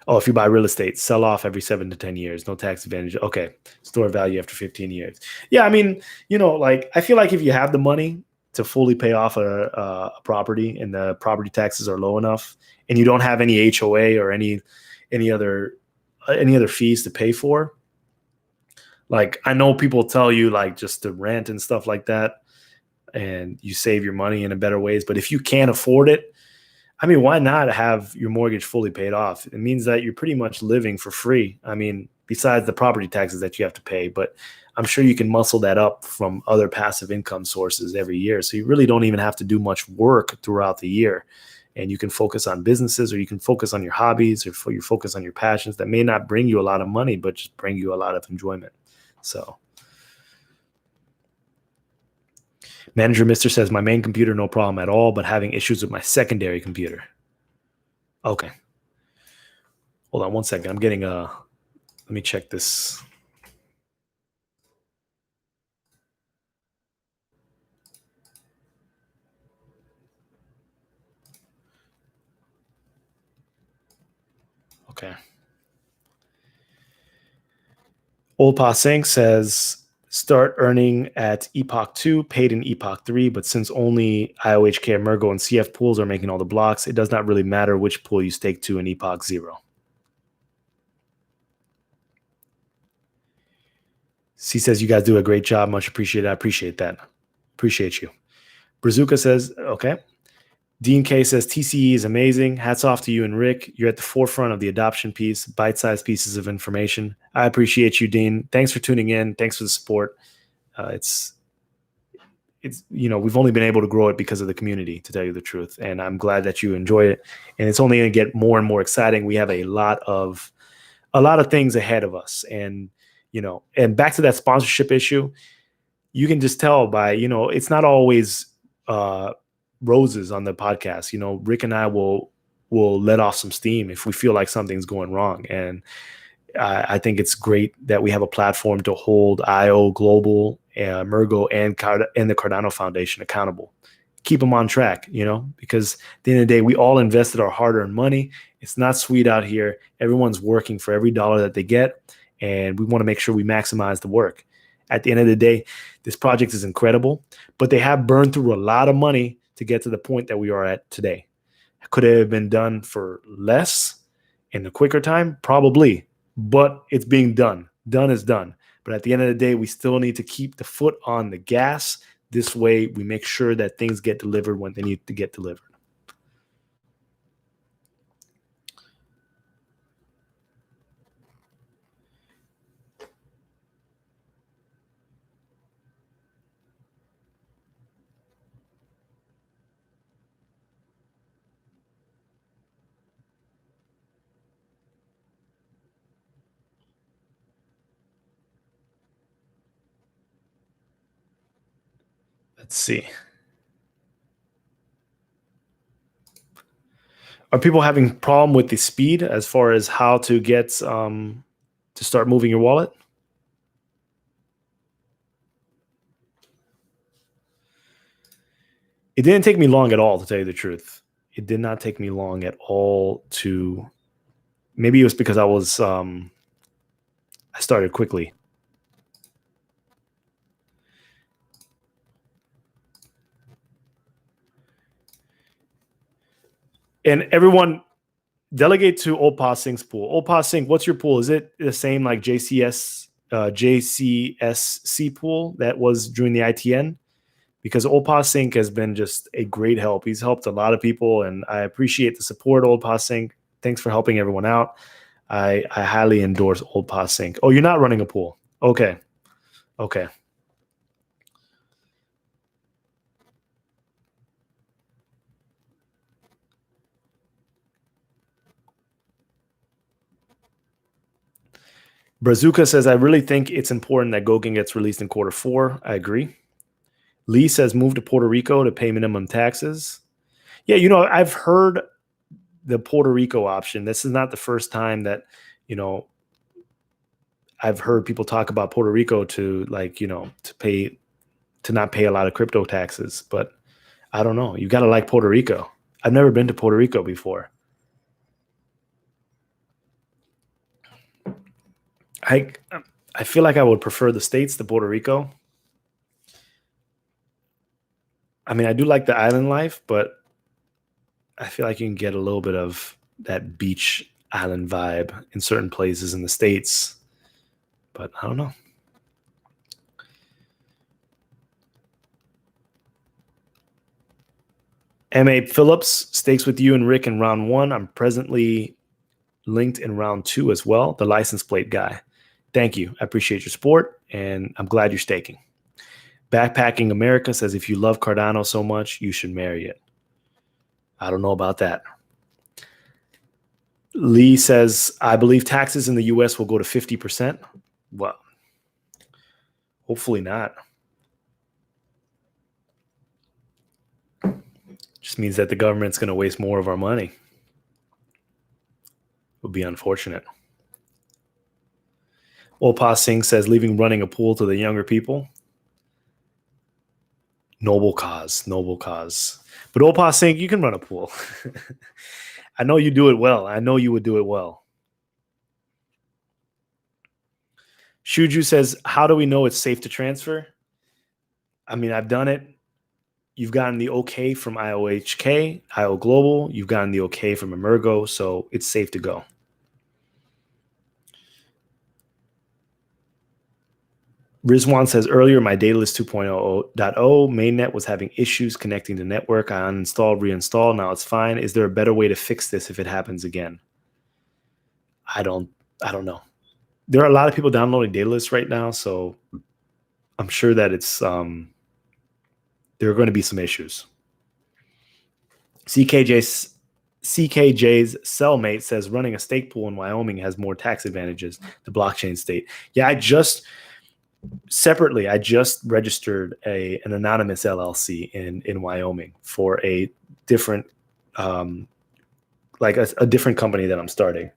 Oh, if you buy real estate, sell off every 7 to 10 years, no tax advantage. Okay. Store value after 15 years. Yeah. I mean, like, I feel like if you have the money to fully pay off a property and the property taxes are low enough and you don't have any HOA or any other fees to pay for. Like, I know people tell you like just to rent and stuff like that, and you save your money in a better ways. But if you can't afford it, I mean, why not have your mortgage fully paid off? It means that you're pretty much living for free. I mean, besides the property taxes that you have to pay, but I'm sure you can muscle that up from other passive income sources every year. So you really don't even have to do much work throughout the year. And you can focus on businesses, or you can focus on your hobbies, or you focus on your passions that may not bring you a lot of money, but just bring you a lot of enjoyment. So Manager Mister says, my main computer, no problem at all, but having issues with my secondary computer. Okay. Hold on one second. I'm getting let me check this. Okay. Old Pa Sink says, start earning at Epoch 2, paid in Epoch 3, but since only IOHK, Emergo, and CF pools are making all the blocks, it does not really matter which pool you stake to in Epoch 0. C says, you guys do a great job. Much appreciated. I appreciate that. Appreciate you. Brazuka says, okay. Dean K says, TCE is amazing. Hats off to you and Rick. You're at the forefront of the adoption piece, bite-sized pieces of information. I appreciate you, Dean. Thanks for tuning in. Thanks for the support. It's we've only been able to grow it because of the community, to tell you the truth. And I'm glad that you enjoy it. And it's only going to get more and more exciting. We have a lot of things ahead of us. And, and back to that sponsorship issue, you can just tell by, it's not always roses on the podcast. Rick and I will let off some steam if we feel like something's going wrong. And I think it's great that we have a platform to hold IO Global, Mergo, and the Cardano Foundation accountable. Keep them on track, because at the end of the day, we all invested our hard-earned money. It's not sweet out here. Everyone's working for every dollar that they get, and we want to make sure we maximize the work. At the end of the day, this project is incredible, but they have burned through a lot of money to get to the point that we are at today. Could it have been done for less in a quicker time? Probably. But it's being done. Done is done. But at the end of the day, we still need to keep the foot on the gas. This way, we make sure that things get delivered when they need to get delivered. Let's see. Are people having problem with the speed as far as how to get to start moving your wallet? It didn't take me long at all, to tell you the truth. It did not take me long at all to. Maybe it was because I started quickly. And everyone, delegate to Opa Singh's pool. Opa Singh, what's your pool? Is it the same like JCSC pool that was during the ITN? Because Opa Singh has been just a great help. He's helped a lot of people, and I appreciate the support, Opa Singh. Thanks for helping everyone out. I highly endorse Opa Singh. Oh, you're not running a pool. Okay. Okay. Brazuca says, I really think it's important that Goguen gets released in Q4. I agree. Lee says, move to Puerto Rico to pay minimum taxes. Yeah, I've heard the Puerto Rico option. This is not the first time that, I've heard people talk about Puerto Rico to not pay a lot of crypto taxes. But I don't know. You got to like Puerto Rico. I've never been to Puerto Rico before. I feel like I would prefer the States to Puerto Rico. I mean, I do like the island life, but I feel like you can get a little bit of that beach island vibe in certain places in the States. But I don't know. M.A. Phillips, stakes with you and Rick in round 1. I'm presently linked in round 2 as well, the license plate guy. Thank you. I appreciate your support, and I'm glad you're staking. Backpacking America says, if you love Cardano so much, you should marry it. I don't know about that. Lee says, I believe taxes in the U.S. will go to 50%. Well, hopefully not. Just means that the government's going to waste more of our money. It would be unfortunate. Opa Singh says, leaving running a pool to the younger people. Noble cause. But Opa Singh, you can run a pool. I know you do it well. I know you would do it well. Shuju says, how do we know it's safe to transfer? I mean, I've done it. You've gotten the okay from IOHK, IO Global. You've gotten the okay from Emergo, so it's safe to go. Rizwan says, earlier, my Daedalus 2.0 mainnet was having issues connecting to network. I uninstalled, reinstalled. Now it's fine. Is there a better way to fix this if it happens again? I don't know. There are a lot of people downloading Daedalus right now, so I'm sure that it's there are going to be some issues. CKJ's cellmate says running a stake pool in Wyoming has more tax advantages, the blockchain state. Yeah, I just registered an anonymous LLC in Wyoming for a different a different company that I'm starting.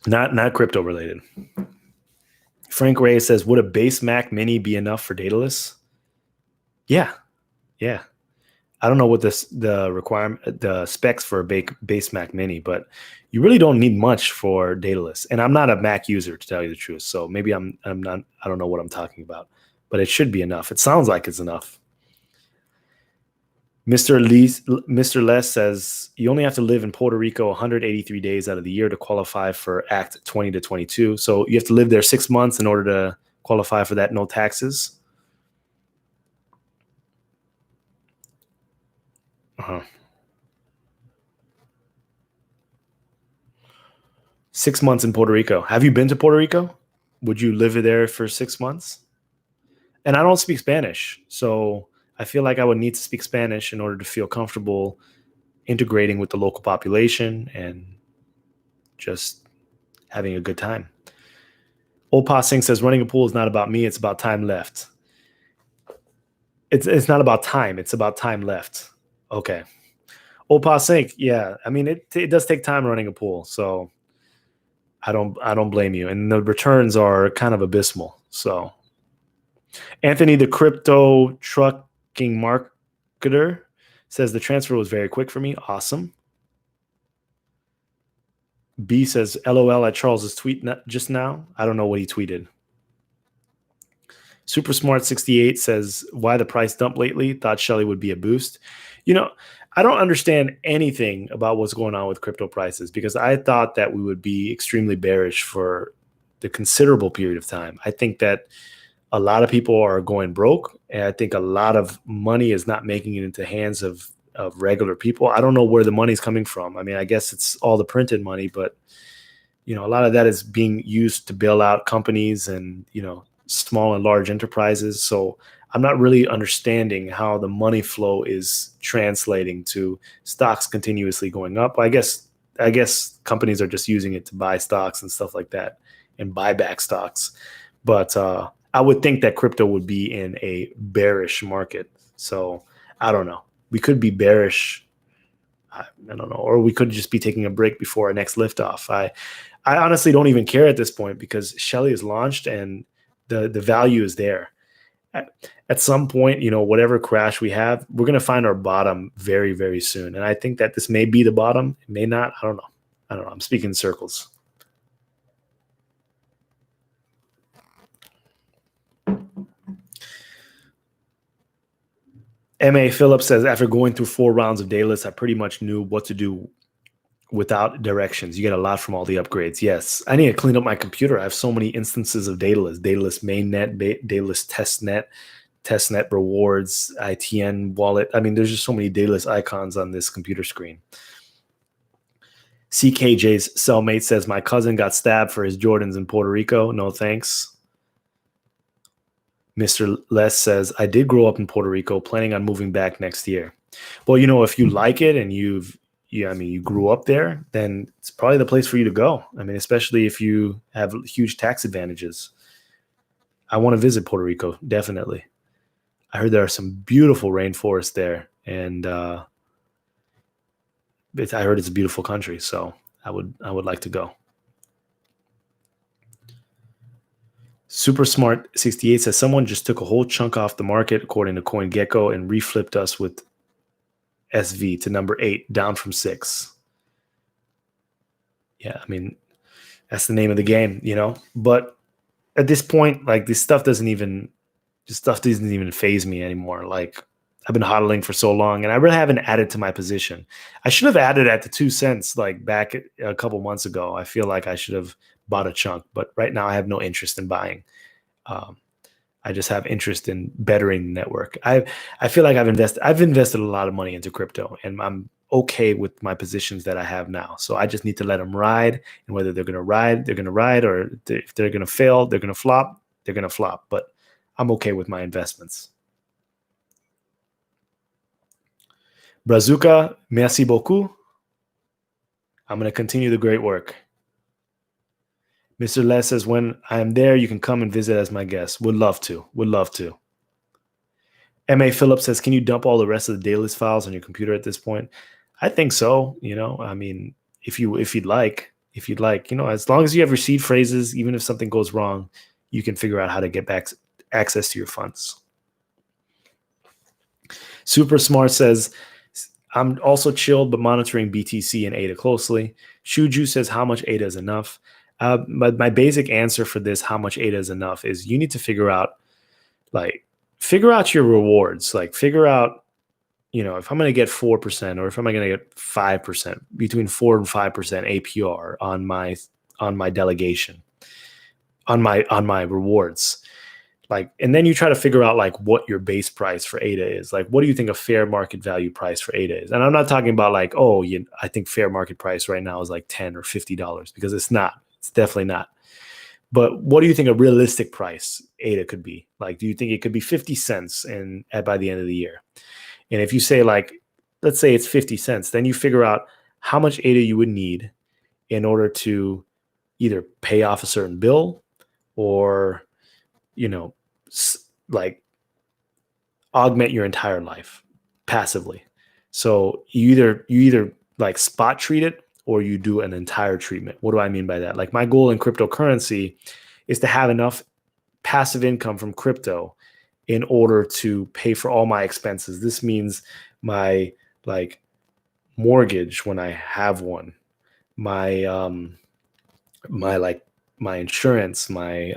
Not crypto related. Frank Reyes says, would a base Mac Mini be enough for Daedalus? Yeah. I don't know what the specs for a base Mac Mini, but you really don't need much for Daedalus. And I'm not a Mac user, to tell you the truth, so maybe I'm not. I don't know what I'm talking about, but it should be enough. It sounds like it's enough. Mr. Les says, you only have to live in Puerto Rico 183 days out of the year to qualify for Act 20 to 22. So you have to live there 6 months in order to qualify for that no taxes. 6 months in Puerto Rico. Have you been to Puerto Rico? Would you live there for 6 months? And I don't speak Spanish, so I feel like I would need to speak Spanish in order to feel comfortable integrating with the local population and just having a good time. Opa Singh says, running a pool is not about me, it's about time left. It's not about time. It's about time left. Okay. Opa Sync. Yeah. I mean, it does take time running a pool. So I don't blame you. And the returns are kind of abysmal. So Anthony, the crypto trucking marketer, says the transfer was very quick for me. Awesome. B says, LOL at Charles's tweet just now. I don't know what he tweeted. Super Smart 68 says, why the price dump lately? Thought Shelley would be a boost. You know, I don't understand anything about what's going on with crypto prices because I thought that we would be extremely bearish for the considerable period of time. I think that a lot of people are going broke, and I think a lot of money is not making it into hands of regular people. I don't know where the money's coming from. I mean, I guess it's all the printed money, but a lot of that is being used to bail out companies and small and large enterprises. So I'm not really understanding how the money flow is translating to stocks continuously going up. I guess companies are just using it to buy stocks and stuff like that and buy back stocks. But I would think that crypto would be in a bearish market. So I don't know. We could be bearish. I don't know. Or we could just be taking a break before our next liftoff. I honestly don't even care at this point because Shelley is launched and the value is there. At some point, whatever crash we have, we're going to find our bottom very, very soon. And I think that this may be the bottom. It may not. I don't know. I'm speaking in circles. M.A. Phillips says, after going through 4 rounds of Daedalus, I pretty much knew what to do without directions. You get a lot from all the upgrades. Yes. I need to clean up my computer. I have so many instances of Daedalus, Daedalus mainnet, Daedalus testnet rewards, ITN wallet. I mean, there's just so many Daedalus icons on this computer screen. CKJ's cellmate says, my cousin got stabbed for his Jordans in Puerto Rico. No thanks. Mr. Les says, I did grow up in Puerto Rico, planning on moving back next year. Well, if you like it and you grew up there, then it's probably the place for you to go. I mean, especially if you have huge tax advantages. I want to visit Puerto Rico, definitely. I heard there are some beautiful rainforests there, and I heard it's a beautiful country, so I would like to go. Super Smart 68 says, someone just took a whole chunk off the market, according to CoinGecko, and reflipped us with SV to number 8, down from 6. Yeah, I mean, that's the name of the game, But at this point, like, this stuff doesn't even faze me anymore. Like, I've been hodling for so long, and I really haven't added to my position. I should have added at the 2 cents, like back a couple months ago. I feel like I should have bought a chunk, but right now I have no interest in buying. I just have interest in bettering the network. I feel like I've invested a lot of money into crypto, and I'm okay with my positions that I have now. So I just need to let them ride, and whether they're going to ride, they're going to ride, or if they're going to fail, they're going to flop, they're going to flop. But I'm okay with my investments. Brazuca, merci beaucoup. I'm going to continue the great work. Mr. Les says, when I am there, you can come and visit as my guest. Would love to. M.A. Phillips says, can you dump all the rest of the Daedalus files on your computer at this point? I think so. I mean, if you'd like, as long as you have your seed phrases, even if something goes wrong, you can figure out how to get back access to your funds. Super Smart says, I'm also chilled, but monitoring BTC and ADA closely. Shuju says, how much ADA is enough? My basic answer for this, how much ADA is enough, is you need to figure out your rewards. Like, figure out, if I'm going to get 4% or if I'm going to get 5%, between 4 and 5% APR on my delegation, on my rewards. Like, and then you try to figure out like what your base price for ADA is. Like, what do you think a fair market value price for ADA is? And I'm not talking about like, I think fair market price right now is like $10 or $50, because it's not. It's definitely not. But what do you think a realistic price ADA could be? Like, do you think it could be 50 cents by the end of the year? And if you say, like, let's say it's 50 cents, then you figure out how much ADA you would need in order to either pay off a certain bill or, like, augment your entire life passively. So you either like spot treat it or you do an entire treatment. What do I mean by that? Like my goal in cryptocurrency is to have enough passive income from crypto in order to pay for all my expenses. This means my like mortgage when I have one, my my insurance, my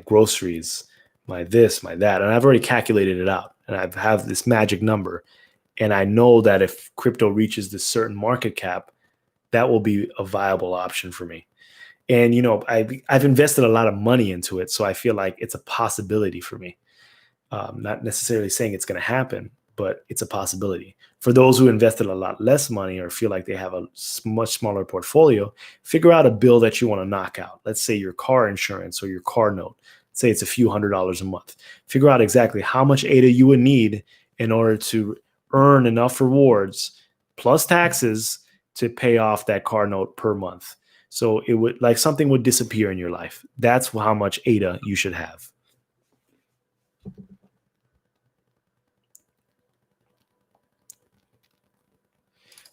groceries, my this, my that, and I've already calculated it out, and I have this magic number, and I know that if crypto reaches this certain market cap, that will be a viable option for me. And I've invested a lot of money into it, so I feel like it's a possibility for me. Not necessarily saying it's going to happen, but it's a possibility. For those who invested a lot less money or feel like they have a much smaller portfolio, figure out a bill that you want to knock out. Let's say your car insurance or your car note. Say it's a few $100s a month. Figure out exactly how much ADA you would need in order to earn enough rewards plus taxes to pay off that car note per month. So it would like something would disappear in your life. That's how much ADA you should have.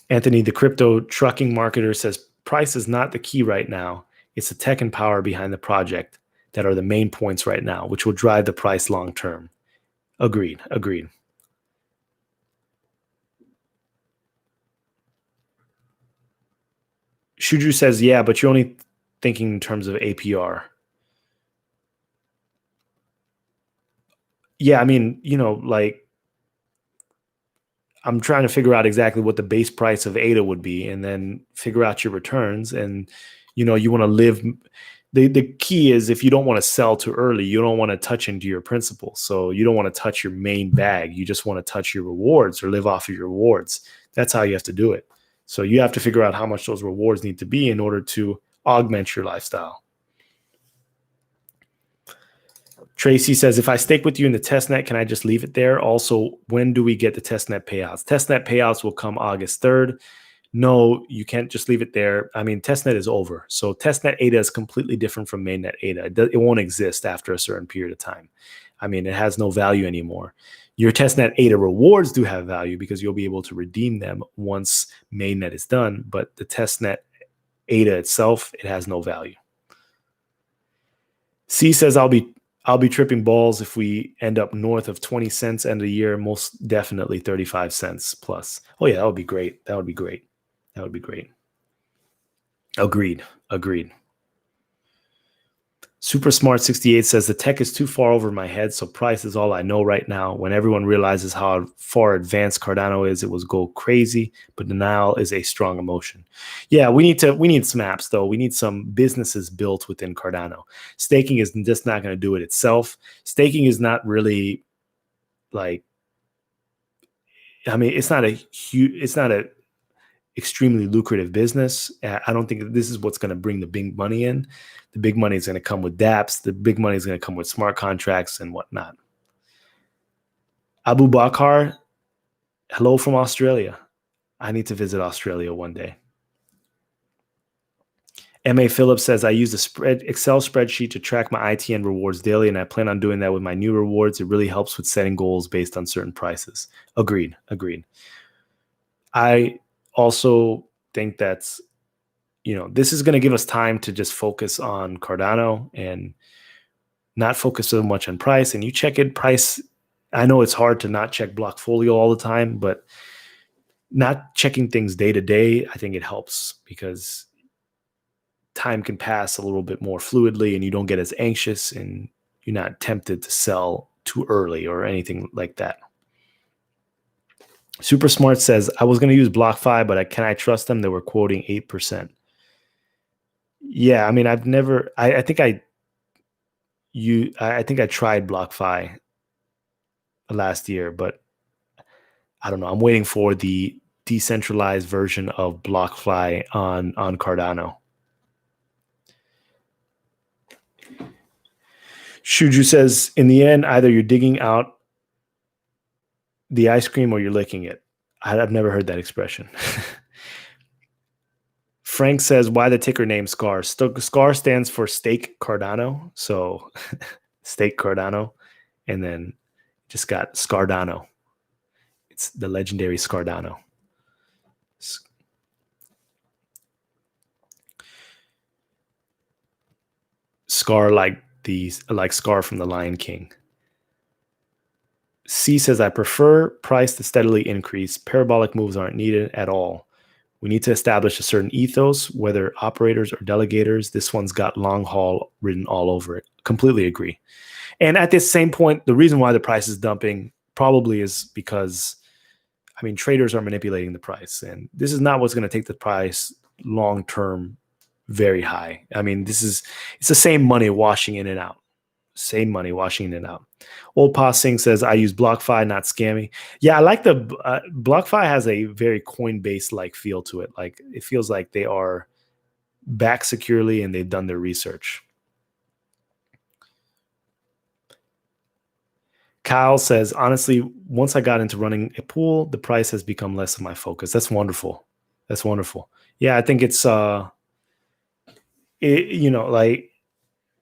Anthony, the crypto trucking marketer, says price is not the key right now. It's the tech and power behind the project that are the main points right now, which will drive the price long term. Agreed. Shuju says, yeah, but you're only thinking in terms of APR. Yeah, I mean, like I'm trying to figure out exactly what the base price of ADA would be and then figure out your returns. And, you want to live. The key is if you don't want to sell too early, you don't want to touch into your principal. So you don't want to touch your main bag. You just want to touch your rewards or live off of your rewards. That's how you have to do it. So you have to figure out how much those rewards need to be in order to augment your lifestyle. Tracy says, if I stick with you in the testnet, can I just leave it there? Also, when do we get the testnet payouts? Testnet payouts will come August 3rd. No, you can't just leave it there. I mean, testnet is over. So testnet ADA is completely different from mainnet ADA. It won't exist after a certain period of time. I mean, it has no value anymore. Your testnet ADA rewards do have value because you'll be able to redeem them once mainnet is done. But the testnet ADA itself, it has no value. C says, I'll be tripping balls if we end up north of 20 cents end of the year, most definitely 35 cents plus. Oh yeah, that would be great. That would be great. Agreed. Super Smart 68 says the tech is too far over my head, so price is all I know right now. When everyone realizes how far advanced Cardano is, it will go crazy, but denial is a strong emotion. Yeah, we need some apps though. We need some businesses built within Cardano. Staking is just not going to do it itself. Staking is not really like, I mean, it's not a extremely lucrative business. I don't think this is what's going to bring the big money in. The big money is going to come with dApps. The big money is going to come with smart contracts and whatnot. Abu Bakar, hello from Australia. I need to visit Australia one day. M.A. Phillips says, I use a Excel spreadsheet to track my ITN rewards daily, and I plan on doing that with my new rewards. It really helps with setting goals based on certain prices. Agreed. I also think that's, this is going to give us time to just focus on Cardano and not focus so much on price. And you check it, price. I know it's hard to not check Blockfolio all the time, but not checking things day to day, I think it helps because time can pass a little bit more fluidly and you don't get as anxious and you're not tempted to sell too early or anything like that. Super Smart says, I was going to use BlockFi, but can I trust them? They were quoting 8%. Yeah, I mean, I think I tried BlockFi last year, but I don't know. I'm waiting for the decentralized version of BlockFi on Cardano. Shuju says, in the end, either you're digging out the ice cream or you're licking it. I've never heard that expression. Frank says, why the ticker name SCAR? SCAR stands for Stake Cardano. So Stake Cardano. And then Just got Cardano. It's the legendary Cardano. Scar like Scar from the Lion King. C says, I prefer price to steadily increase. Parabolic moves aren't needed at all. We need to establish a certain ethos, whether operators or delegators. This one's got long haul written all over it. Completely agree. And at this same point, the reason why the price is dumping probably is because, I mean, traders are manipulating the price. And this is not what's going to take the price long term very high. I mean, it's the same money washing in and out. Same money washing in and out. Old Pa Singh says, I use BlockFi, not scammy. Yeah, I like the BlockFi has a very Coinbase like feel to it. Like it feels like they are backed securely and they've done their research. Kyle says, honestly, once I got into running a pool, the price has become less of my focus. That's wonderful. That's wonderful. Yeah, I think it's like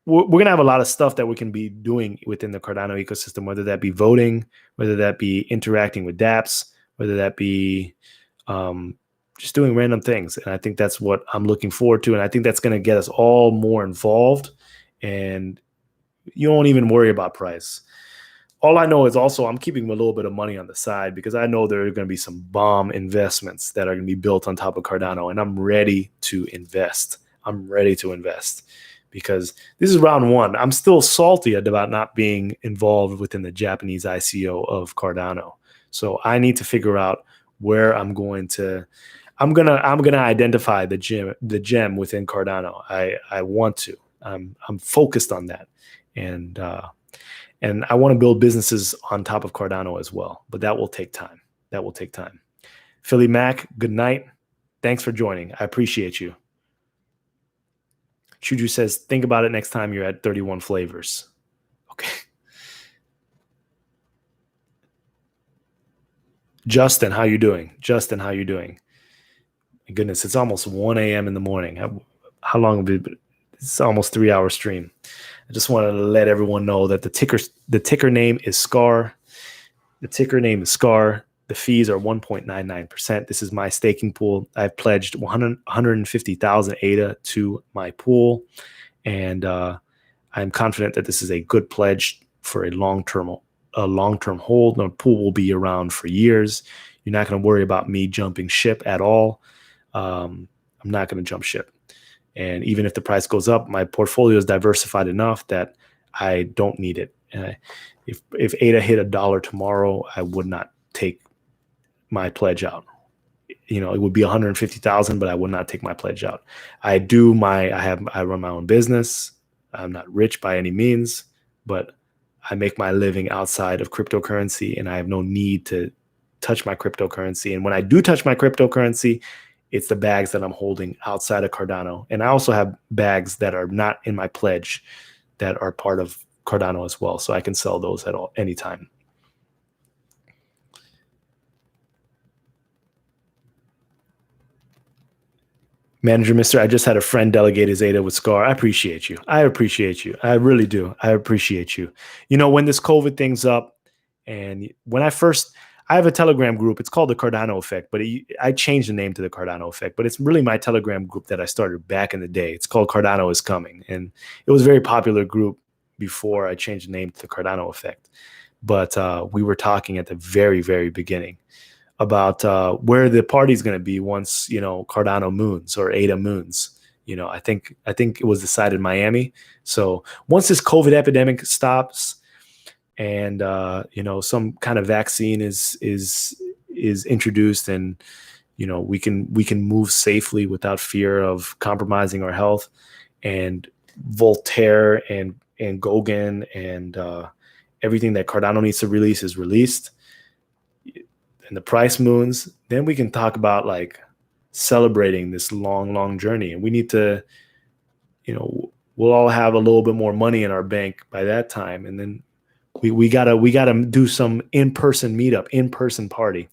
we're going to have a lot of stuff that we can be doing within the Cardano ecosystem, whether that be voting, whether that be interacting with dApps, whether that be just doing random things. And I think that's what I'm looking forward to. And I think that's going to get us all more involved. And you don't even worry about price. All I know is also I'm keeping a little bit of money on the side because I know there are going to be some bomb investments that are going to be built on top of Cardano. And I'm ready to invest. Because this is round one. I'm still salty about not being involved within the Japanese ICO of Cardano. So I need to figure out where I'm going to identify the gem within Cardano. I want to. I'm focused on that. And I want to build businesses on top of Cardano as well. But that will take time. Philly Mac, good night. Thanks for joining. I appreciate you. Chuju says, think about it next time you're at 31 flavors. Okay. Justin, how you doing? My goodness, it's almost 1 a.m. in the morning. How long have it been? It's almost 3-hour stream. I just wanted to let everyone know that the ticker name is SCAR. The fees are 1.99%. This is my staking pool. I've pledged 150,000 ADA to my pool, and I'm confident that this is a good pledge for a long-term hold. The pool will be around for years. You're not going to worry about me jumping ship at all. I'm not going to jump ship. And even if the price goes up, my portfolio is diversified enough that I don't need it. If ADA hit $1 tomorrow, I would not take my pledge out. It would be 150,000, but I would not take my pledge out. I run my own business. I'm not rich by any means, but I make my living outside of cryptocurrency, and I have no need to touch my cryptocurrency. And when I do touch my cryptocurrency, it's the bags that I'm holding outside of Cardano. And I also have bags that are not in my pledge that are part of Cardano as well. So I can sell those at any time. Manager Mister, I just had a friend delegate his ADA with SCAR. I appreciate you. I really do. I appreciate you. When this COVID thing's up, and when I have a Telegram group. It's called the Cardano Effect, but I changed the name to the Cardano Effect. But it's really my Telegram group that I started back in the day. It's called Cardano is Coming, and it was a very popular group before I changed the name to the Cardano Effect. But we were talking at the very, very beginning about where the party's going to be once Cardano moons or ADA moons. I think it was decided Miami. So once this COVID epidemic stops, and some kind of vaccine is introduced, and we can move safely without fear of compromising our health, and Voltaire and Gauguin and everything that Cardano needs to release is released, and the price moons, then we can talk about like celebrating this long journey. And we need to, we'll all have a little bit more money in our bank by that time, and then we gotta do some in-person meetup, in-person party.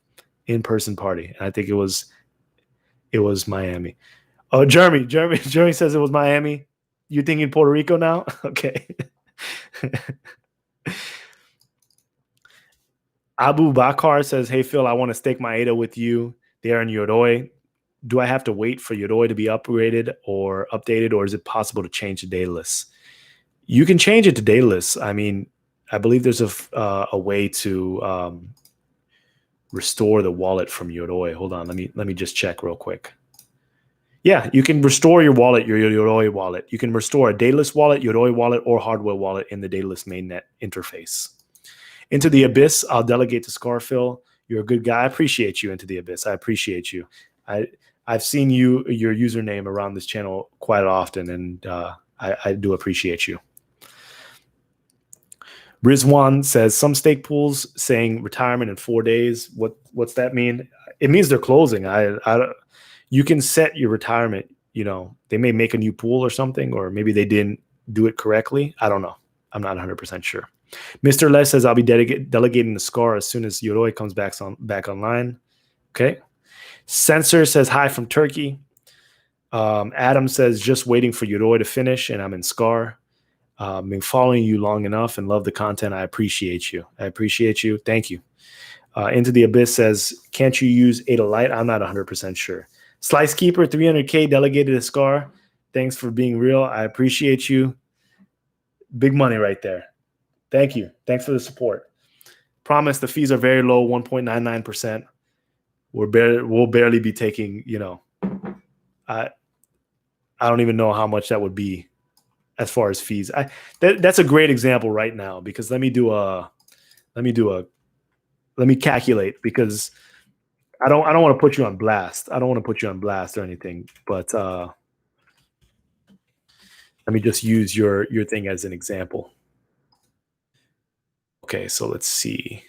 And I think it was Miami. Oh, Jeremy says it was Miami. You thinking Puerto Rico now? Okay. Abu Bakar says, "Hey Phil, I want to stake my ADA with you there in Yoroi. Do I have to wait for Yoroi to be upgraded or updated, or is it possible to change to Daedalus?" You can change it to Daedalus. I mean, I believe there's a way to restore the wallet from Yoroi. Hold on, let me just check real quick. Yeah, you can restore your wallet, your Yoroi wallet. You can restore a Daedalus wallet, Yoroi wallet, or hardware wallet in the Daedalus mainnet interface. Into the Abyss, I'll delegate to Scarfill. You're a good guy. I appreciate you, Into the Abyss. I appreciate you. I've seen your username around this channel quite often, and I do appreciate you. Rizwan says some stake pools saying retirement in 4 days. What's that mean? It means they're closing. You can set your retirement. You know, they may make a new pool or something, or maybe they didn't do it correctly. I don't know. I'm not 100% sure. Mr. Les says I'll be delegating the SCAR as soon as Yoroi comes back online. Okay. Sensor says hi from Turkey. Adam says just waiting for Yoroi to finish, and I'm in SCAR. Been following you long enough and love the content. I appreciate you. Thank you. Into the Abyss says, can't you use Ada Light? I'm not 100% sure. Slice Keeper 300K delegated a SCAR. Thanks for being real. I appreciate you. Big money right there. Thank you. Thanks for the support. Promise the fees are very low, 1.99%. We'll barely be taking, you know, I don't even know how much that would be as far as fees. That's a great example right now, because let me calculate, because I don't want to put you on blast. I don't want to put you on blast or anything, but let me just use your thing as an example. Okay, so let's see.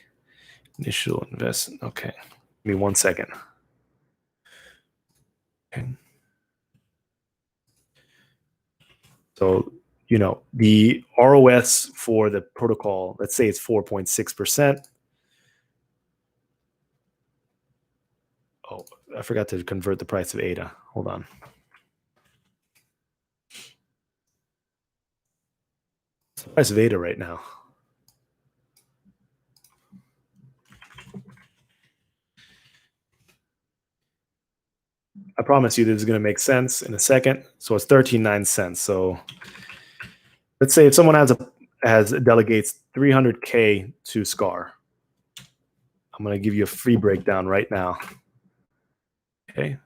Initial investment. Okay. Give me 1 second. Okay. So, you know, the ROS for the protocol, let's say it's 4.6%. Oh, I forgot to convert the price of ADA. Hold on. What's the price of ADA right now? I promise you this is going to make sense in a second. So it's 13.9 cents. So let's say if someone delegates 300K to SCAR, I'm going to give you a free breakdown right now. Okay.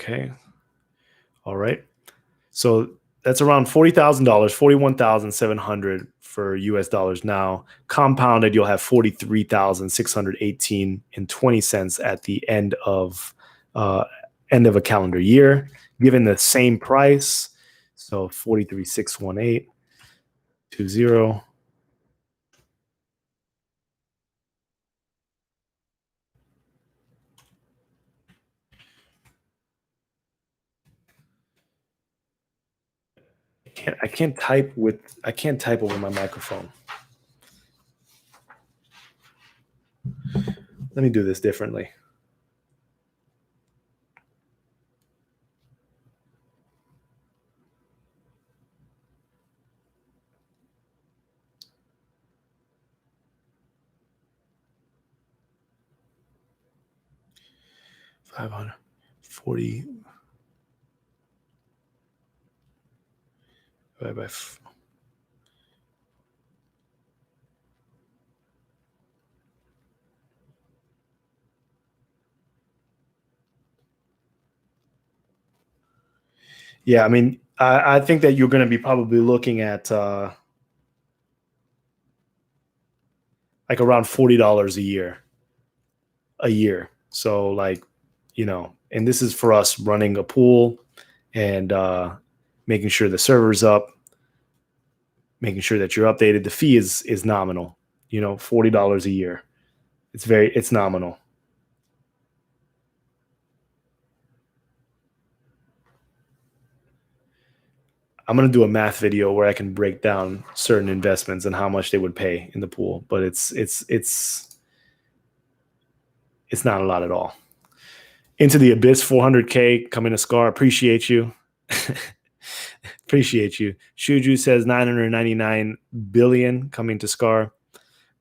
Okay. All right. So that's around $40,000, $41,700 for US dollars now. Compounded, you'll have 43,618 and 20 cents at the end of a calendar year, given the same price. So 43,618 20. I can't type over my microphone. Let me do this differently. $540 divided by yeah, I mean, I think that you're going to be probably looking at like around $40 a year. So like, you know, and this is for us running a pool and making sure the server's up, making sure that you're updated. The fee is nominal, you know, $40 a year. It's nominal. I'm going to do a math video where I can break down certain investments and how much they would pay in the pool, but it's It's not a lot at all. Into the Abyss, 400K coming to Scar. Appreciate you. Appreciate you. Shuju says 999 billion coming to Scar.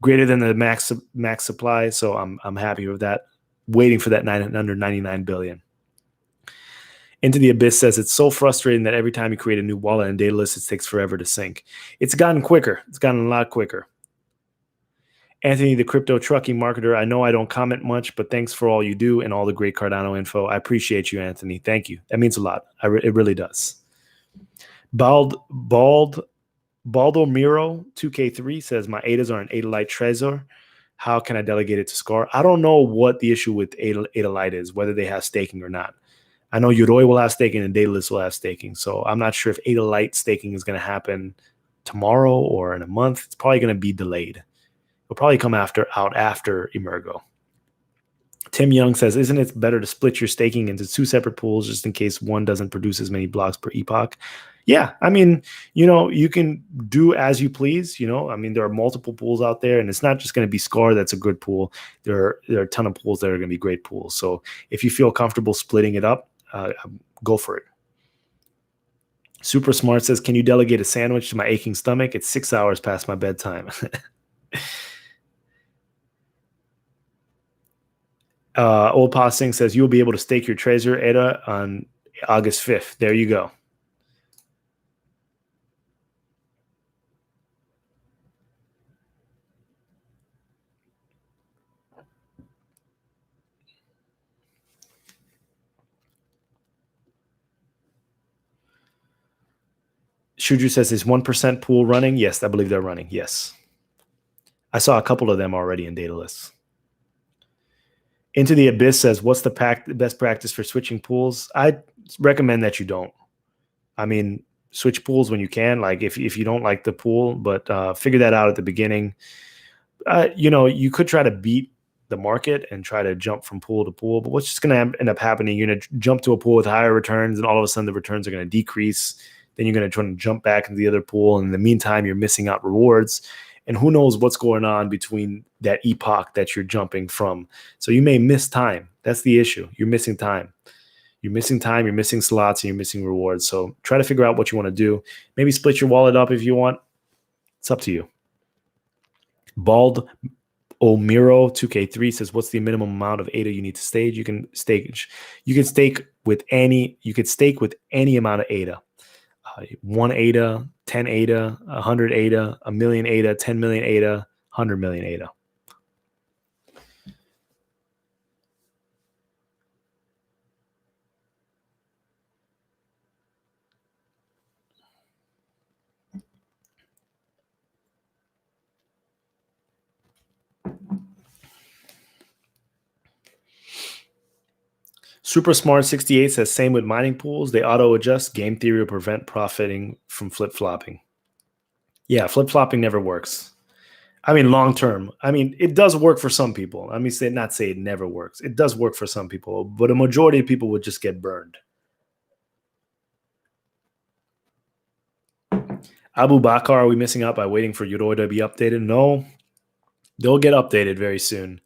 Greater than the max supply, so I'm happy with that. Waiting for that 999 billion. Into the Abyss says it's so frustrating that every time you create a new wallet in Daedalus, it takes forever to sync. It's gotten quicker. It's gotten a lot quicker. Anthony, the crypto trucking marketer. I know I don't comment much, but thanks for all you do and all the great Cardano info. I appreciate you, Anthony. Thank you. That means a lot. It really does. Baldomiro 2K3 says my ADAs are an Adalite Trezor. How can I delegate it to Scar? I don't know what the issue with Adalite is, whether they have staking or not. I know Yoroi will have staking and Daedalus will have staking. So I'm not sure if Adalite staking is going to happen tomorrow or in a month. It's probably going to be delayed. It'll probably come out after Emergo. Tim Young says, isn't it better to split your staking into two separate pools just in case one doesn't produce as many blocks per epoch? Yeah, I mean, you can do as you please. I mean, there are multiple pools out there, and it's not just going to be Scar that's a good pool. There are a ton of pools that are going to be great pools. So if you feel comfortable splitting it up, go for it. Super Smart says, can you delegate a sandwich to my aching stomach? It's 6 hours past my bedtime. Old Passing says, you'll be able to stake your Trezor ADA on August 5th. There you go. Shuju says, is 1% pool running? Yes, I believe they're running. Yes. I saw a couple of them already in Daedalus. Into the Abyss says, what's the best practice for switching pools? I recommend that you don't. I mean, switch pools when you can, like if you don't like the pool, but figure that out at the beginning. You could try to beat the market and try to jump from pool to pool, but what's just going to end up happening, you're going to jump to a pool with higher returns, and all of a sudden the returns are going to decrease. Then you're going to try to jump back into the other pool, and in the meantime, you're missing out rewards. And who knows what's going on between that epoch that you're jumping from. So you may miss time. That's the issue. You're missing time. You're missing time, you're missing slots, and you're missing rewards. So try to figure out what you want to do. Maybe split your wallet up if you want. It's up to you. Bald Omiro 2K3 says, what's the minimum amount of ADA you need to stage? You can stake with any amount of ADA. 1 ADA, 10 ADA, 100 ADA, 1 million ADA, 10 million ADA, 100 million ADA. Super Smart 68 says, same with mining pools. They auto adjust. Game theory will prevent profiting from flip flopping. Yeah, flip flopping never works. I mean, long term. I mean, it does work for some people. Let me not say it never works. It does work for some people, but a majority of people would just get burned. Abu Bakr, are we missing out by waiting for Yoroi to be updated? No, they'll get updated very soon.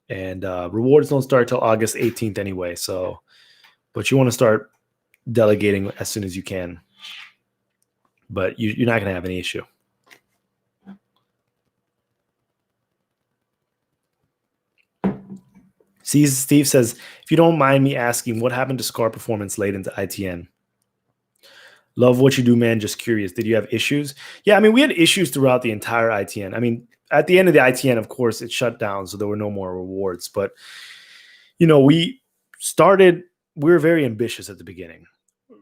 And rewards don't start till August 18th anyway. So, but you want to start delegating as soon as you can. But you're not going to have any issue. Steve says, if you don't mind me asking, what happened to Scar performance late into ITN? Love what you do, man. Just curious. Did you have issues? Yeah, I mean, we had issues throughout the entire ITN. I mean, at the end of the ITN, of course, it shut down, so there were no more rewards. But, we were very ambitious at the beginning.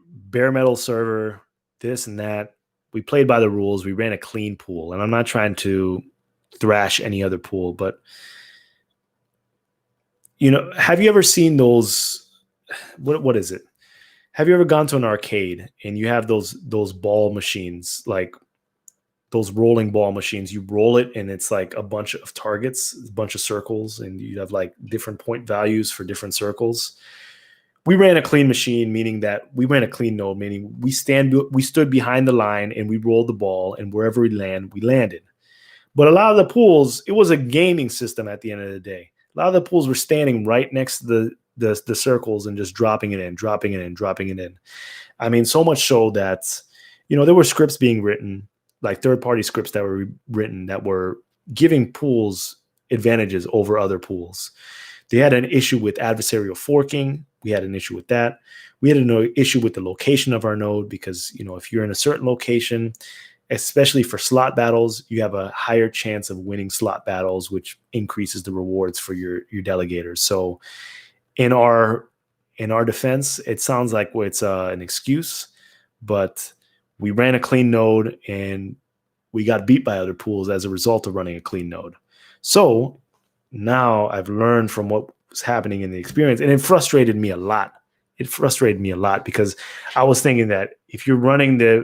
Bare metal server, this and that. We played by the rules. We ran a clean pool. And I'm not trying to thrash any other pool, but, have you ever seen those? What is it? Have you ever gone to an arcade and you have those ball machines, like those rolling ball machines? You roll it and it's like a bunch of targets, a bunch of circles, and you have like different point values for different circles. We ran a clean machine, meaning that we ran a clean node, meaning we stood behind the line and we rolled the ball, and wherever we landed. But a lot of the pools, it was a gaming system at the end of the day. A lot of the pools were standing right next to the circles and just dropping it in, dropping it in, dropping it in. I mean, so much so that, there were scripts being written, like third-party scripts that were written that were giving pools advantages over other pools. They had an issue with adversarial forking. We had an issue with that. We had an issue with the location of our node because, if you're in a certain location, especially for slot battles, you have a higher chance of winning slot battles, which increases the rewards for your delegators. So in our defense, it sounds like it's an excuse, but we ran a clean node and we got beat by other pools as a result of running a clean node. So now I've learned from what was happening in the experience, and it frustrated me a lot. It frustrated me a lot because I was thinking that if you're running the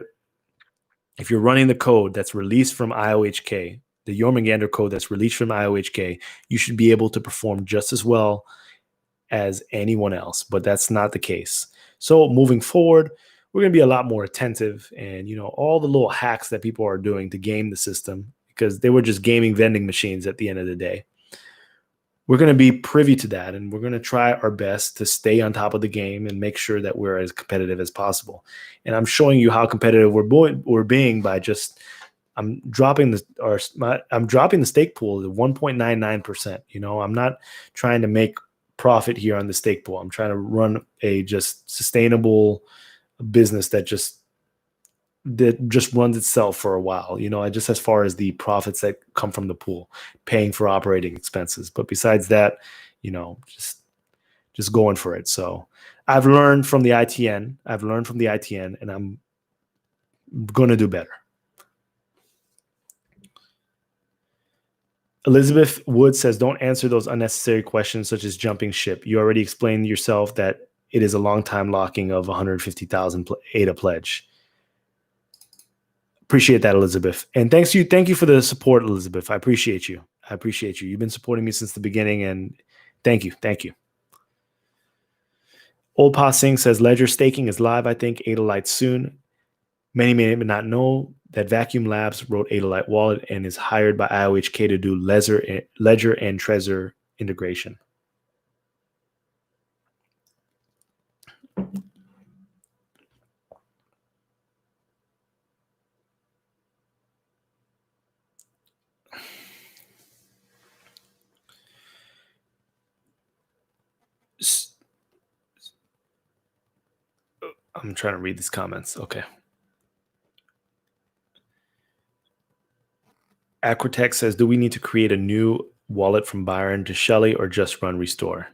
code that's released from IOHK, the Jormungandr code that's released from IOHK, you should be able to perform just as well as anyone else, but that's not the case. So moving forward, we're going to be a lot more attentive, and all the little hacks that people are doing to game the system, because they were just gaming vending machines at the end of the day. We're going to be privy to that, and we're going to try our best to stay on top of the game and make sure that we're as competitive as possible. And I'm showing you how competitive we're being by just I'm dropping the stake pool to 1.99%. I'm not trying to make profit here on the stake pool. I'm trying to run a just sustainable business that just runs itself for a while, just as far as the profits that come from the pool, paying for operating expenses. But besides that, just going for it. So I've learned from the ITN. And I'm going to do better. Elizabeth Wood says, don't answer those unnecessary questions such as jumping ship. You already explained yourself that it is a long time locking of 150,000 ADA pledge. Appreciate that, Elizabeth. And thank you for the support, Elizabeth. I appreciate you. You've been supporting me since the beginning, and thank you. Old Pa Singh says, Ledger staking is live, I think. Adalite soon. Many may not know that Vacuum Labs wrote Adalite Wallet and is hired by IOHK to do Ledger and Trezor integration. I'm trying to read these comments. Okay. Aquatech says, do we need to create a new wallet from Byron to Shelley or just run restore?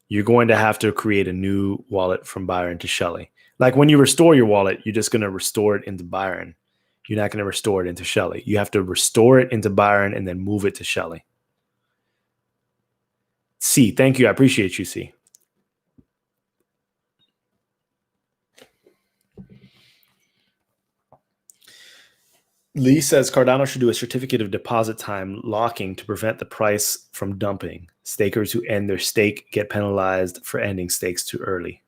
You're going to have to create a new wallet from Byron to Shelley. Like when you restore your wallet, you're just going to restore it into Byron. You're not going to restore it into Shelley. You have to restore it into Byron and then move it to Shelley. C, thank you. I appreciate you, C. Lee says Cardano should do a certificate of deposit time locking to prevent the price from dumping. Stakers who end their stake get penalized for ending stakes too early.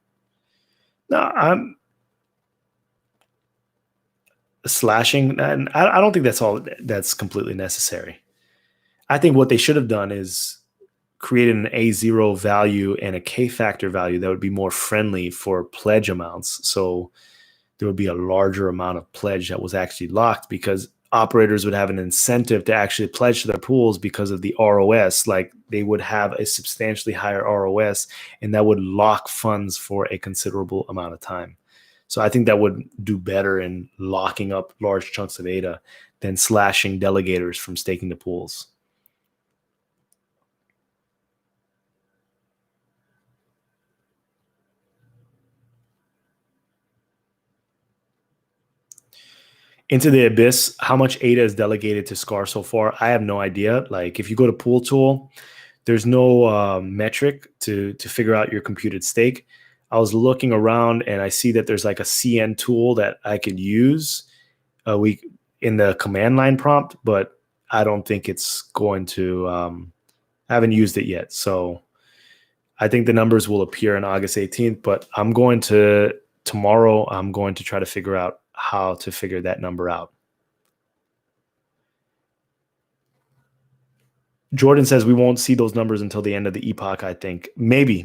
No, I'm slashing, and I don't think that's completely necessary. I think what they should have done is created an A0 value and a K factor value that would be more friendly for pledge amounts. So there would be a larger amount of pledge that was actually locked, because operators would have an incentive to actually pledge to their pools because of the ROS. Like they would have a substantially higher ROS, and that would lock funds for a considerable amount of time. So I think that would do better in locking up large chunks of ADA than slashing delegators from staking the pools. Into the Abyss, how much ADA is delegated to SCAR so far? I have no idea. Like if you go to Pool Tool, there's no metric to figure out your computed stake. I was looking around and I see that there's like a CN tool that I could use in the command line prompt, but I don't think it's going to, I haven't used it yet. So I think the numbers will appear on August 18th, but tomorrow I'm going to try to figure out how to figure that number out. Jordan says we won't see those numbers until the end of the epoch, I think. Maybe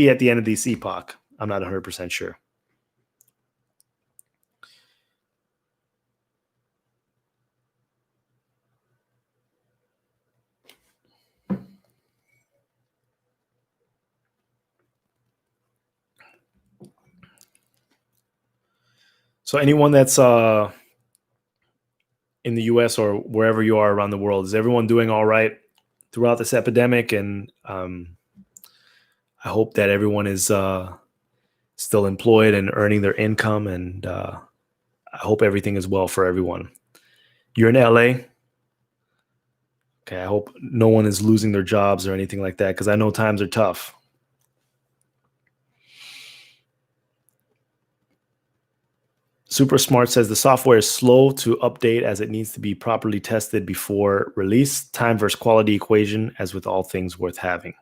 at the end of this epoch. I'm not 100% sure. So anyone that's in the US or wherever you are around the world, is everyone doing all right throughout this epidemic? And I hope that everyone is still employed and earning their income, and I hope everything is well for everyone. You're in LA? Okay, I hope no one is losing their jobs or anything like that, because I know times are tough. Super Smart says the software is slow to update as it needs to be properly tested before release. Time versus quality equation, as with all things worth having.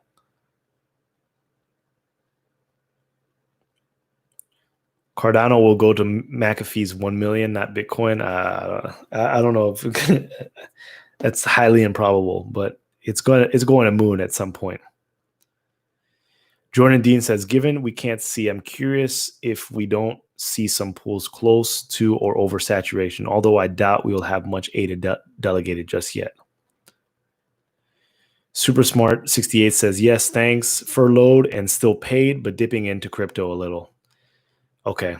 Cardano will go to McAfee's 1 million, not Bitcoin. I don't know if that's highly improbable, but it's going to moon at some point. Jordan Dean says, given we can't see, I'm curious if we don't see some pools close to or over saturation, although I doubt we will have much ADA delegated just yet. Super Smart 68 says, yes, thanks. Furloughed and still paid, but dipping into crypto a little. Okay.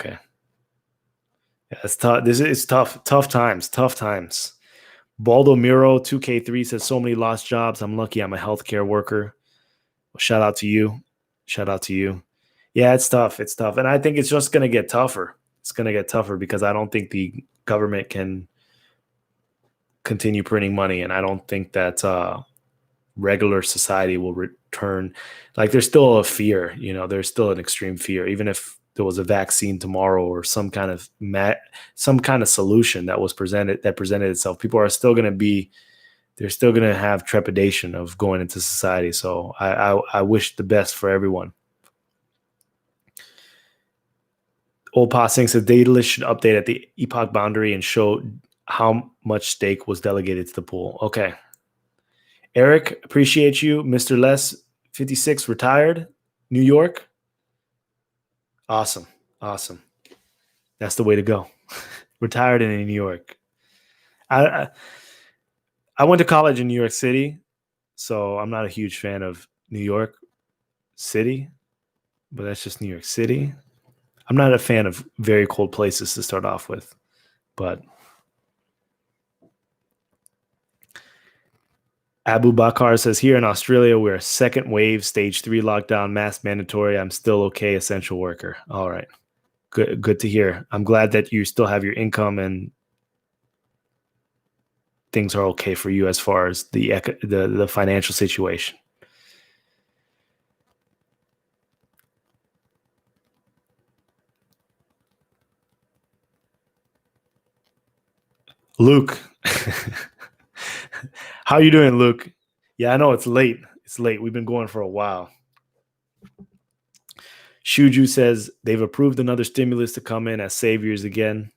Yeah, it's tough. It's tough. Tough times. Baldo Miro 2K3 says, so many lost jobs. I'm lucky I'm a healthcare worker. Well, shout out to you. Yeah, it's tough. And I think it's just going to get tougher. It's going to get tougher because I don't think the government can continue printing money. And I don't think that regular society will return. Like, there's still a fear, there's still an extreme fear, even if there was a vaccine tomorrow or some kind of solution that presented itself. People are still going to have trepidation of going into society. So I wish the best for everyone. Old Passing says Daedalus should update at the epoch boundary and show how much stake was delegated to the pool. Okay. Eric, appreciate you. Mr. Les 56 retired, New York. Awesome. That's the way to go. Retired in New York. I went to college in New York City, so I'm not a huge fan of New York City, but that's just New York City. I'm not a fan of very cold places to start off with, but Abu Bakar says, here in Australia, we're second wave, stage 3 lockdown, mask mandatory. I'm still okay, essential worker. All right. Good to hear. I'm glad that you still have your income and things are okay for you as far as the financial situation. Luke. How are you doing, Luke? Yeah, I know it's late. We've been going for a while. Shuju says they've approved another stimulus to come in as saviors again.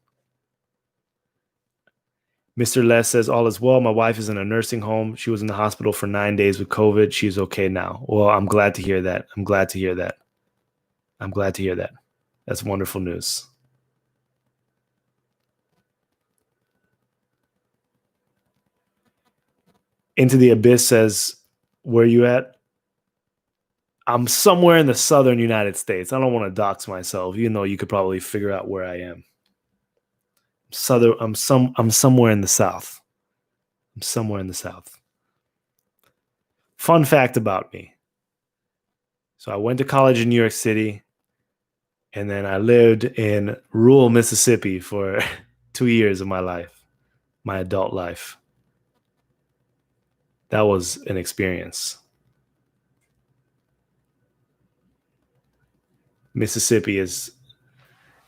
Mr. Les says all is well. My wife is in a nursing home. She was in the hospital for 9 days with COVID. She's okay now. Well, I'm glad to hear that. That's wonderful news. Into the Abyss says, where are you at? I'm somewhere in the southern United States. I don't want to dox myself, even though you could probably figure out where I am. I'm somewhere in the south. Fun fact about me. So I went to college in New York City, and then I lived in rural Mississippi for 2 years of my life, my adult life. That was an experience. Mississippi is,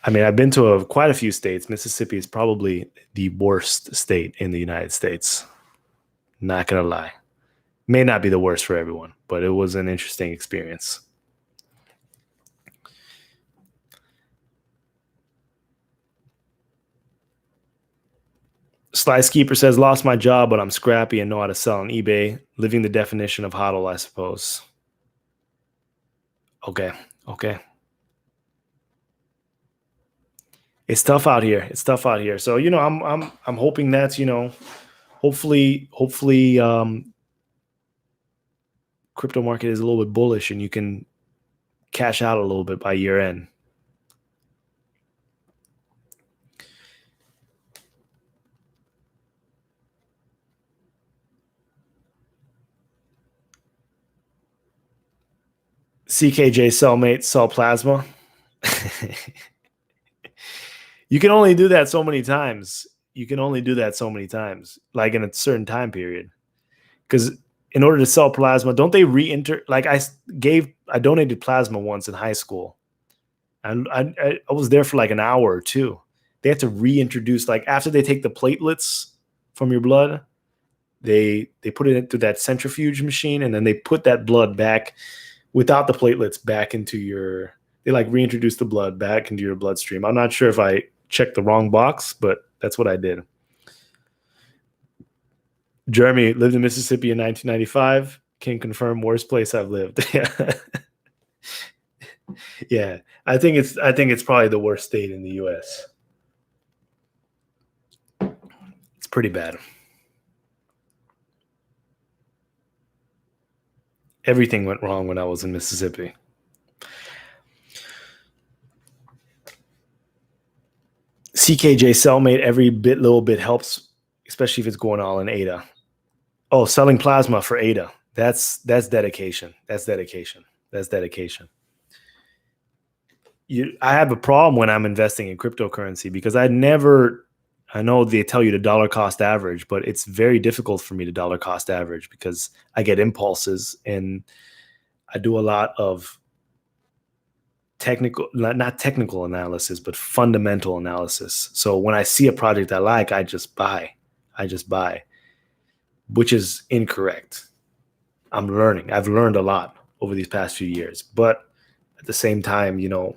I've been to quite a few states. Mississippi is probably the worst state in the United States. Not going to lie. May not be the worst for everyone, but it was an interesting experience. Slice Keeper says, lost my job, but I'm scrappy and know how to sell on eBay. Living the definition of hodl, I suppose. Okay. It's tough out here. So, I'm hoping that, hopefully, crypto market is a little bit bullish and you can cash out a little bit by year end. CKJ Cellmate, Cell Plasma. You can only do that so many times. Like in a certain time period. Because in order to sell plasma, don't they re-enter? Like I donated plasma once in high school. And I was there for like an hour or two. They have to reintroduce, like after they take the platelets from your blood, they put it into that centrifuge machine, and then they put that blood back without the platelets back into they like reintroduce the blood back into your bloodstream. I'm not sure if I checked the wrong box, but that's what I did. Jeremy lived in Mississippi in 1995. Can confirm worst place I've lived. Yeah. I think it's probably the worst state in the US. It's pretty bad. Everything went wrong when I was in Mississippi. CKJ Cellmate, every little bit helps, especially if it's going all in ADA. Oh, selling plasma for ADA. That's dedication. I have a problem when I'm investing in cryptocurrency because I know they tell you to dollar cost average, but it's very difficult for me to dollar cost average because I get impulses and I do a lot of not technical analysis, but fundamental analysis. So when I see a project I like, I just buy, which is incorrect. I've learned a lot over these past few years, but at the same time, in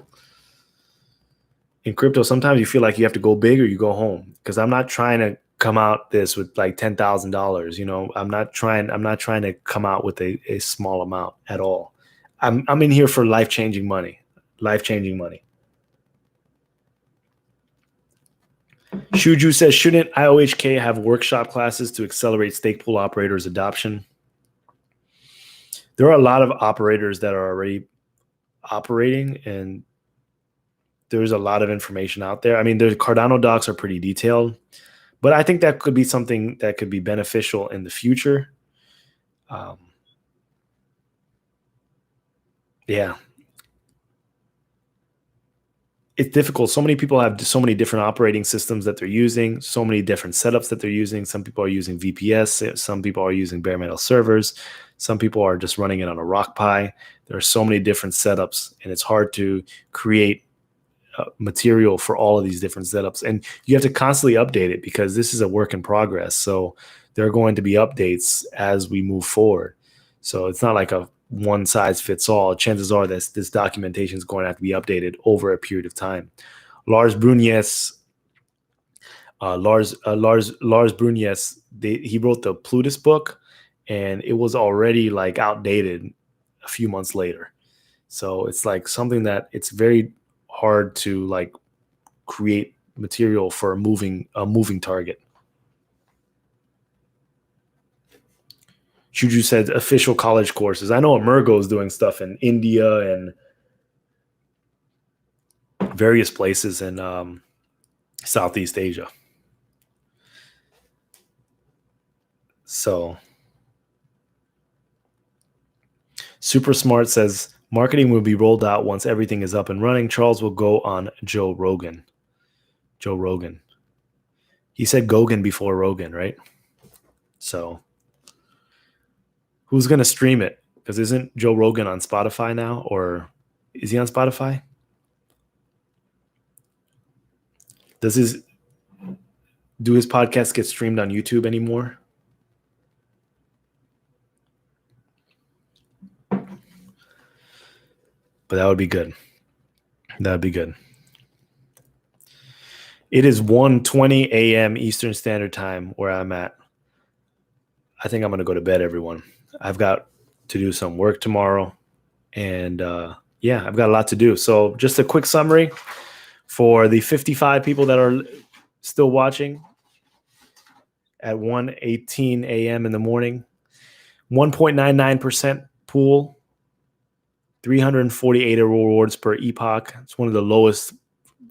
crypto, sometimes you feel like you have to go big or you go home, because I'm not trying to come out this with like $10,000. I'm not trying to come out with a small amount at all. I'm in here for life-changing money. Shuju says, shouldn't IOHK have workshop classes to accelerate stake pool operators adoption? There are a lot of operators that are already operating, and there's a lot of information out there. I mean, the Cardano docs are pretty detailed, but I think that could be something that could be beneficial in the future. Yeah. It's difficult. So many people have so many different operating systems that they're using, so many different setups that they're using. Some people are using VPS. Some people are using bare metal servers. Some people are just running it on a RockPi. There are so many different setups, and it's hard to create material for all of these different setups. And you have to constantly update it because this is a work in progress. So there are going to be updates as we move forward. So it's not like a one size fits all. Chances are that this documentation is going to have to be updated over a period of time. Lars Brunies, he wrote the Plutus book, and it was already like outdated a few months later. So it's like something that it's very hard to like create material for a moving target. Juju said official college courses. I know Emergo is doing stuff in India and various places in Southeast Asia. So Super Smart says marketing will be rolled out once everything is up and running. Charles will go on Joe Rogan. He said Gogan before Rogan, right? So who's going to stream it? Because isn't Joe Rogan on Spotify now? Or is he on Spotify? Do his podcasts get streamed on YouTube anymore? But that would be good. It is 1:20 a.m. Eastern Standard Time where I'm at. I think I'm going to go to bed, everyone. I've got to do some work tomorrow. And yeah, I've got a lot to do. So just a quick summary for the 55 people that are still watching at 1:18 a.m. in the morning. 1.99% pool, 348 rewards per epoch. It's one of the lowest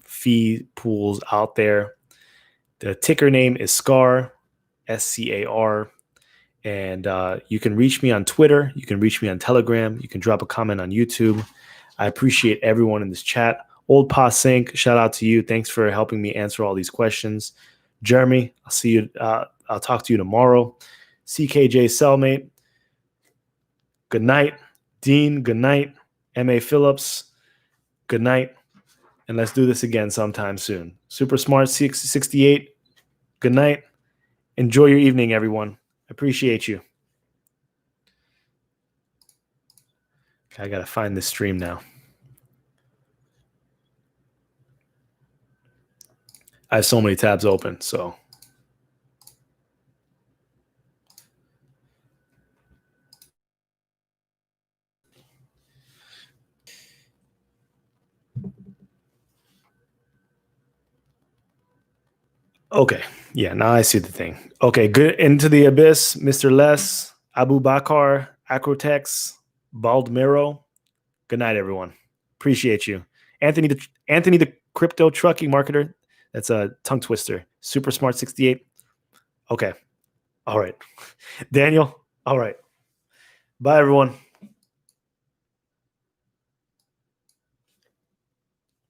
fee pools out there. The ticker name is SCAR, SCAR. And you can reach me on Twitter. You can reach me on Telegram. You can drop a comment on YouTube. I appreciate everyone in this chat. Old Pa Sync, shout out to you. Thanks for helping me answer all these questions. Jeremy, I'll see you. I'll talk to you tomorrow. CKJ Cellmate, good night. Dean, good night. M.A. Phillips, good night. And let's do this again sometime soon. Super Smart 668, good night. Enjoy your evening, everyone. Appreciate you. I got to find this stream now. I have so many tabs open, so. Okay. Yeah, now I see the thing. Okay, good. Into the Abyss, Mr. Les, Abu Bakar, Acrotex, Baldmiro. Good night, everyone. Appreciate you. Anthony, the crypto trucking marketer. That's a tongue twister. Super Smart 68. Okay. All right. Daniel. All right. Bye, everyone.